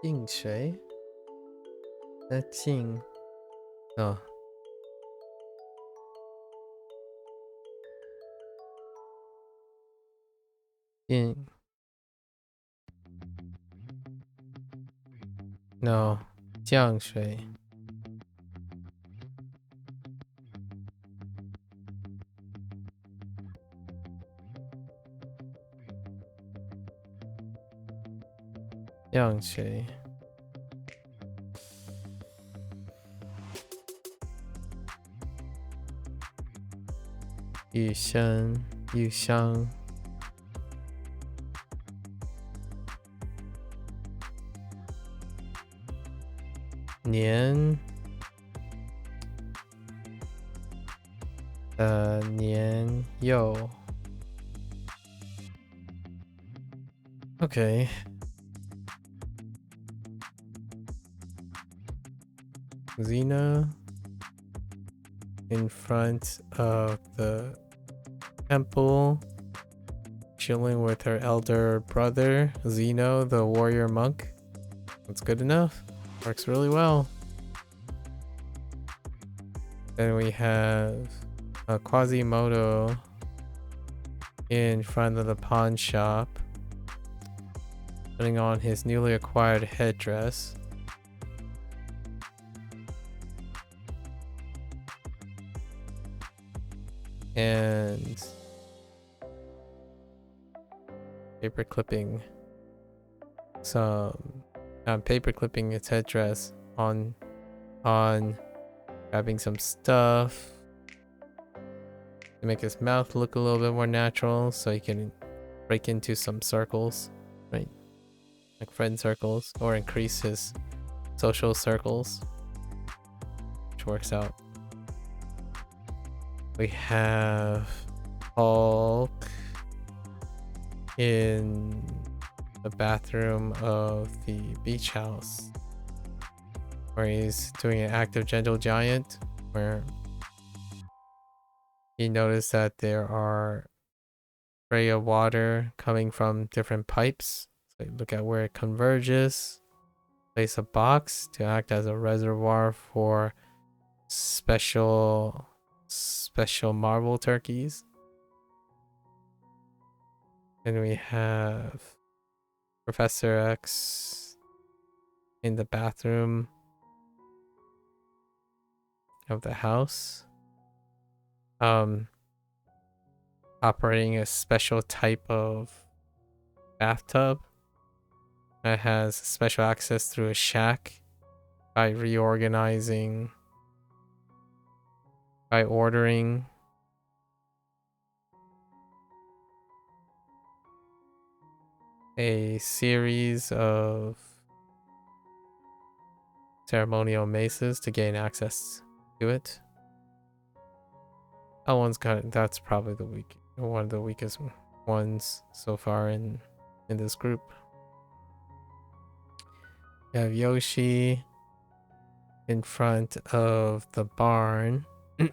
进谁？那进啊。进 no 降水降水雨香年幼 okay Xena in front of the temple chilling with her elder brother Zeno the warrior monk. That's good enough. Works really well. Then we have Quasimodo in front of the pawn shop, putting on his newly acquired headdress. and paper clipping some paper clipping its headdress on grabbing some stuff to make his mouth look a little bit more natural so he can break into some circles, right? Like friend circles, or increase his social circles, which works out. We have Hulk in the bathroom of the beach house where he's doing an act of gentle giant, where he noticed that there are spray of water coming from different pipes. So you look at where it converges, place a box to act as a reservoir for special marble turkeys. And we have Professor X in the bathroom of the house, operating a special type of bathtub that has special access through a shack by ordering a series of ceremonial maces to gain access to it. That one's that's probably one of the weakest ones so far in this group. You have Yoshi in front of the barn.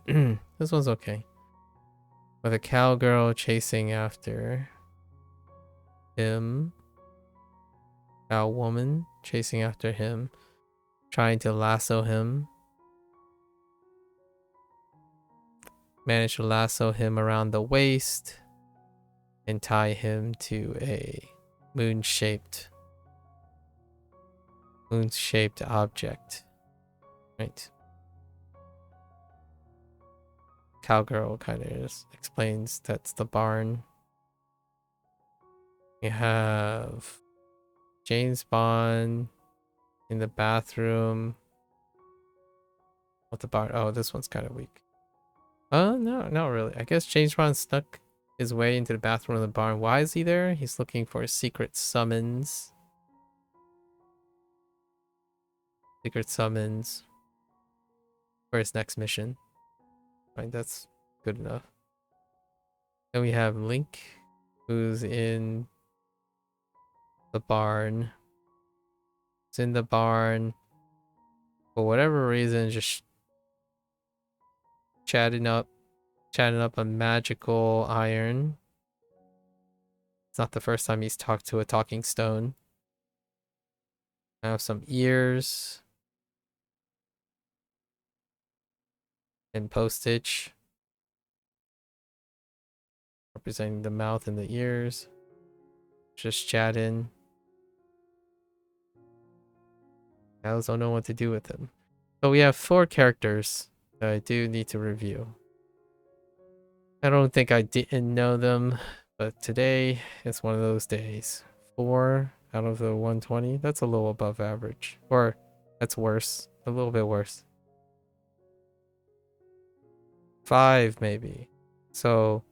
This one's okay. With a cowgirl chasing after him. Cowwoman chasing after him, trying to lasso him. Managed to lasso him around the waist and tie him to a moon-shaped object. Right. Cowgirl kind of just explains that's the barn. You have James Bond in the bathroom. What the barn? Oh, this one's kind of weak. No, not really. I guess James Bond snuck his way into the bathroom of the barn. Why is he there? He's looking for secret summons. Secret summons for his next mission. Right, that's good enough. Then we have Link, who's in the barn. It's in the barn. For whatever reason, just chatting up a magical iron. It's not the first time he's talked to a talking stone. I have some ears and postage representing the mouth and the ears. Just chatting. I also don't know what to do with him. So we have 4 characters that I do need to review. I don't think I didn't know them, but today it's one of those days. 4 out of the 120. That's a little above average. Or that's worse. A little bit worse. 5 maybe. So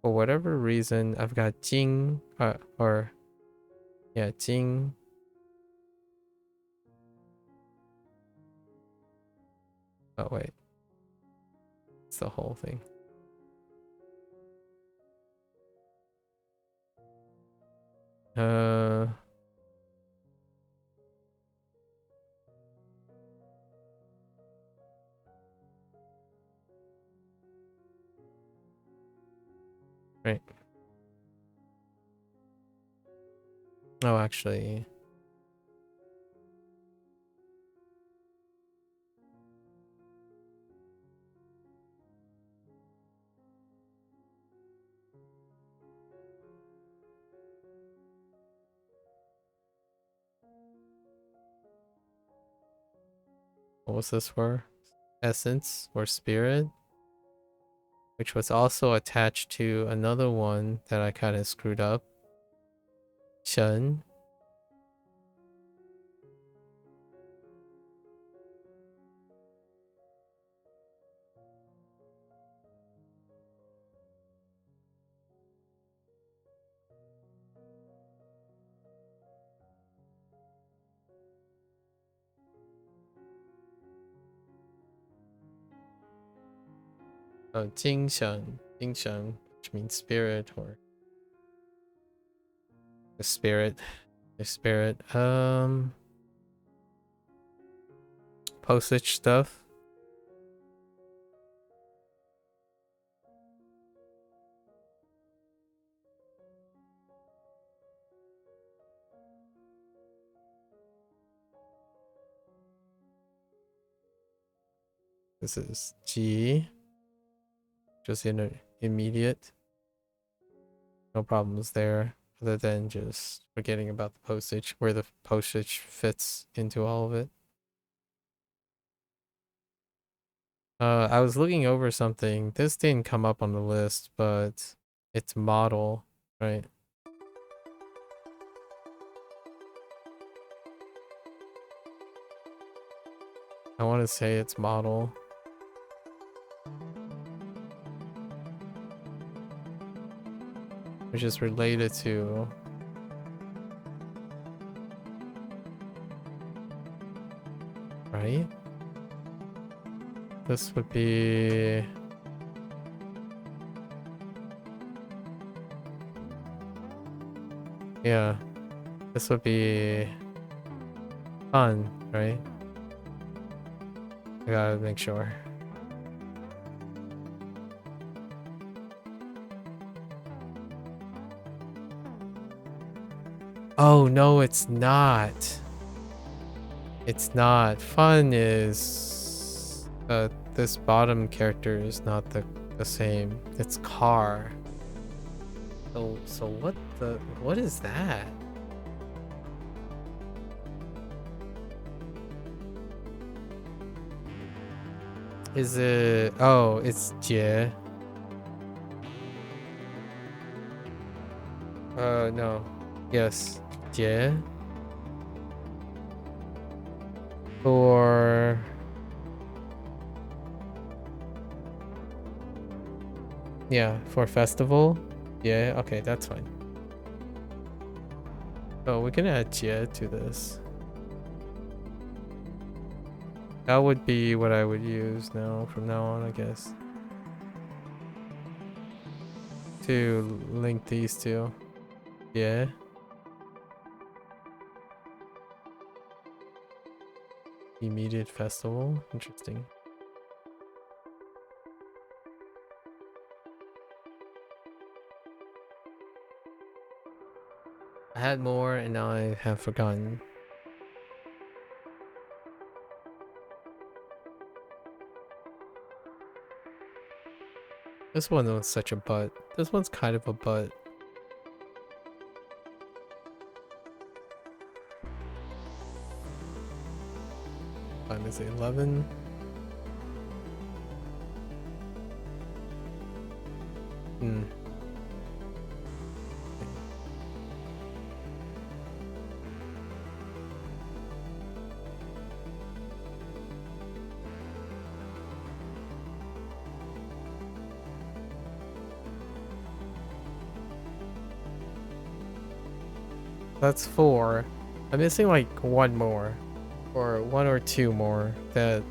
for whatever reason, I've got Jing, Jing. Oh wait, it's the whole thing. Right. Oh, actually. What was this for? Essence or spirit? which was also attached to another one that I kind of screwed up. Shen. Jing Shen, which means spirit or the spirit. The spirit. Postage stuff. This is G. Just immediate. No problems there, other than just forgetting about the postage, where the postage fits into all of it. I was looking over something. This didn't come up on the list, but it's model, right? I want to say it's model. Which is related to right? This would be yeah. This would be fun, right? I gotta make sure. Oh no, it's not. It's not. Fun is this bottom character is not the same. It's car. So what is that? Is it oh it's Jie. No. Yes. Jie. Or yeah, for festival. Yeah, okay, that's fine. Oh, we can add Jie to this. That would be what I would use now from now on, I guess. To link these two. Yeah. Immediate festival. Interesting. I had more and now I have forgotten. This one was such a butt. This one's kind of a butt. Time is 11. That's 4. I'm missing like one more. Or one or two more that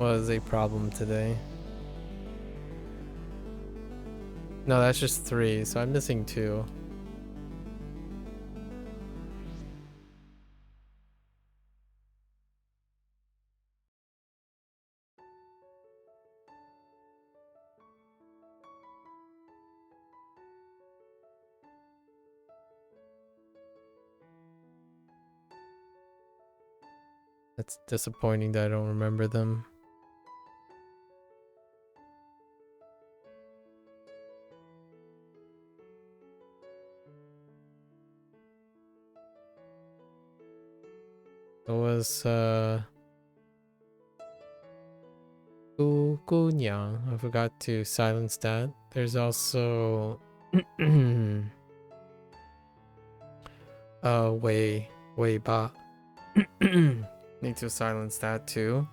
was a problem today. No, that's just 3, so I'm missing 2. It's disappointing that I don't remember them. It was 2姑娘. I forgot to silence that. There's also 尾巴. Need to silence that too.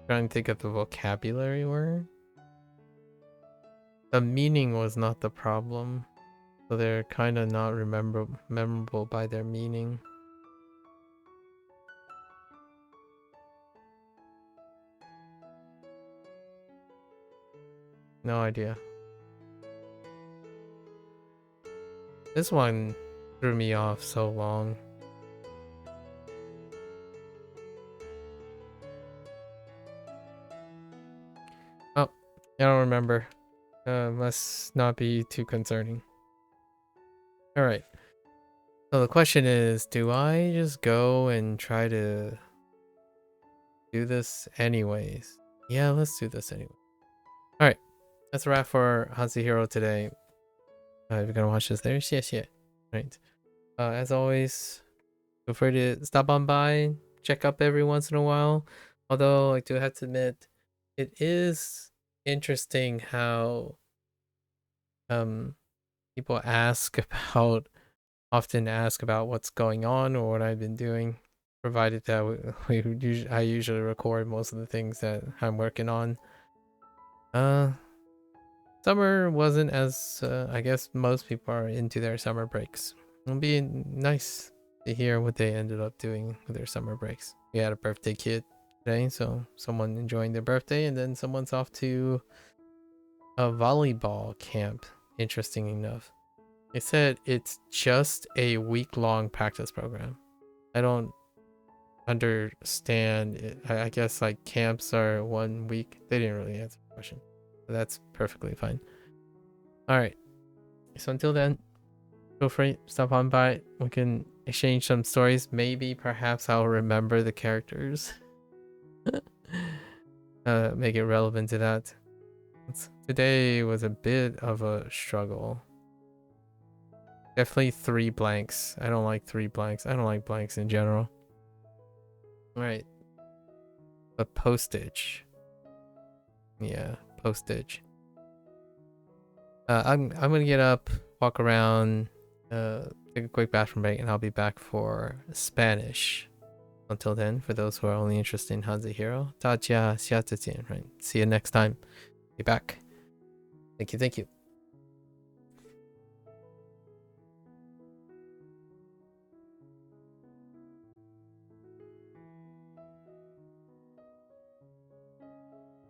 Trying to think of the vocabulary word. The meaning was not the problem, so they're kind of not memorable by their meaning. No idea. This one threw me off so long. Oh, I don't remember. Must not be too concerning. Alright. So the question is, do I just go and try to do this anyways? Yeah, let's do this anyway. Alright. That's a wrap for HanziHero today. If you're gonna watch this, there's yes. Right. As always, feel free to stop on by, check up every once in a while. Although I do have to admit, it is interesting how people often ask about what's going on or what I've been doing, provided that I usually record most of the things that I'm working on. Summer wasn't as I guess most people are into their summer breaks. It'll be nice to hear what they ended up doing with their summer breaks. We had a birthday kid today, so someone enjoying their birthday, and then someone's off to a volleyball camp. Interesting enough, they said it's just a week-long practice program. I don't understand it. I guess like camps are 1 week. They didn't really answer the question, but that's perfectly fine. All right, so until then, feel free, stop on by. We can exchange some stories. Maybe perhaps I'll remember the characters. Make it relevant to that. Today was a bit of a struggle. Definitely 3 blanks. I don't like 3 blanks. I don't like blanks in general. All right. But postage. Yeah, postage. I'm gonna get up, walk around, take a quick bathroom break, and I'll be back for Spanish. Until then, for those who are only interested in HanziHero, 大家下次见, right? See you next time. Be back. Thank you.